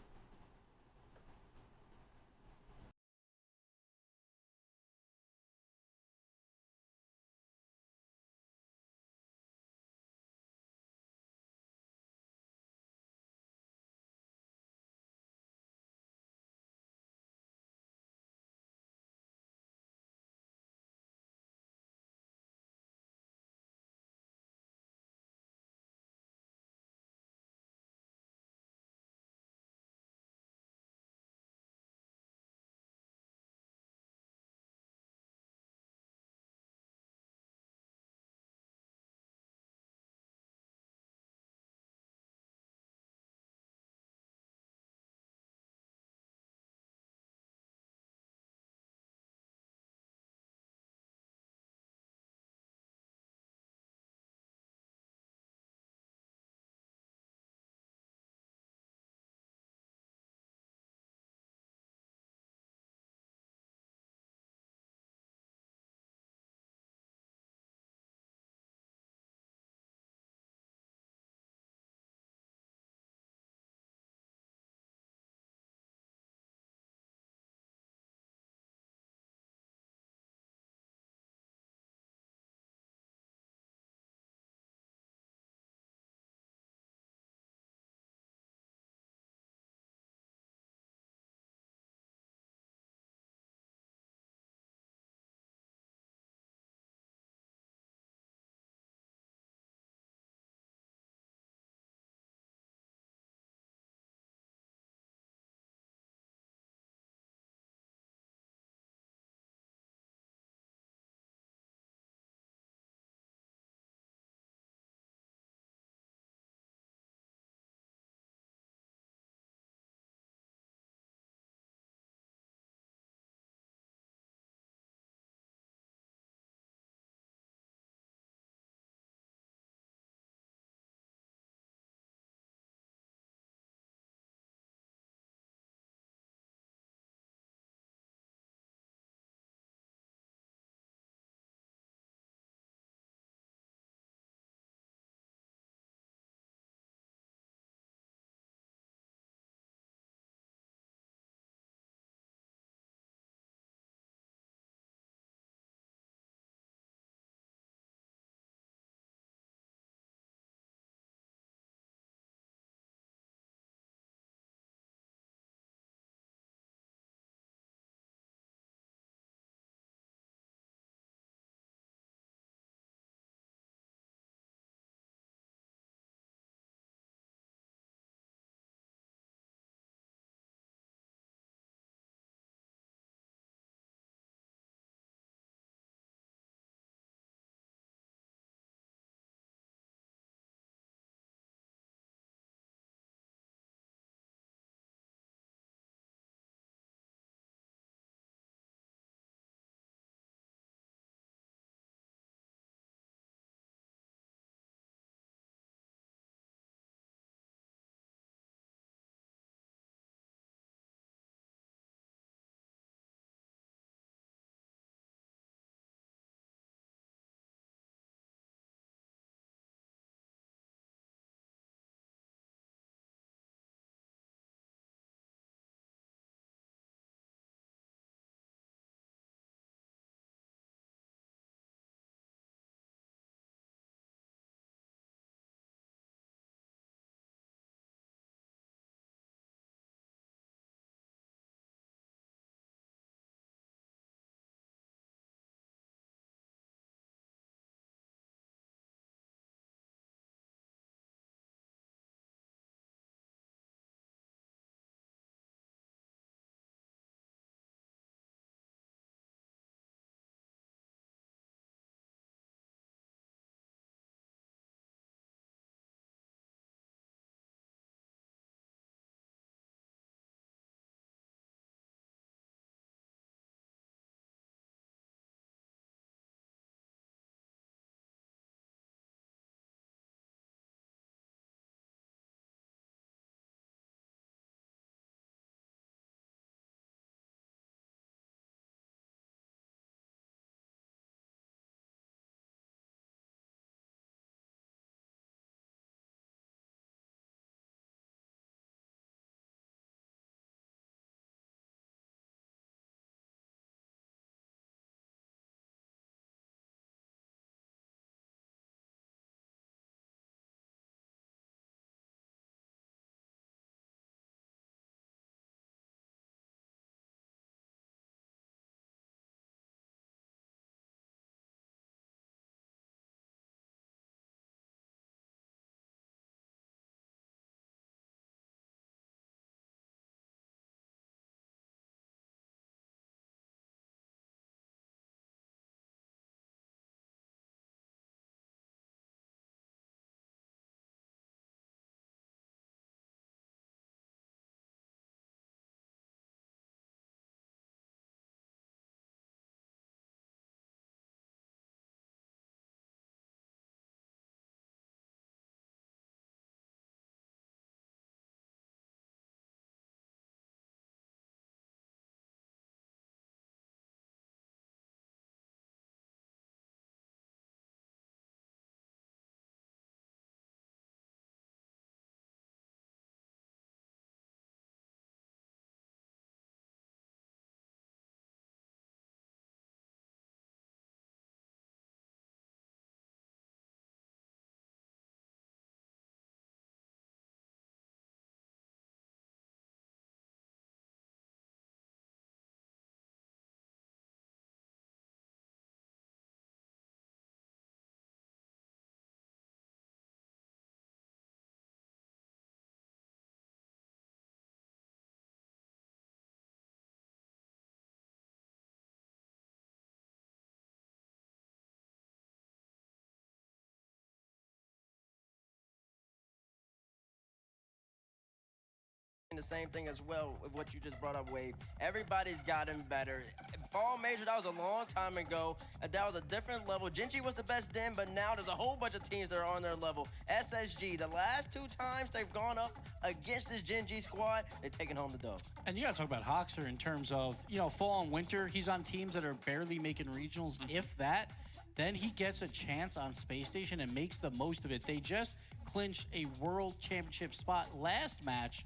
the same thing as well with what you just brought up, Wave. Everybody's gotten better. Fall Major, that was a long time ago. That was a different level. Gen.G was the best then, but now there's a whole bunch of teams that are on their level. SSG, the last 2 times they've gone up against this Gen.G squad, they're taking home the dub. And you got to talk about Hoxer in terms of, fall and winter. He's on teams that are barely making regionals, if that. Then he gets a chance on Space Station and makes the most of it. They just clinched a world championship spot last match.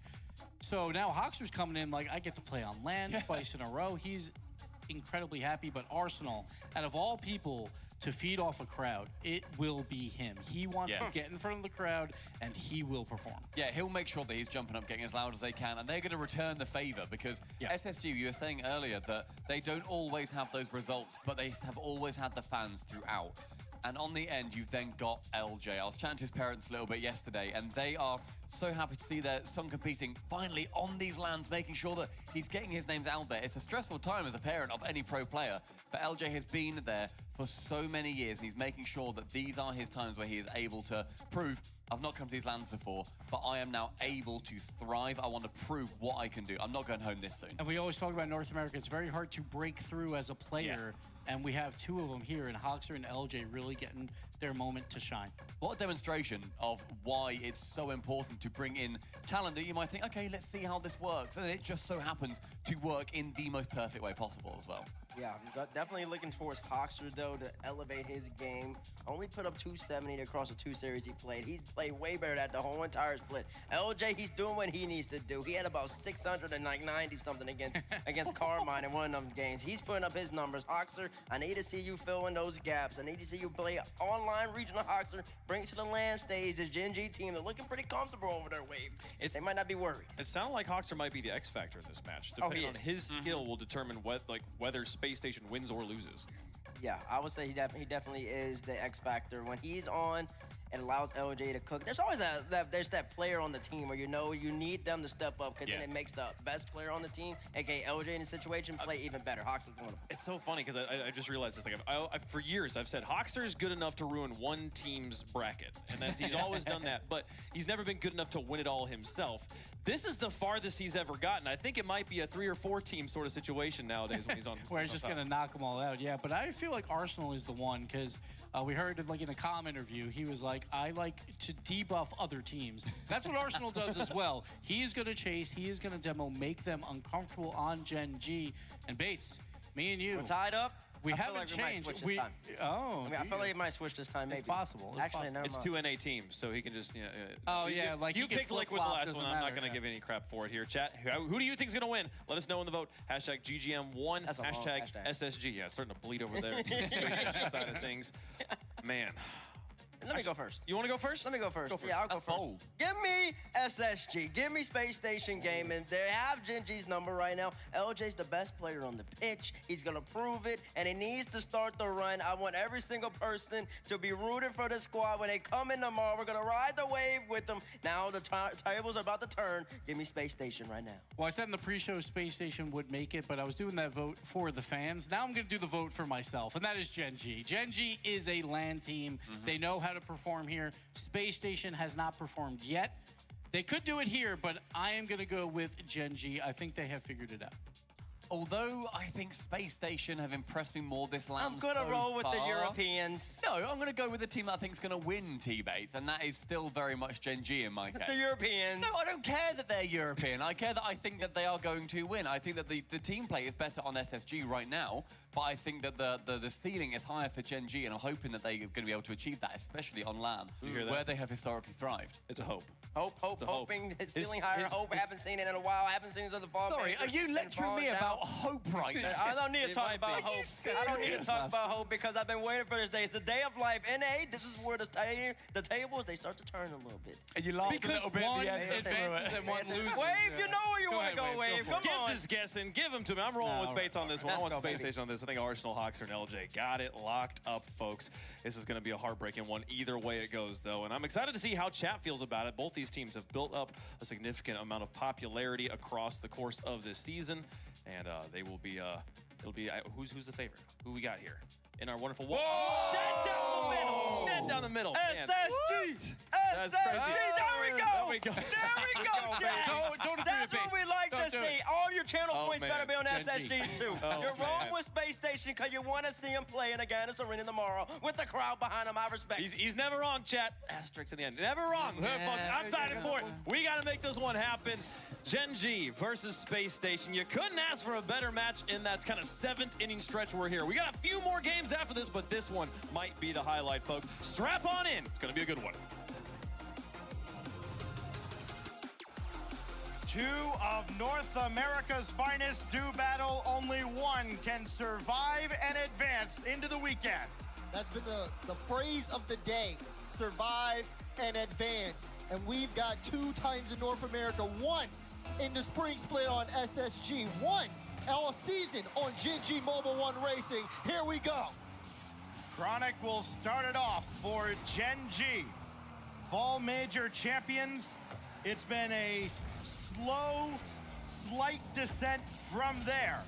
So now Hoxer's coming in like, I get to play on land twice in a row. He's incredibly happy, but Arsenal, out of all people to feed off a crowd, it will be him. He wants to get in front of the crowd, and he will perform. Yeah, he'll make sure that he's jumping up, getting as loud as they can, and they're going to return the favor because SSG, you were saying earlier that they don't always have those results, but they have always had the fans throughout. And on the end, you've then got LJ. I was chatting to his parents a little bit yesterday, and they are so happy to see their son competing finally on these lands, making sure that he's getting his names out there. It's a stressful time as a parent of any pro player, but LJ has been there for so many years, and he's making sure that these are his times where he is able to prove, I've not come to these lands before, but I am now able to thrive. I want to prove what I can do. I'm not going home this soon. And we always talk about North America. It's very hard to break through as a player. And we have 2 of them here, and Hoxer and LJ really getting their moment to shine. What a demonstration of why it's so important to bring in talent that you might think, okay, let's see how this works. And it just so happens to work in the most perfect way possible as well. Yeah, I'm definitely looking towards Hoxer, though, to elevate his game. Only put up 270 across the 2 series he played. He's played way better at the whole entire split. LJ, he's doing what he needs to do. He had about 690-something against Carmine in one of them games. He's putting up his numbers. Hoxer, I need to see you fill in those gaps. I need to see you play online regional Hoxer, bring it to the land stage. This Gen.G team, they're looking pretty comfortable over their Wave. They might not be worried. It sounded like Hoxer might be the X factor in this match. Depending on his skill will determine whether Space Station wins or loses. Yeah, I would say he definitely is the X factor. When he's on, it allows LJ to cook. There's always that player on the team where you need them to step up because then it makes the best player on the team, aka LJ in the situation, play even better. Hoxer's one of them. It's so funny because I just realized this. For years, I've said Hoxer is good enough to ruin one team's bracket, and he's always done that. But he's never been good enough to win it all himself. This is the farthest he's ever gotten. I think it might be a 3 or 4 team sort of situation nowadays when he's on. Where he's just going to knock them all out. Yeah, but I feel like Arsenal is the one because we heard in a comm interview, he was like, I like to debuff other teams. That's what Arsenal does as well. He is going to chase. He is going to demo, make them uncomfortable on Gen.G. And Bates, me and you. We're tied up. We I feel haven't like changed. Might switch this time. I feel like it might switch this time. Maybe. It's possible. Actually, never it's mind. 2 NA teams, so he can just. Like you picked Liquid the last one. I'm not going to give any crap for it here. Chat. Who do you think is going to win? Let us know in the vote. Hashtag GGM1. Hashtag SSG. Yeah, it's starting to bleed over there. Side of things, man. Let me go first. You want to go first? Let me go first. Go first. Yeah, I'll go first. Give me SSG. Give me Space Station Gaming. They have Gen.G's number right now. LJ's the best player on the pitch. He's going to prove it, and he needs to start the run. I want every single person to be rooting for the squad. When they come in tomorrow, we're going to ride the wave with them. Now the tables are about to turn. Give me Space Station right now. Well, I said in the pre-show Space Station would make it, but I was doing that vote for the fans. Now I'm going to do the vote for myself, and that is Gen.G. Gen.G is a LAN team. They know how to perform here. Space Station has not performed yet. They could do it here, but I am going to go with Gen.G. I think they have figured it out. Although I think Space Station have impressed me more this land. I'm going to roll with the Europeans. No, I'm going to go with the team that I think is going to win, T-Bates, and that is still very much Gen.G in my case. The Europeans. No, I don't care that they're European. I care that I think that they are going to win. I think that the team play is better on SSG right now, but I think that the ceiling is higher for Gen.G, and I'm hoping that they're going to be able to achieve that, especially on LAN, where they have historically thrived. It's a hope. Hoping it's ceiling higher. Hope. I haven't seen it in a while. I haven't seen it since the fall. Sorry, are you lecturing me about hope right now? I don't need to talk about hope. I don't need to talk about hope because I've been waiting for this day. It's the day of life. NA, this is where the tables, they start to turn a little bit. And you laughed a little bit at the end. Advances and one loses. Wave, you know where you want to go, Wave. Come on. Give this guessing. Give him to me. I'm rolling with Bates on this one. I want Space Station on this. I think Arsenal, Hoxer, and LJ got it locked up, folks. This is going to be a heartbreaking one either way it goes, though. And I'm excited to see how chat feels about it. Both these teams have built up a significant amount of popularity across the course of this season. And they will be, it'll be, who's the favorite? Who we got here? In our wonderful wall. Dead down the middle. Dead down the middle. SSG. That's crazy. There we go. There we go. There we go, Jack. Don't agree with Bates. SSG2. Oh, You're wrong man. with Space Station because you want to see him play in Agganis Arena tomorrow with the crowd behind him. I respect it. He's never wrong, chat. Asterisk in the end. Never wrong. I'm excited for it. We got to make this one happen. Gen G versus Space Station. You couldn't ask for a better match in that kind of 7th inning stretch we're here. We got a few more games after this, but this one might be the highlight, folks. Strap on in. It's going to be a good one. Two of North America's finest do battle. Only one can survive and advance into the weekend. That's been the phrase of the day, survive and advance. And we've got 2 times in North America, 1 in the spring split on SSG, 1 all season on Gen G Mobile 1 Racing. Here we go. Chronic will start it off for Gen G. Fall Major champions. It's been a slow, slight descent from there.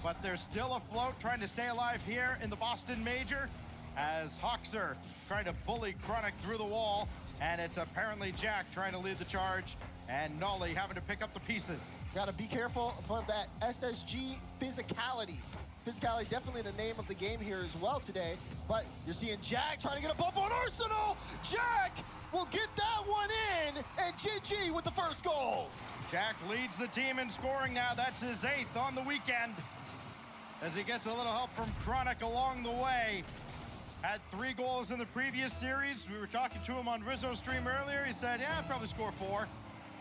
But they're still afloat, trying to stay alive here in the Boston Major as Hoxer trying to bully Chronic through the wall. And it's apparently Jack trying to lead the charge and Nolly having to pick up the pieces. Gotta be careful of that SSG physicality. Physicality definitely the name of the game here as well today. But you're seeing Jack trying to get a bump on Arsenal. Jack will get that one in, and GG with the first goal. Jack leads the team in scoring now. That's his 8th on the weekend as he gets a little help from Chronic along the way. Had 3 goals in the previous series. We were talking to him on Rizzo's stream earlier. He said, yeah, I'll probably score 4.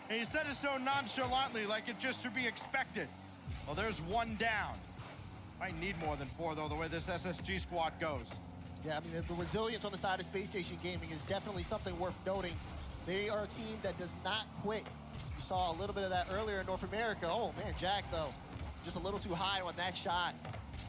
And he said it so nonchalantly, like it just should be expected. Well, there's 1 down. Might need more than 4, though, the way this SSG squad goes. Yeah, I mean, the resilience on the side of Space Station Gaming is definitely something worth noting. They are a team that does not quit. You saw a little bit of that earlier in North America. Oh, man, Jack, though, just a little too high on that shot.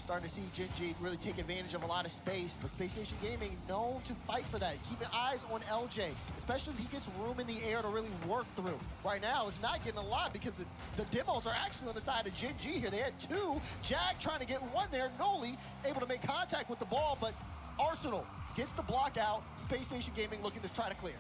Starting to see Gen G really take advantage of a lot of space, but Space Station Gaming known to fight for that. Keeping eyes on LJ, especially if he gets room in the air to really work through. Right now, it's not getting a lot because the demos are actually on the side of Gen G here. They had 2. Jack trying to get 1 there. Noli able to make contact with the ball, but Arsenal gets the block out. Space Station Gaming looking to try to clear.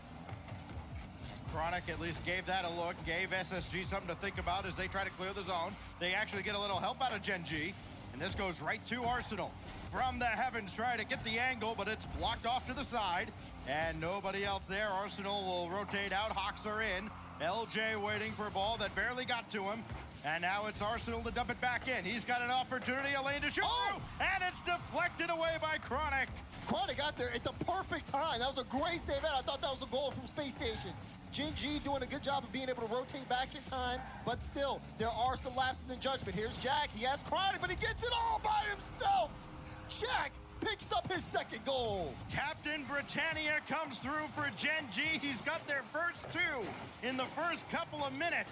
Chronic at least gave that a look, gave SSG something to think about as they try to clear the zone. They actually get a little help out of Gen G. And this goes right to Arsenal. From the heavens, trying to get the angle, but it's blocked off to the side. And nobody else there. Arsenal will rotate out. Hawks are in. LJ waiting for a ball that barely got to him. And now it's Arsenal to dump it back in. He's got an opportunity, a lane to shoot through, and it's deflected away by Chronic. Chronic got there at the perfect time. That was a great save out. I thought that was a goal from Space Station. Gen G doing a good job of being able to rotate back in time, but still, there are some lapses in judgment. Here's Jack, he has Chronic, but he gets it all by himself. Jack picks up his 2nd goal. Captain Britannia comes through for Gen G. He's got their first 2 in the first couple of minutes.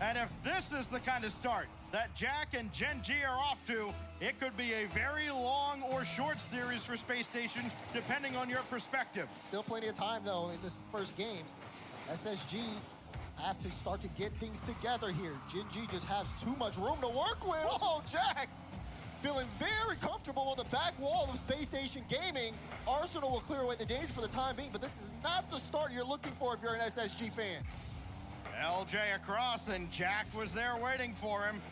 And if this is the kind of start that Jack and Gen G are off to, it could be a very long or short series for Space Station, depending on your perspective. Still plenty of time, though, in this first game. SSG have to start to get things together here. Gen G just has too much room to work with. Oh, Jack! Feeling very comfortable on the back wall of Space Station Gaming. Arsenal will clear away the danger for the time being, but this is not the start you're looking for if you're an SSG fan. LJ across, and Jack was there waiting for him.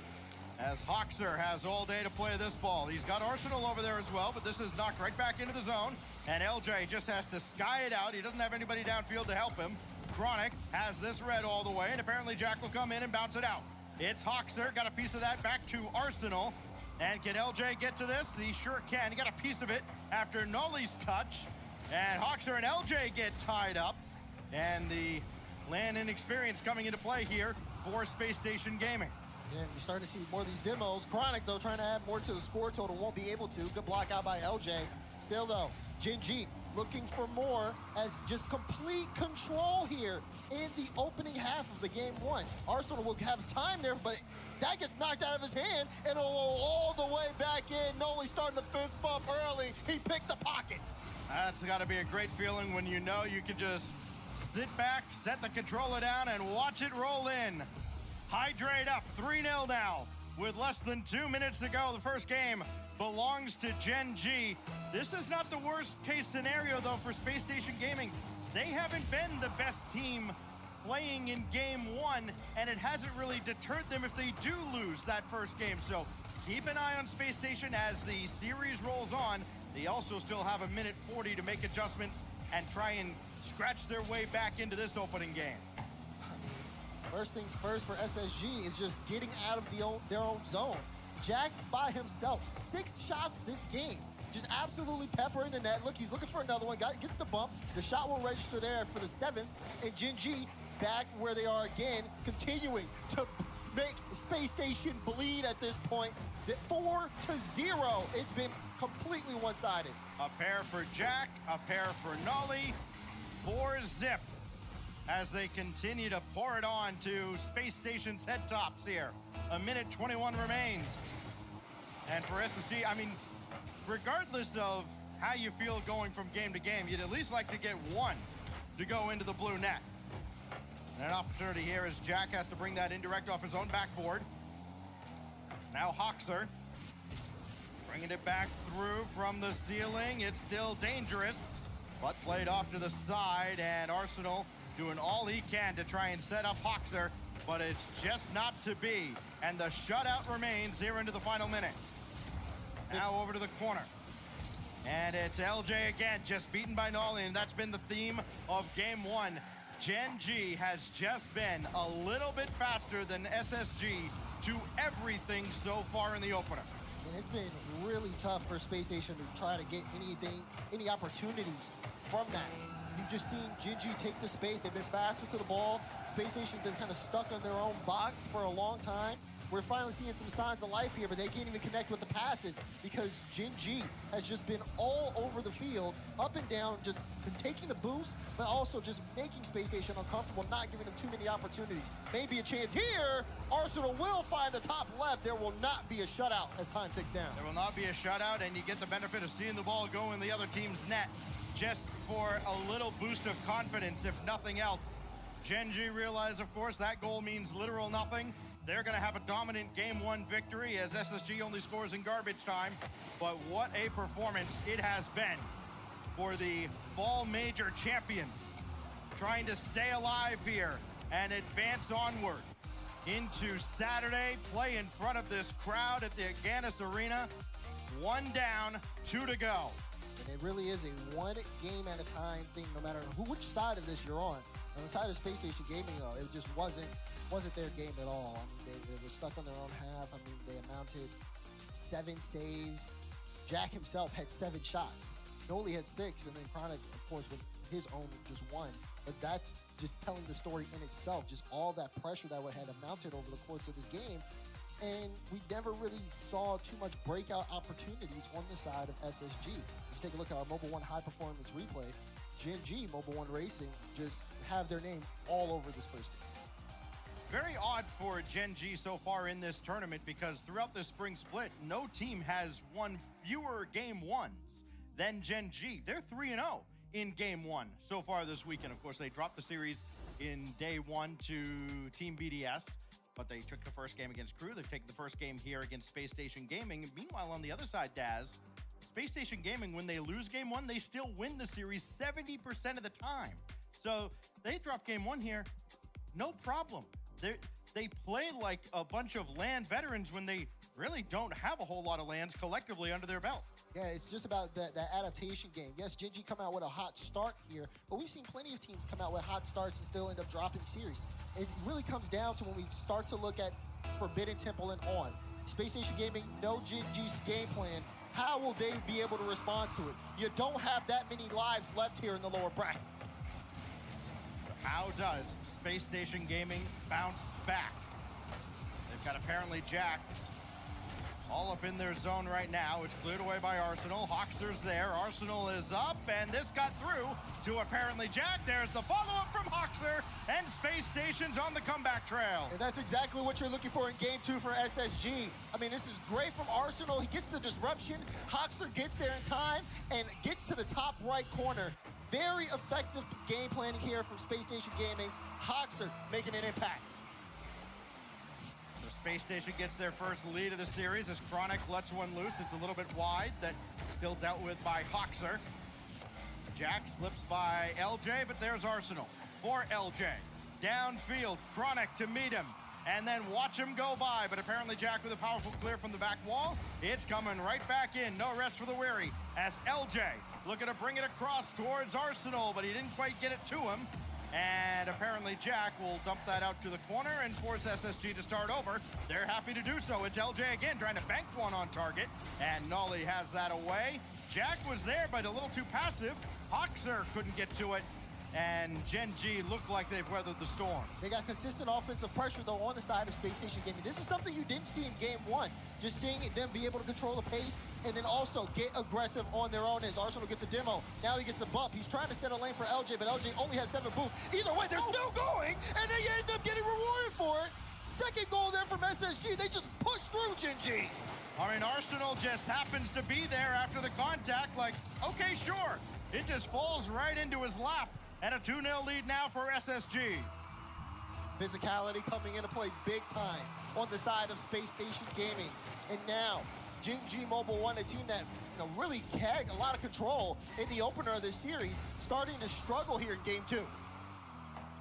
As Hoxer has all day to play this ball. He's got Arsenal over there as well, but this is knocked right back into the zone. And LJ just has to sky it out. He doesn't have anybody downfield to help him. Chronic has this red all the way, and apparently Jack will come in and bounce it out. It's Hoxer, got a piece of that back to Arsenal. And can LJ get to this? He sure can. He got a piece of it after Nolly's touch. And Hoxer and LJ get tied up. And the land inexperience coming into play here for Space Station Gaming. And you're starting to see more of these demos. Chronic, though, trying to add more to the score total. Won't be able to. Good block out by LJ. Still, though, Gen G looking for more as just complete control here in the opening half of the game 1. Arsenal will have time there, but that gets knocked out of his hand, and it'll go all the way back in. Noli starting to fist bump early. He picked the pocket. That's got to be a great feeling when you know you can just sit back, set the controller down, and watch it roll in. Hydrate up, 3-0 now. With less than 2 minutes to go, the first game belongs to Gen G. This is not the worst case scenario, though, for Space Station Gaming. They haven't been the best team playing in game 1, and it hasn't really deterred them if they do lose that first game. So keep an eye on Space Station as the series rolls on. They also still have a minute 40 to make adjustments and try and scratch their way back into this opening game. First things first for SSG is just getting out of their own zone. Jack by himself, 6 shots this game. Just absolutely peppering the net. Look, he's looking for another one. Gets the bump. The shot will register there for the 7th. And Gen G back where they are again, continuing to make Space Station bleed at this point. 4-0. It's been completely one-sided. A pair for Jack, a pair for Nolly, 4-zip as they continue to pour it on to Space Station's head tops here. A minute 21 remains. And for SSG, I mean, regardless of how you feel going from game to game, you'd at least like to get one to go into the blue net. And an opportunity here as Jack has to bring that indirect off his own backboard. Now Hoxer bringing it back through from the ceiling. It's still dangerous, but played off to the side, and Arsenal doing all he can to try and set up Hoxer, but it's just not to be. And the shutout remains here into the final minute. Now over to the corner. And it's LJ again, just beaten by Nolly, and that's been the theme of game 1. Gen G has just been a little bit faster than SSG to everything so far in the opener. And it's been really tough for Space Station to try to get any opportunities from that. You've just seen Gen G take the space. They've been faster to the ball. Space Station's been kind of stuck on their own box for a long time. We're finally seeing some signs of life here, but they can't even connect with the passes because Gen G has just been all over the field, up and down, just taking the boost, but also just making Space Station uncomfortable, not giving them too many opportunities. Maybe a chance here. Arsenal will find the top left. There will not be a shutout as time ticks down. There will not be a shutout, and you get the benefit of seeing the ball go in the other team's net just for a little boost of confidence, if nothing else. Gen G realize, of course, that goal means literal nothing. They're going to have a dominant game 1 victory as SSG only scores in garbage time. But what a performance it has been for the Fall Major champions, trying to stay alive here and advance onward into Saturday. Play in front of this crowd at the Agganis Arena. 1 down, 2 to go. And it really is a one game at a time thing, no matter which side of this you're on. On the side of Space Station Gaming, though, it just wasn't their game at all. I mean, they were stuck on their own half. I mean, they amounted 7 saves. Jack himself had 7 shots. Noli had 6, and then Chronic, of course, with his own just 1. But that's just telling the story in itself, just all that pressure that had amounted over the course of this game. And we never really saw too much breakout opportunities on the side of SSG. Just take a look at our Mobile 1 high performance replay. Gen G, Mobile 1 Racing, just have their name all over this first game. Very odd for Gen G so far in this tournament because throughout this spring split, no team has won fewer game 1s than Gen G. They're 3-0 in game 1 so far this weekend. Of course, they dropped the series in day 1 to Team BDS, but they took the first game against Crew. They've taken the first game here against Space Station Gaming. And meanwhile, on the other side, Daz, Space Station Gaming, when they lose game 1, they still win the series 70% of the time. So they drop game 1 here, no problem. They play like a bunch of LAN veterans when they really don't have a whole lot of LANs collectively under their belt. Yeah, it's just about that adaptation game. Yes, Gen G come out with a hot start here, but we've seen plenty of teams come out with hot starts and still end up dropping series. It really comes down to when we start to look at Forbidden Temple and on. Space Station Gaming, no Gen G's game plan. How will they be able to respond to it? You don't have that many lives left here in the lower bracket. How does Space Station Gaming bounce back? They've got apparently Jack all up in their zone right now. It's cleared away by Arsenal. Hoxer's there. Arsenal is up, and this got through to apparently Jack. There's the follow-up from Hoxer, and Space Station's on the comeback trail. And that's exactly what you're looking for in game 2 for SSG. I mean, this is great from Arsenal. He gets the disruption. Hoxer gets there in time and gets to the top right corner. Very effective game planning here from Space Station Gaming. Hoxer making an impact. So Space Station gets their first lead of the series as Chronic lets one loose. It's a little bit wide. That still dealt with by Hoxer. Jack slips by LJ, but there's Arsenal for LJ. downfield. Chronic to meet him. And then watch him go by. But apparently Jack with a powerful clear from the back wall. It's coming right back in. No rest for the weary. As LJ looking to bring it across towards Arsenal, but he didn't quite get it to him. And apparently Jack will dump that out to the corner and force SSG to start over. They're happy to do so. It's LJ again trying to bank one on target. And Nolly has that away. Jack was there, but a little too passive. Hoxer couldn't get to it. And Gen G look like they've weathered the storm. They got consistent offensive pressure, though, on the side of Space Station Gaming. This is something you didn't see in Game 1. Just seeing them be able to control the pace and then also get aggressive on their own as Arsenal gets a demo. Now he gets a bump. He's trying to set a lane for LJ, but LJ only has 7 boosts. Either way, they're still going, and they end up getting rewarded for it. Second goal there from SSG. They just pushed through Gen G. I mean, Arsenal just happens to be there after the contact, like, okay, sure. It just falls right into his lap. And a 2-0 lead now for SSG. Physicality coming into play big time on the side of Space Station Gaming. And now, Gen G Mobile 1, a team that really had a lot of control in the opener of this series, starting to struggle here in Game 2.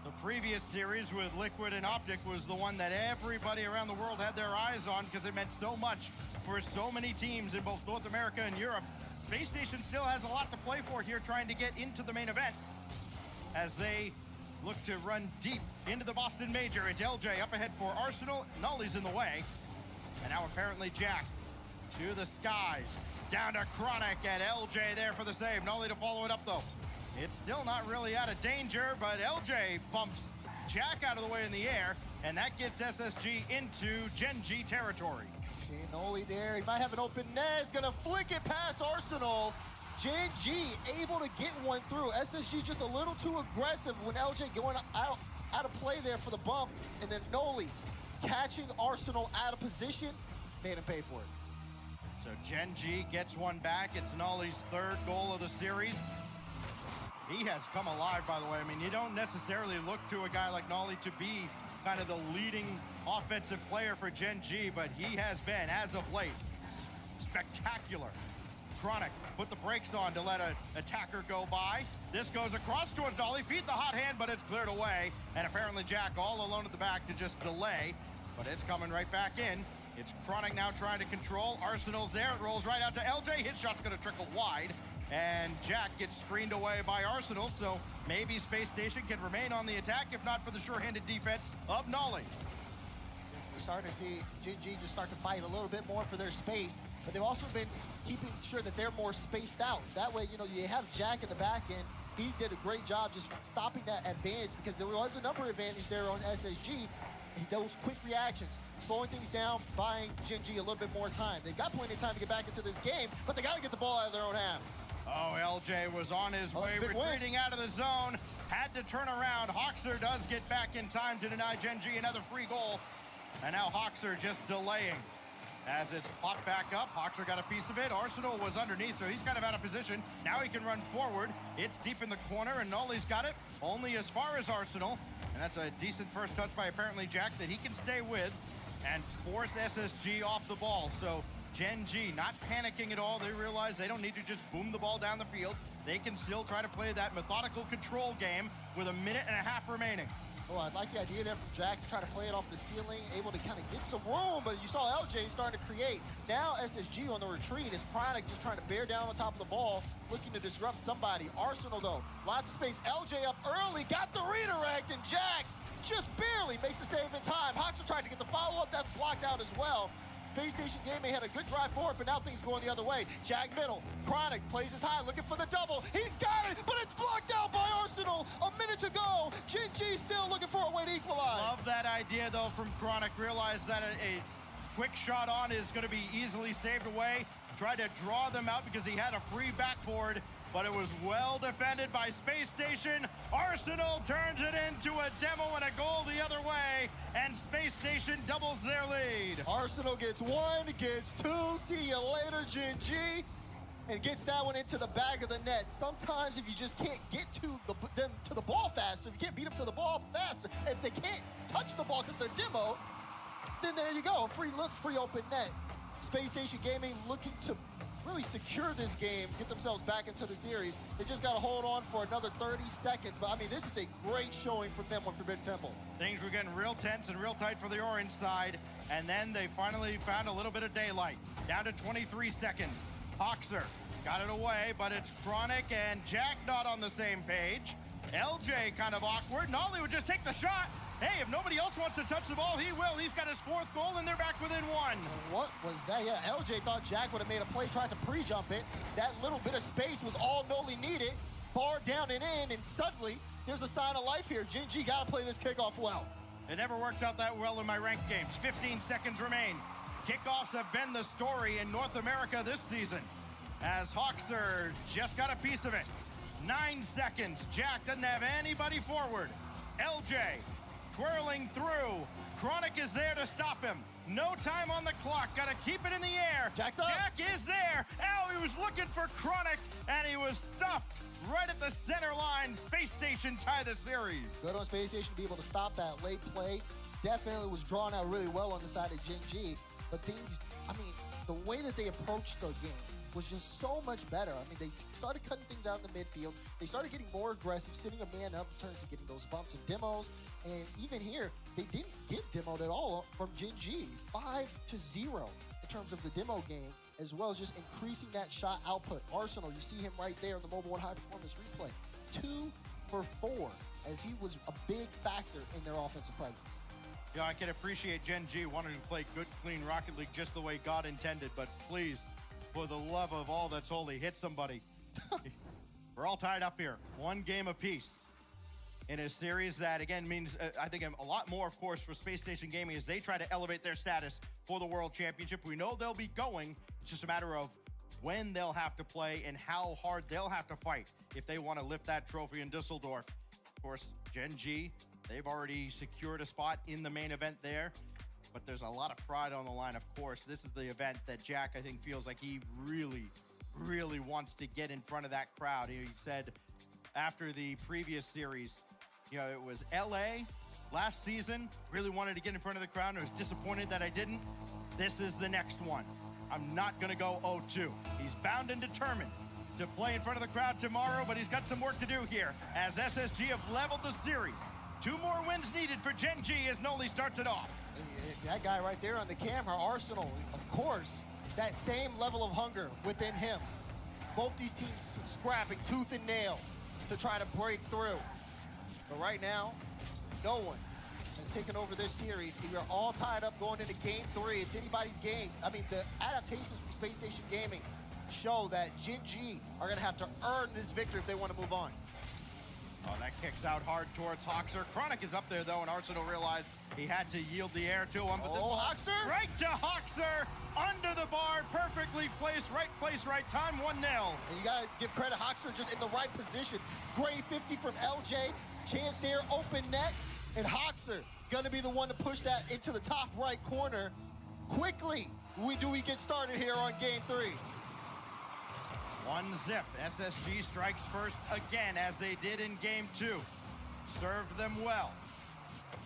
The previous series with Liquid and Optic was the one that everybody around the world had their eyes on because it meant so much for so many teams in both North America and Europe. Space Station still has a lot to play for here, trying to get into the main event as they look to run deep into the Boston Major. It's LJ up ahead for Arsenal. Nolly's in the way. And now apparently Jack to the skies. Down to Chronic and LJ there for the save. Nolly to follow it up though. It's still not really out of danger, but LJ bumps Jack out of the way in the air, and that gets SSG into Gen G territory. Seeing Nolly there, he might have an open net. He's gonna flick it past Arsenal. Gen G able to get one through. SSG just a little too aggressive when LJ going out of play there for the bump. And then Nolly catching Arsenal out of position, made him pay for it. So Gen G gets one back. It's Nolly's 3rd goal of the series. He has come alive, by the way. I mean, you don't necessarily look to a guy like Nolly to be kind of the leading offensive player for Gen G, but he has been, as of late, spectacular. Chronic put the brakes on to let an attacker go by. This goes across towards Nolly, feed the hot hand, but it's cleared away. And apparently Jack all alone at the back to just delay, but it's coming right back in. It's Chronic now trying to control. Arsenal's there, it rolls right out to LJ. His shot's gonna trickle wide, and Jack gets screened away by Arsenal, so maybe Space Station can remain on the attack, if not for the sure-handed defense of Nolly. We're starting to see Gen G just start to fight a little bit more for their space, but they've also been keeping sure that they're more spaced out. That way, you have Jack in the back end. He did a great job just stopping that advance because there was a number advantage there on SSG. Those quick reactions, slowing things down, buying Gen G a little bit more time. They've got plenty of time to get back into this game, but they got to get the ball out of their own half. Oh, LJ was on his way, retreating out of the zone, had to turn around. Hoxer does get back in time to deny Gen G another free goal. And now Hoxer just delaying. As it's popped back up, Hoxer got a piece of it. Arsenal was underneath, so he's kind of out of position. Now he can run forward. It's deep in the corner, and Nolly's got it only as far as Arsenal. And that's a decent first touch by apparently Jack that he can stay with and force SSG off the ball. So Gen G not panicking at all. They realize they don't need to just boom the ball down the field. They can still try to play that methodical control game with 1.5 minutes remaining. Oh, I like the idea there from Jack to try to play it off the ceiling, able to kind of get some room, but you saw LJ starting to create. Now SSG on the retreat is Chronic just trying to bear down on top of the ball, looking to disrupt somebody. Arsenal, though, lots of space. LJ up early, got the redirect, and Jack just barely makes the save in time. Hoxer tried to get the follow-up, that's blocked out as well. Space Station Gaming had a good drive forward, but now things going the other way. Jack middle, Chronic plays his high, looking for the double. He's got it, but it's blocked out by Arsenal. 1 minute to go. Gen G still looking for a way to equalize. Love that idea, though, from Chronic. Realize that a quick shot on is going to be easily saved away. Tried to draw them out because he had a free backboard, but it was well defended by Space Station. Arsenal turns it into a demo and a goal the other way, and Space Station doubles their lead. Arsenal gets 1, gets 2. See you later, Gen G. And gets that one into the back of the net. Sometimes if you just can't get to them to the ball faster, if you can't beat them to the ball faster, if they can't touch the ball because they're demo, then there you go, free look, free open net. Space Station Gaming looking to really secure this game, get themselves back into the series. They just got to hold on for another 30 seconds. But, I mean, this is a great showing from them on Forbidden Temple. Things were getting real tense and real tight for the orange side, and then they finally found a little bit of daylight. Down to 23 seconds. Hoxer got it away, but it's Chronic and Jack not on the same page. LJ kind of awkward. Nolly would just take the shot. Hey, if nobody else wants to touch the ball, he will. He's got his 4th goal, and they're back within 1. What was that? Yeah, LJ thought Jack would have made a play, tried to pre-jump it. That little bit of space was all Noli needed. Far down and in, and suddenly, there's a sign of life here. Gen G got to play this kickoff well. It never works out that well in my ranked games. 15 seconds remain. Kickoffs have been the story in North America this season, as Hoxer just got a piece of it. 9 seconds. Jack doesn't have anybody forward. LJ twirling through. Chronic is there to stop him. No time on the clock. Got to keep it in the air. Jack's up. Jack is there. Ow, he was looking for Chronic, and he was stuffed right at the center line. Space Station tie the series. Good on Space Station to be able to stop that late play. Definitely was drawn out really well on the side of Gen G. But things, I mean, the way that they approached the game was just so much better. I mean, they started cutting things out in the midfield. They started getting more aggressive, sitting a man up in terms of getting those bumps and demos. And even here, they didn't get demoed at all from Gen G. 5-0 in terms of the demo game, as well as just increasing that shot output. Arsenal, you see him right there in the Mobile 1 High Performance replay. 2 for 4, as he was a big factor in their offensive presence. Yeah, I can appreciate Gen G wanting to play good, clean Rocket League just the way God intended, but please, for the love of all that's holy, hit somebody. We're all tied up here. 1 game apiece in a series that, again, means, I think, a lot more, of course, for Space Station Gaming as they try to elevate their status for the World Championship. We know they'll be going. It's just a matter of when they'll have to play and how hard they'll have to fight if they want to lift that trophy in Dusseldorf. Of course, Gen G, they've already secured a spot in the main event there, but there's a lot of pride on the line, of course. This is the event that Jack, I think, feels like he really wants to get in front of that crowd. He said after the previous series, you know, it was LA last season, really wanted to get in front of the crowd and was disappointed that I didn't. This is the next one. I'm not gonna go 0-2. He's bound and determined to play in front of the crowd tomorrow, but he's got some work to do here as SSG have leveled the series. 2 more wins needed for Gen G as Noli starts it off. That guy right there on the camera, Arsenal, of course, that same level of hunger within him. Both these teams scrapping tooth and nail to try to break through. But right now, no one has taken over this series. We are all tied up going into game 3. It's anybody's game. I mean, the adaptations from Space Station Gaming show that Gen G are gonna have to earn this victory if they want to move on. Oh, that kicks out hard towards Hoxer. Chronic is up there, though, and Arsenal realized he had to yield the air to him. But Hoxer! Right to Hoxer! Under the bar, perfectly placed, right time, 1-0. And you gotta give credit, Hoxer just in the right position. Great 50 from LJ, chance there, open net, and Hoxer gonna be the one to push that into the top right corner. Quickly, we get started here on game 3. 1-0. SSG strikes first again, as they did in game 2. Served them well.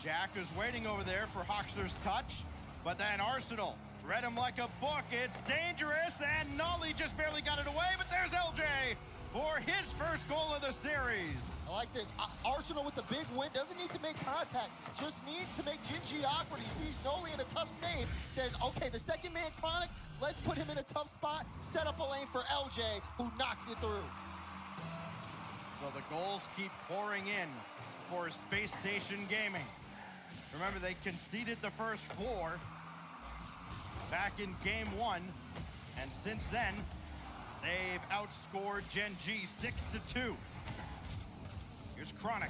Jack is waiting over there for Hoxer's touch, but then Arsenal read him like a book. It's dangerous, and Nolly just barely got it away, but there's LJ for his first goal of the series. I like this. Arsenal with the big win doesn't need to make contact, just needs to make Gen G awkward. He sees Noli in a tough save, says, okay, the second man Chronic, let's put him in a tough spot, set up a lane for LJ, who knocks it through. So the goals keep pouring in for Space Station Gaming. Remember, they conceded the first 4 back in game 1, and since then, they've outscored Gen G 6-2. Here's Chronic.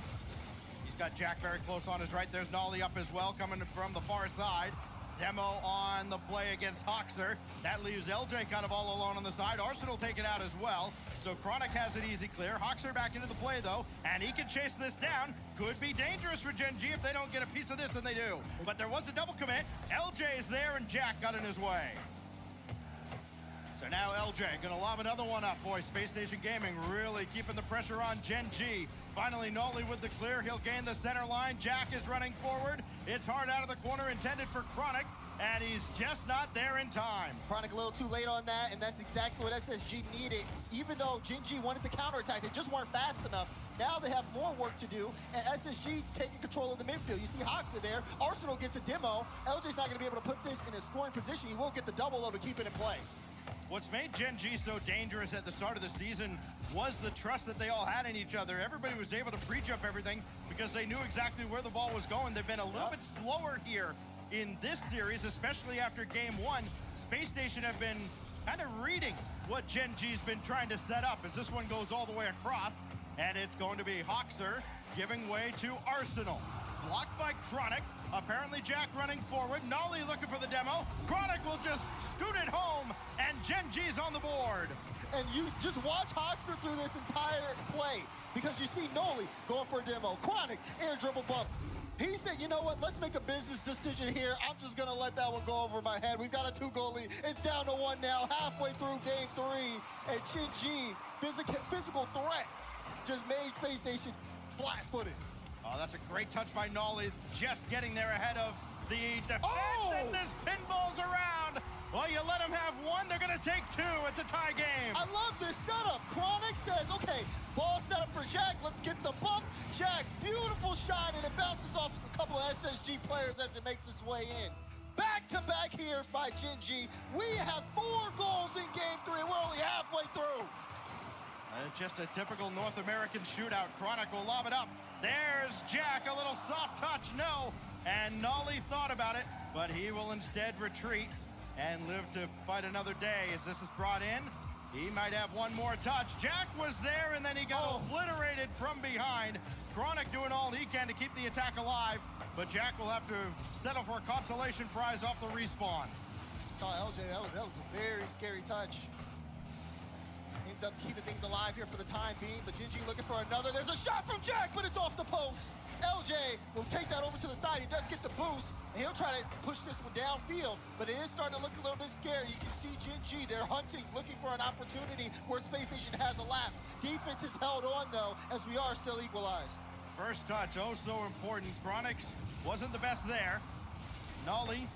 He's got Jack very close on his right. There's Nolly up as well, coming from the far side. Demo on the play against Hoxer. That leaves LJ kind of all alone on the side. Arsenal take it out as well. So Chronic has it easy clear. Hoxer back into the play, though, and he can chase this down. Could be dangerous for Gen G if they don't get a piece of this, and they do. But there was a double commit. LJ is there, and Jack got in his way. So now LJ gonna lob another one up. Boy, Space Station Gaming really keeping the pressure on Gen G. Finally, Nolly with the clear. He'll gain the center line. Jack is running forward. It's hard out of the corner, intended for Chronic. and he's just not there in time. Chronic a little too late on that, and that's exactly what SSG needed. Even though Gen G wanted the counterattack, they just weren't fast enough. Now they have more work to do, and SSG taking control of the midfield. You see Hoxer there. Arsenal gets a demo. LJ's not going to be able to put this in a scoring position. He will get the double, though, to keep it in play. What's made Gen G so dangerous at the start of the season was the trust that they all had in each other. Everybody was able to pre-jump everything because they knew exactly where the ball was going. They've been a little bit slower here in this series, especially after game one. Space Station have been kind of reading what Gen G's been trying to set up as this one goes all the way across, and it's going to be Hoxer giving way to Arsenal. Blocked by Chronic. Apparently Jack running forward. Nolly looking for the demo. Chronic will just scoot it home, and Gen G's on the board. And you just watch Hoxer through this entire play because you see Nolly going for a demo. Chronic, air dribble bump. He said, you know what, let's make a business decision here. I'm just going to let that one go over my head. We've got a 2-goal lead. It's down to 1 now, halfway through game 3. And Gen G, physical threat, just made Space Station flat-footed. Oh, that's a great touch by Nolly, just getting there ahead of the defense, and this pinballs around. Well, you let them have 1, they're going to take 2. It's a tie game. I love this setup. Chronic says, okay, ball set up for Jack. Let's get the bump. Jack, beautiful shot, and it bounces off a couple of SSG players as it makes its way in. Back-to-back here by Gen G. We have 4 goals in game 3, and we're only halfway through. Just a typical North American shootout. Chronic will lob it up. There's Jack, a little soft touch, no. And Nolly thought about it, but he will instead retreat and live to fight another day as this is brought in. He might have 1 more touch. Jack was there, and then he got obliterated from behind. Chronic doing all he can to keep the attack alive, but Jack will have to settle for a consolation prize off the respawn. Saw LJ, that was a very scary touch. Ends up keeping things alive here for the time being, but Gen G looking for another. There's a shot from Jack, but it's off the post. LJ will take that over to the side. He does get the boost, and he'll try to push this one downfield, but it is starting to look a little bit scary. You can see Gen G, they're hunting, looking for an opportunity where Space Station has elapsed. Defense is held on, though, as we are still equalized. First touch, oh so important. Chronix wasn't the best there. Nolly,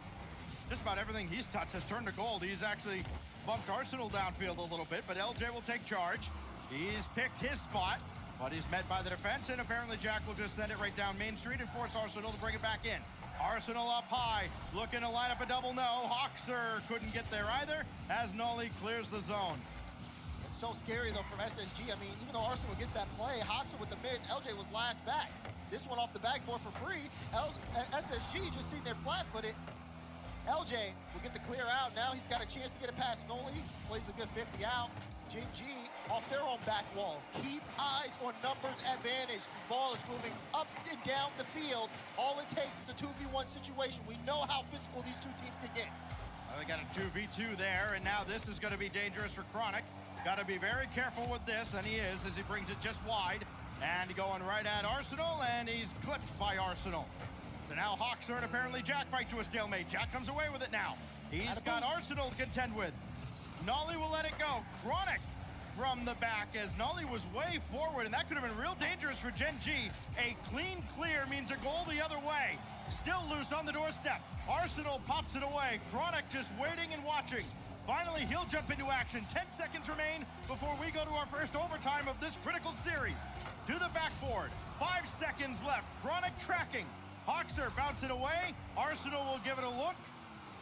just about everything he's touched has turned to gold. He's actually bumped Arsenal downfield a little bit, but LJ will take charge. He's picked his spot, but he's met by the defense, and apparently Jack will just send it right down Main Street and force Arsenal to bring it back in. Arsenal up high, looking to line up a double no. Hoxer couldn't get there either, as Nolly clears the zone. It's so scary, though, from SSG. I mean, even though Arsenal gets that play, Hoxer with the miss, LJ was last back. This one off the backboard for free. SSG just sitting there flat-footed. LJ will get the clear out. Now he's got a chance to get it past Nolly. Plays a good 50 out. Gen G off their own back wall. Keep eyes on numbers advantage. This ball is moving up and down the field. All it takes is a 2v1 situation. We know how physical these two teams can get. Well, they got a 2v2 there, and now this is going to be dangerous for Chronic. Got to be very careful with this, and he is, as he brings it just wide. And going right at Arsenal, and he's clipped by Arsenal. So now Hoxer and apparently Jack fight to a stalemate. Jack comes away with it now. He's got Arsenal to contend with. Nolly will let it go. Chronic from the back as Nolly was way forward, and that could have been real dangerous for Gen G. A clean clear means a goal the other way. Still loose on the doorstep. Arsenal pops it away. Chronic just waiting and watching. Finally, he'll jump into action. 10 seconds remain before we go to our first overtime of this critical series. To the backboard. 5 seconds left. Chronic tracking. Hoxer bounce it away. Arsenal will give it a look.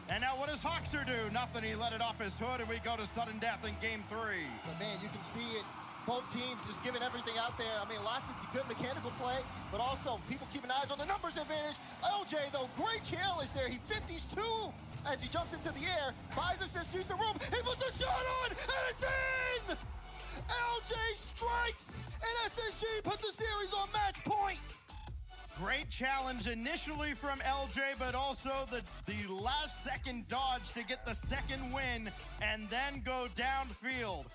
And now what does Hoxer do? Nothing. He let it off his hood, and we go to sudden death in game 3. But man, you can see it. Both teams just giving everything out there. I mean, lots of good mechanical play, but also people keeping eyes on the numbers advantage. LJ, though, great challenge there. He 50s 2 as he jumps into the air. Buys SSG some room. He puts a shot on, and it's in! LJ strikes, and SSG puts the series on match point. Great challenge initially from LJ, but also the last second dodge to get the second win and then go downfield.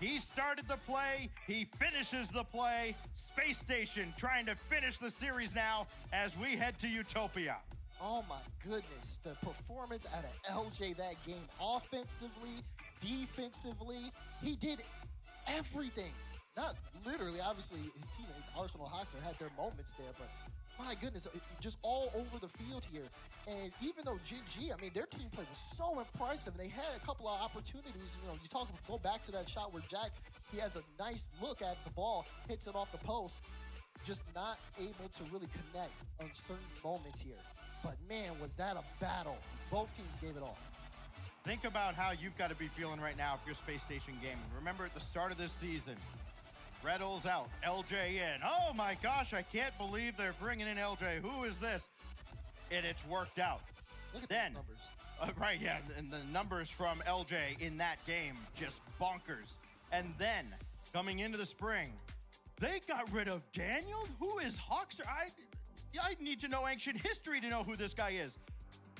He started the play, he finishes the play. Space Station trying to finish the series now as we head to Utopia. Oh my goodness, the performance out of LJ that game, offensively, defensively, he did everything. Not literally, obviously his teammates, Arsenal Hoxer, had their moments there, but my goodness, just all over the field here. And even though GG, I mean, their team play was so impressive. They had a couple of opportunities. You know, go back to that shot where Jack, he has a nice look at the ball, hits it off the post, just not able to really connect on certain moments here. But man, was that a battle. Both teams gave it all. Think about how you've got to be feeling right now if you're Space Station Gaming. Remember at the start of this season, Rlcs out, LJ in. Oh my gosh, I can't believe they're bringing in LJ. Who is this? And it's worked out. Look at then, those numbers. Right, yeah, and the numbers from LJ in that game, just bonkers. And then, coming into the spring, they got rid of Daniel? Who is Hawkster? I need to know ancient history to know who this guy is.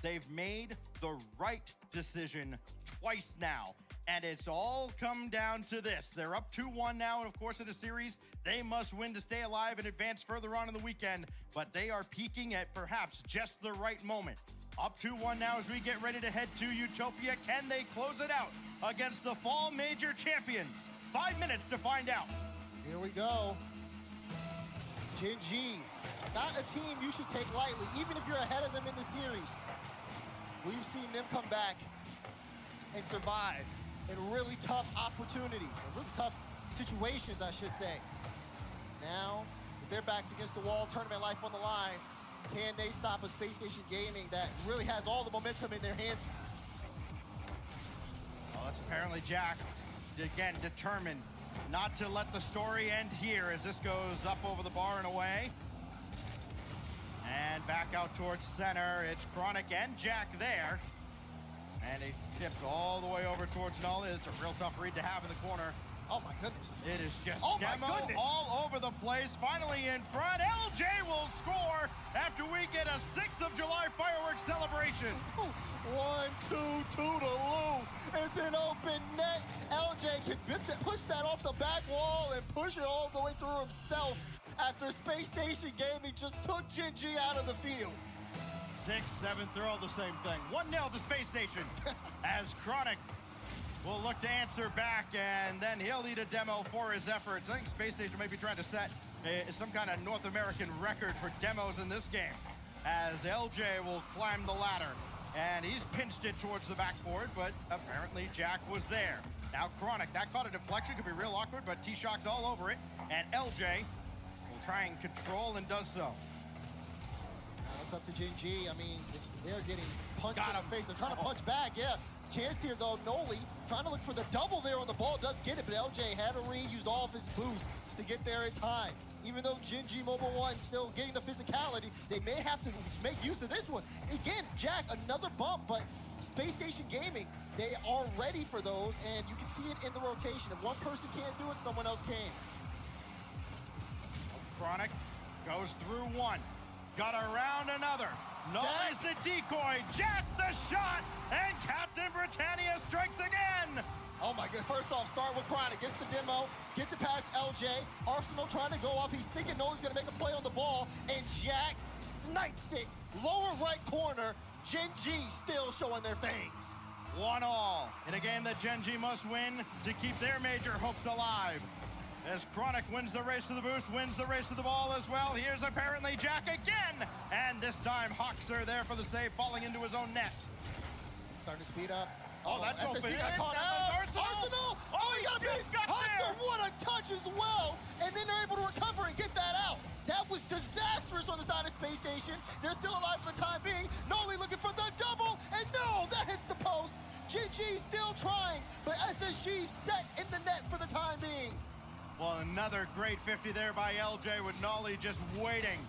They've made the right decision twice now, and it's all come down to this. They're up 2-1 now, and of course in the series, they must win to stay alive and advance further on in the weekend, but they are peaking at perhaps just the right moment. Up 2-1 now as we get ready to head to Utopia. Can they close it out against the Fall Major champions? 5 minutes to find out. Here we go. Gen G, not a team you should take lightly, even if you're ahead of them in the series. We've seen them come back and survive in really tough opportunities, or really tough situations, I should say. Now, with their backs against the wall, tournament life on the line, can they stop a Space Station Gaming that really has all the momentum in their hands? Well, that's apparently Jack, again, determined not to let the story end here as this goes up over the bar and away. And back out towards center. It's Chronic and Jack there. And he tips all the way over towards Nolly. It's a real tough read to have in the corner. Oh my goodness. It is just Demo all over the place. Finally in front. LJ will score after we get a 6th of July fireworks celebration. 1-2 toodaloo. It's an open net. LJ can push that off the back wall and push it all the way through himself after Space Station Gaming just took Gen G out of the field. 6th, 7th, they're all the same thing. 1-0 to Space Station as Chronic will look to answer back, and then he'll need a demo for his efforts. I think Space Station may be trying to set some kind of North American record for demos in this game, as LJ will climb the ladder. And he's pinched it towards the backboard, but apparently Jack was there. Now Chronic, that caught a deflection, could be real awkward, but T-Shock's all over it, and LJ will try and control and does so. It's up to Gen G. I mean, they're getting punched in the face. They're trying to punch back, yeah. Chance here, though, Noli trying to look for the double there on the ball. Does get it, but LJ had a read, used all of his boost to get there in time. Even though Gen G Mobile 1 still getting the physicality, they may have to make use of this one. Again, Jack, another bump, but Space Station Gaming, they are ready for those, and you can see it in the rotation. If one person can't do it, someone else can. Chronic goes through one. Got around another. Nolly's the decoy. Jack the shot. And Captain Britannia strikes again. Oh my God. First off, start with Chronic. Gets the demo. Gets it past LJ. Arsenal trying to go off. He's thinking Nolly's going to make a play on the ball. And Jack snipes it. Lower right corner. Gen G still showing their fangs. 1-1 in a game that Gen G must win to keep their major hopes alive. As Chronic wins the race to the boost, wins the race to the ball as well. Here's apparently Jack again. And this time Hawkster there for the save, falling into his own net. Starting to speed up. Oh, that's open. Arsenal! Oh, he got a piece! Hawkster, what a touch as well! And then they're able to recover and get that out. That was disastrous on the side of Space Station. They're still alive for the time being. Noli looking for the double, and no, that hits the post. Gen G still trying, but SSG set in the net for the time being. Well, another great 50 there by LJ with Nolly just waiting.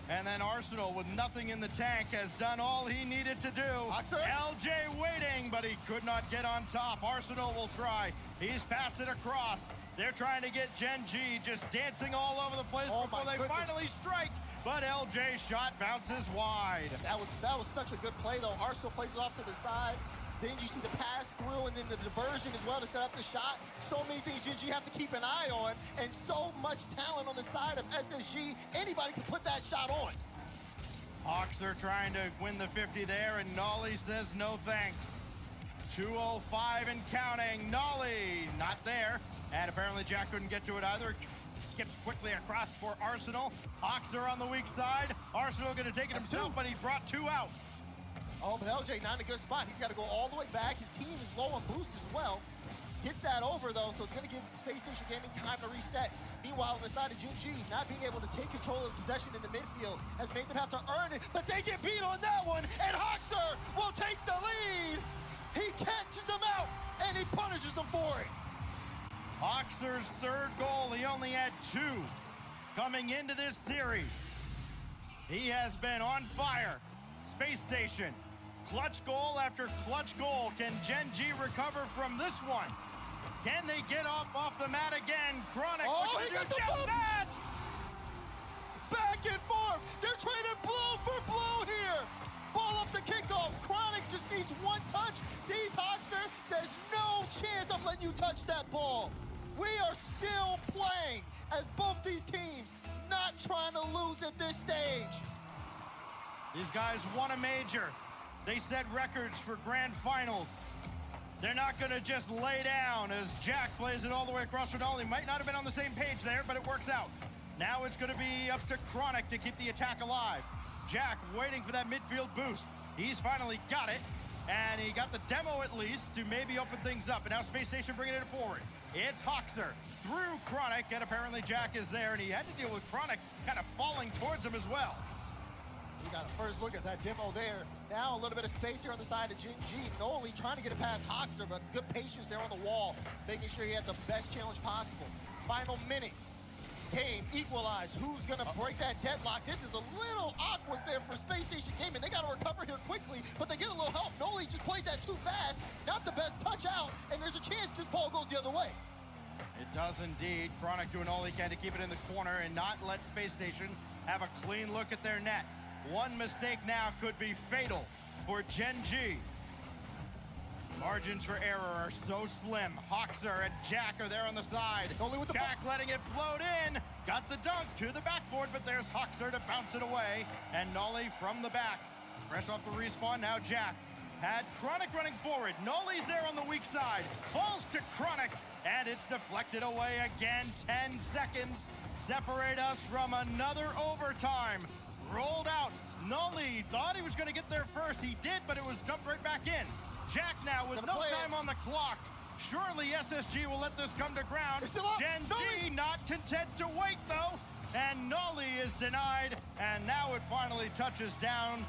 And then Arsenal, with nothing in the tank, has done all he needed to do. LJ waiting, but he could not get on top. Arsenal will try. He's passed it across. They're trying to get Gen G just dancing all over the place before they finally strike. But LJ's shot bounces wide. That was such a good play, though. Arsenal plays it off to the side. Then you see the pass through and then the diversion as well to set up the shot. So many things Gen G have to keep an eye on, and so much talent on the side of SSG. Anybody can put that shot on. Hawks are trying to win the 50 there, and Nolly says no thanks. 2:05 and counting. Nolly not there, and apparently Jack couldn't get to it either. skips quickly across for Arsenal. Hoxer on the weak side. Arsenal going to take it himself, but he's brought 2 out. Oh, but LJ not in a good spot. He's got to go all the way back. His team is low on boost as well. Gets that over, though, so it's going to give Space Station Gaming time to reset. Meanwhile, on the side of Jin Ji, not being able to take control of possession in the midfield has made them have to earn it, but they get beat on that one, and Hoxer will take the lead. He catches them out, and he punishes them for it. Hoxer's 3rd goal. He only had 2 coming into this series. He has been on fire. Space Station, clutch goal after clutch goal. Can Gen G recover from this one? Can they get off the mat again? Chronic, oh, he got the bump. That. Back and forth. They're trading blow for blow here. Ball off the kickoff. Chronic just needs 1 touch. Sees Hoxer, says no chance I'm letting you touch that ball. We are still playing as both these teams not trying to lose at this stage. These guys won a major. They set records for grand finals. They're not going to just lay down as Jack plays it all the way across for Nolly. Might not have been on the same page there, but it works out. Now it's going to be up to Chronic to keep the attack alive. Jack waiting for that midfield boost. He's finally got it, and he got the demo at least to maybe open things up. And now Space Station bringing it forward. It's Hoxer through Chronic, and apparently Jack is there, and he had to deal with Chronic kind of falling towards him as well. We got a first look at that demo there. Now a little bit of space here on the side of Jin Ji. Noli trying to get it past Hoxer, but good patience there on the wall, making sure he had the best challenge possible. Final minute. Game equalized. Who's gonna break that deadlock? This is a little awkward there for Space Station Gaming. They gotta recover here quickly, but they get a little help. Noli just played that too fast. Not the best touch out, and there's a chance this ball goes the other way. It does indeed. Chronic doing all he can to keep it in the corner and not let Space Station have a clean look at their net. One mistake now could be fatal for Gen G. Margins for error are so slim. Hoxer and Jack are there on the side. Only with the Jack letting it float in. Got the dunk to the backboard, but there's Hoxer to bounce it away. And Nolly from the back. Fresh off the respawn, now Jack. Had Chronic running forward. Nolly's there on the weak side. Falls to Chronic, and it's deflected away again. 10 seconds separate us from another overtime. Rolled out. Nolly thought he was going to get there first. He did, but it was dumped right back in. Jack now with no time on the clock. Surely SSG will let this come to ground. Gen G not content to wait though. And Nolly is denied. And now it finally touches down.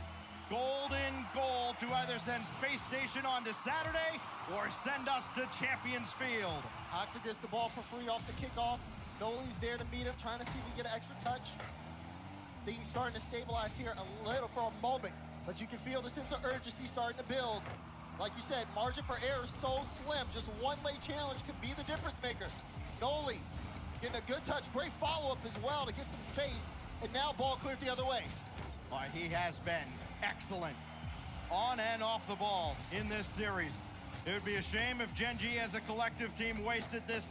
Golden goal to either send Space Station on to Saturday or send us to Champions Field. Hoxer gets the ball for free off the kickoff. Noli's there to meet him, trying to see if he can get an extra touch. Things starting to stabilize here a little for a moment, but you can feel the sense of urgency starting to build. Like you said, margin for error is so slim. Just one late challenge could be the difference maker. Noli getting a good touch, great follow-up as well to get some space, and now ball cleared the other way. Well, he has been excellent on and off the ball in this series. It would be a shame if Gen G as a collective team wasted this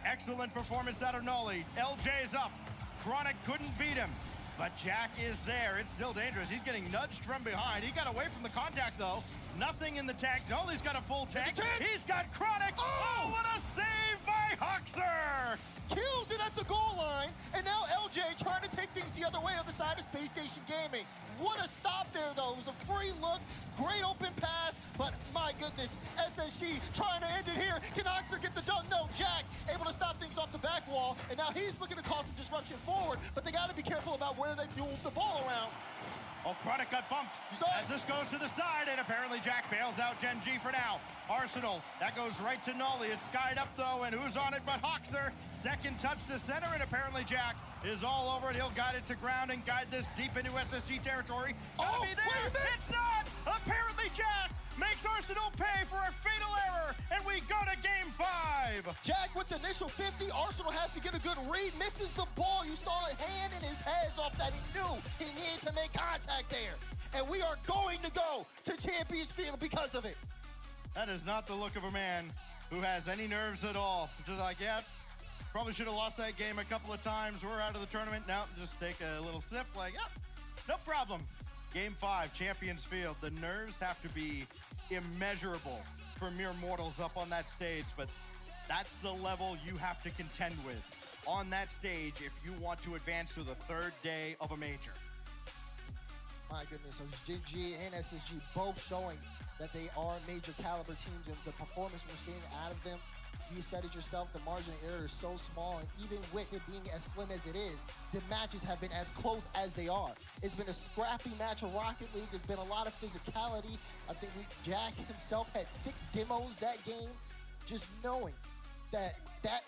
excellent performance out of Noli. LJ's up. Chronic couldn't beat him. But Jack is there. It's still dangerous. He's getting nudged from behind. He got away from the contact, though. Nothing in the tank. Noli's got a full tank. He's got Chronic. Oh, what a save by Hoxer! Kills it at the goal line, and now LJ trying to take things the other way on the side of Space Station Gaming. What a stop there, though. It was a free look, great open pass, but my goodness, SSG trying to end it here. Can Hoxer get the dunk? No, Jack able to stop things off the back wall, and now he's looking to cause some disruption forward, but they got to be careful about where they move the ball around. Oh, Chronic got bumped as this goes to the side, and apparently Jack bails out Gen G for now. Arsenal, that goes right to Nolly. It's skied up, though, and who's on it but Hoxer? Second touch to center, and apparently Jack is all over it. He'll guide it to ground and guide this deep into SSG territory. Gotta be there. It's not! Apparently Jack makes Arsenal pay for a fatal error, and we go to game 5. Jack with the initial 50. Arsenal has to get a good read. Misses the ball. You saw a hand in his heads off that. He knew he needed to make contact there. And we are going to go to Champions Field because of it. That is not the look of a man who has any nerves at all. Just like, yeah, probably should have lost that game a couple of times. We're out of the tournament. Now just take a little sip like, yeah, no problem. Game 5, Champions Field. The nerves have to be immeasurable for mere mortals up on that stage, but that's the level you have to contend with. on that stage if you want to advance to the third day of a major. My goodness, so GG and SSG both showing that they are major caliber teams, and the performance we're seeing out of them, you said it yourself, the margin of error is so small, and even with it being as slim as it is, the matches have been as close as they are. It's been a scrappy match of Rocket League. There's been a lot of physicality. I think Jack himself had 6 demos that game. Just knowing that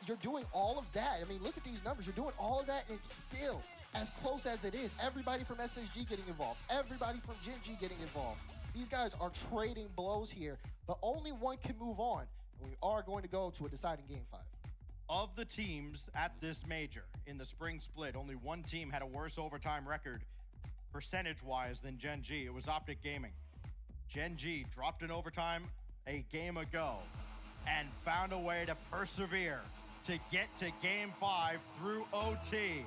you're doing all of that. I mean, look at these numbers. You're doing all of that, and it's still as close as it is. Everybody from SSG getting involved. Everybody from Gen G getting involved. These guys are trading blows here, but only one can move on. And we are going to go to a deciding game 5. Of the teams at this major in the spring split, only one team had a worse overtime record percentage-wise than Gen G. It was Optic Gaming. Gen G dropped in overtime a game ago and found a way to persevere to get to game 5 through OT.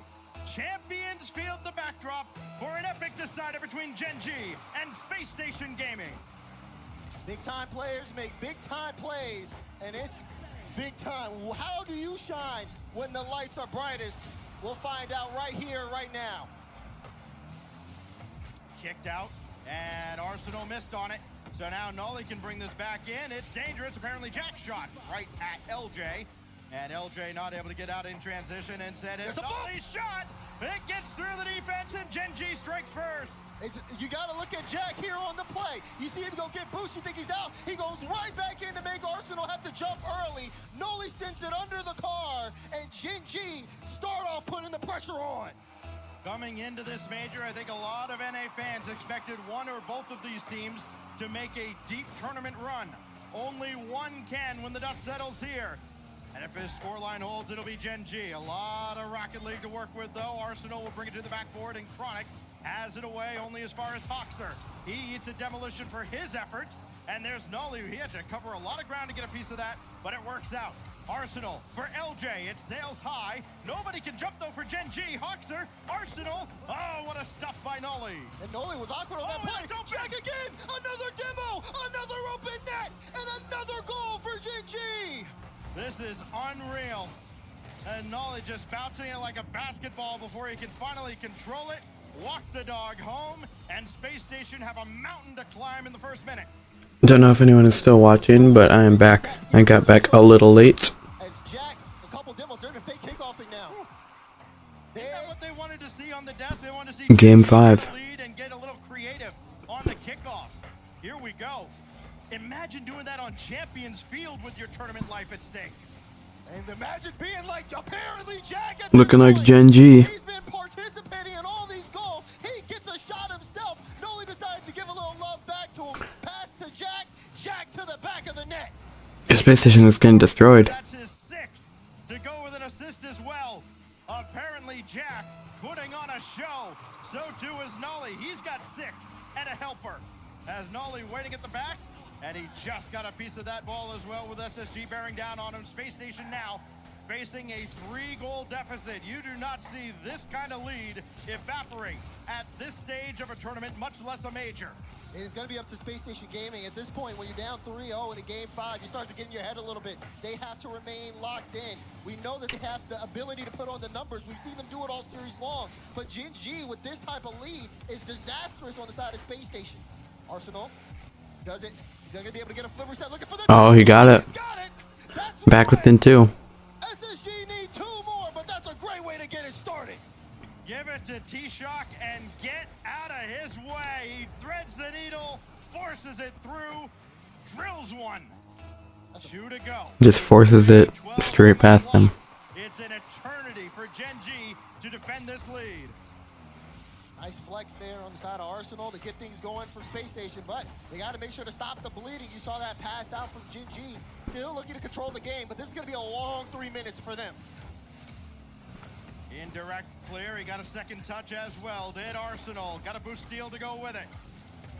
Champions field the backdrop for an epic decider between Gen G and Space Station Gaming. Big time players make big time plays, and it's big time. How do you shine when the lights are brightest? We'll find out right here, right now. Kicked out, and Arsenal missed on it. So now Nolly can bring this back in. It's dangerous. Apparently Jack shot right at LJ. And LJ not able to get out in transition. Instead, it's Nolly's shot. It gets through the defense, and Gen G strikes first. You got to look at Jack here on the play. You see him go get boost, you think he's out. He goes right back in to make Arsenal have to jump early. Nolly sends it under the car, and Gen G start off putting the pressure on. Coming into this major, I think a lot of NA fans expected one or both of these teams to make a deep tournament run. Only one can when the dust settles here. And if his scoreline holds, it'll be Gen G. A lot of Rocket League to work with, though. Arsenal will bring it to the backboard, and Chronic has it away only as far as Hoxer. He eats a demolition for his efforts, and there's Nolly. He had to cover a lot of ground to get a piece of that, but it works out. Arsenal for LJ. It sails high. Nobody can jump, though, for Gen G. Hoxer, Arsenal. Oh, what a stuff by Nolly. And Nolly was awkward on that play. Jack again. Another demo. Another open net. And another goal for Gen G. This is unreal. And Nolly just bouncing it like a basketball before he can finally control it, walk the dog home, and Space Station have a mountain to climb in the first minute. Don't know if anyone is still watching, but I am back. I got back a little late. As Jack, a couple demos, they're going to fake kickoffing now. Isn't that what they wanted to see on the desk? They wanted to see Game 5. lead and get a little creative on the kickoffs. Here we go. Imagine doing that on Champions Field with your tournament life at stake. And imagine being like, apparently Jack at Looking like Gen G. He's been participating in all these goals. He gets a shot himself. Nolly decided to give a little love back to him. Pass to Jack. Jack to the back of the net. The space station is getting destroyed. That's his 6th to go with an assist as well. Apparently Jack putting on a show. So too is Nolly. He's got 6 and a helper. As Nolly waiting at the back. And he just got a piece of that ball as well with SSG bearing down on him. Space Station now facing a 3-goal deficit. You do not see this kind of lead evaporate at this stage of a tournament, much less a major. It's going to be up to Space Station Gaming. At this point, when you're down 3-0 in a game 5, you start to get in your head a little bit. They have to remain locked in. We know that they have the ability to put on the numbers. We've seen them do it all series long. But Gen G, with this type of lead, is disastrous on the side of Space Station. Arsenal does it. He's going to be able to get a flipper set. Looking for the... Oh, he got it. Back within 2. SSG need 2 more, but that's a great way to get it started. Give it to T-Shock and get out of his way. He threads the needle, forces it through, drills one. 2 to go. Just forces it straight past him. It's an eternity for Gen G to defend this lead. Nice flex there on the side of Arsenal to get things going for Space Station, but they got to make sure to stop the bleeding. You saw that pass out from Gen G. Still looking to control the game, but this is going to be a long 3 minutes for them. Indirect clear. He got a second touch as well. Did Arsenal. Got a boost steal to go with it.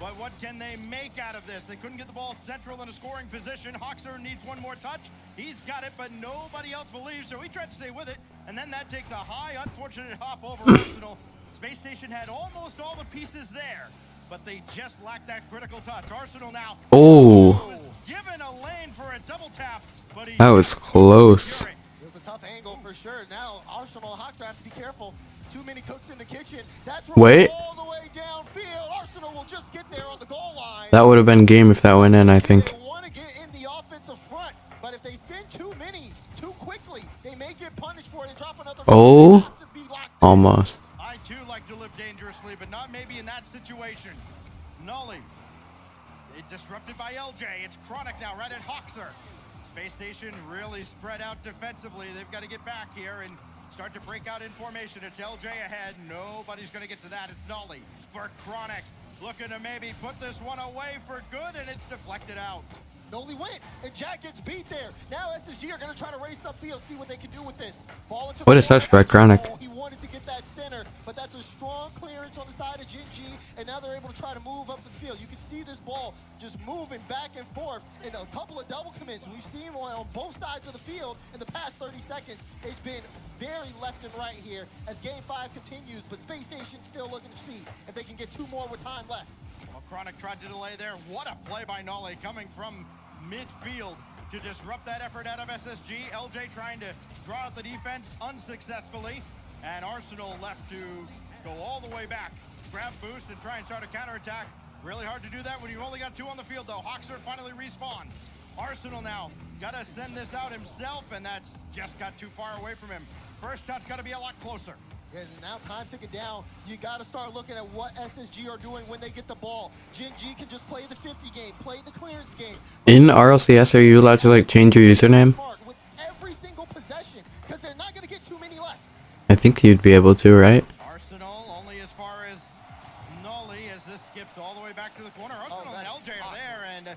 But what can they make out of this? They couldn't get the ball central in a scoring position. Hoxer needs one more touch. He's got it, but nobody else believes, so he tried to stay with it. And then that takes a high, unfortunate hop over Arsenal. Space Station had almost all the pieces there, but they just lacked that critical touch. Arsenal now Oh. was given a lane for a double tap, but he That was close. It was a tough angle. angle for sure. Now Arsenal and Hoxer have to be careful. Too many cooks in the kitchen. That's Wait. all the way downfield. Arsenal will just get there on the goal line. That would have been game if that went in, I think. They want to get in the offensive front, but if they send too many too quickly, they may get punished for it and drop another. Oh, almost. I too like to live dangerously, but not maybe in that situation. Nolly. It's disrupted by LJ. It's Chronic now right at Hoxer. Space Station really spread out defensively. They've got to get back here and start to break out in formation. It's LJ ahead. Nobody's going to get to that. It's Nolly for Chronic. Looking to maybe put this one away for good, and it's deflected out. Nolly went, and Jack gets beat there. Now SSG are going to try to race upfield, see what they can do with this. Ball into What a touch by Chronic. He wanted to get that center, but that's a strong clearance on the side of Gen G, and now they're able to try to move up the field. You can see this ball just moving back and forth in a couple of double commits. We've seen one on both sides of the field in the past 30 seconds. It's been very left and right here as Game 5 continues, but Space Station still looking to see if they can get 2 more with time left. Well, Chronic tried to delay there. What a play by Nolly coming from midfield to disrupt that effort out of SSG. LJ trying to draw out the defense unsuccessfully, and Arsenal left to go all the way back, grab boost and try and start a counterattack. Really hard to do that when you've only got 2 on the field though. Hoxer finally respawns. Arsenal now got to send this out himself, and that's just got too far away from him. First shot's got to be a lot closer. And now time ticking down. You got to start looking at what SSG are doing when they get the ball. Gen G can just play the 50 game, play the clearance game. In RLCS, are you allowed to like change your username? With every single possession, because they're not going to get too many left. I think you'd be able to, right? Arsenal only as far as Nolly as this skips all the way back to the corner. Arsenal and LJ are there, and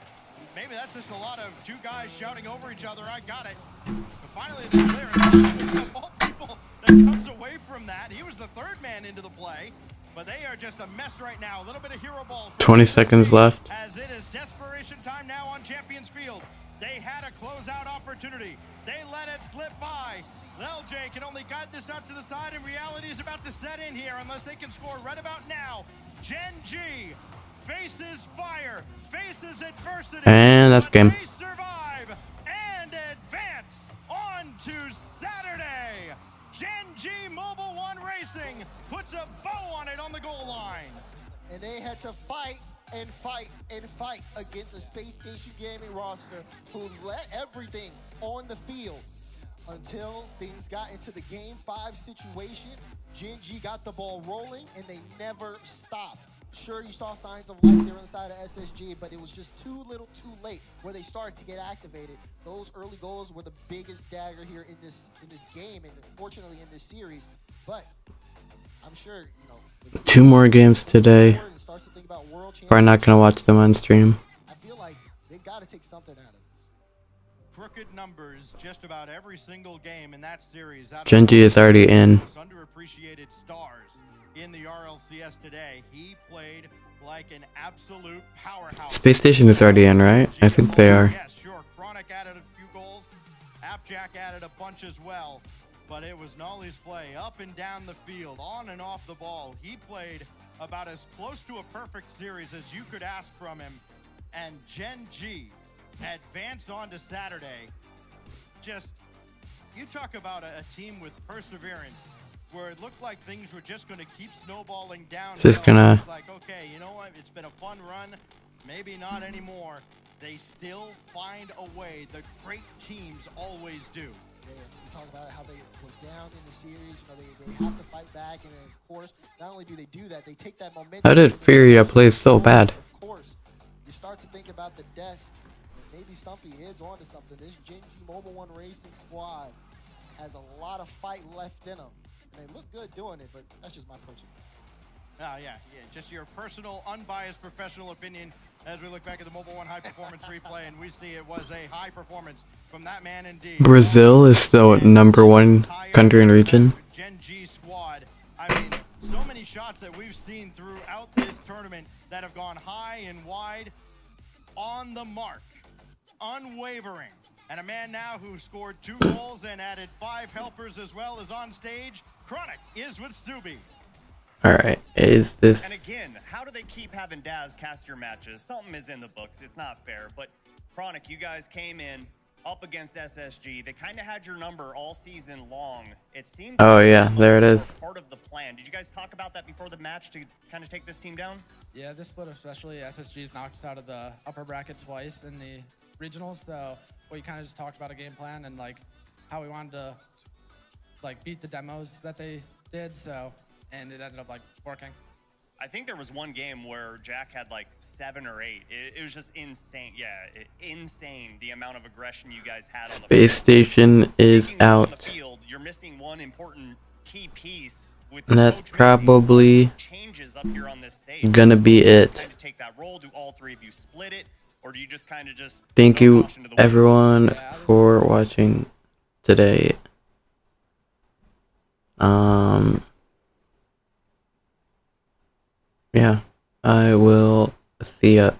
maybe that's just a lot of 2 guys shouting over each other. I got it. But finally, they're clear. Of all people that comes away from that, he was the 3rd man into the play, but they are just a mess right now. A little bit of hero ball. 20 seconds left. As it is desperation time now on Champions Field. They had a closeout opportunity. They let it slip by. LJ can only guide this out to the side, and reality is about to set in here unless they can score right about now. Gen G faces fire, faces adversity. And that's game. They survive and advance on to Saturday. Gen G Mobile One Racing puts a bow on it on the goal line. And they had to fight and fight and fight against a Space Station Gaming roster who let everything on the field until things got into the Game 5 situation. Gen G got the ball rolling, and they never stopped. Sure, you saw signs of life there on the side of SSG, but it was just too little too late where they started to get activated. Those early goals were the biggest dagger here in this game, and unfortunately in this series. But I'm sure, you know, 2 more games today. Probably not gonna watch them on stream. I feel like they got to take something out of this. Crooked numbers just about every single game in that series. Gen G is already in. Underappreciated stars in the RLCS today. He played like an absolute powerhouse. Space Station is already in, right? I think they are. Yes, sure. Chronic added a few goals. Appjack added a bunch as well. But it was Nolly's play up and down the field, on and off the ball. He played about as close to a perfect series as you could ask from him. And Gen G advanced on to Saturday. Just, you talk about a team with perseverance, where it looked like things were just going to keep snowballing down. Just gonna. It's like, okay, you know what? It's been a fun run. Maybe not anymore. They still find a way. The great teams always do. Yeah, we talk about how they were down in the series. You know, they have to fight back, and then, of course, not only do they do that, they take that momentum. How did Furia play so bad? Of course, you start to think about the desk. Maybe Stumpy is onto something. This Gen G Mobile One Racing squad has a lot of fight left in them. And they look good doing it, but that's just my personal. Yeah, just your personal, unbiased, professional opinion as we look back at the Mobile One High Performance replay, and we see it was a high performance from that man indeed. Brazil is the #1 country in region. Gen G squad. I mean, so many shots that we've seen throughout this tournament that have gone high and wide, on the mark, unwavering. And a man now who scored 2 goals and added 5 helpers as well as on stage. Chronic is with Stuby. Alright, is this... And again, how do they keep having Daz cast your matches? Something is in the books. It's not fair. But Chronic, you guys came in up against SSG. They kind of had your number all season long. It seemed Oh yeah, there it is. part of the plan. Did you guys talk about that before the match to kind of take this team down? Yeah, this split especially, SSG's knocked us out of the upper bracket twice in the regionals, so we kind of just talked about a game plan and like how we wanted to like beat the demos that they did, so, and it ended up like working. I think there was one game where Jack had like 7 or 8. It was just insane. Yeah, insane the amount of aggression you guys had on the Space station is out. on the field. You're missing one important key piece with And that's probably changes up here on this stage. gonna be it. Kind of take that role. Do all 3 of you split it, or do you just kind of just? Thank you everyone for watching today. Yeah, I will see ya.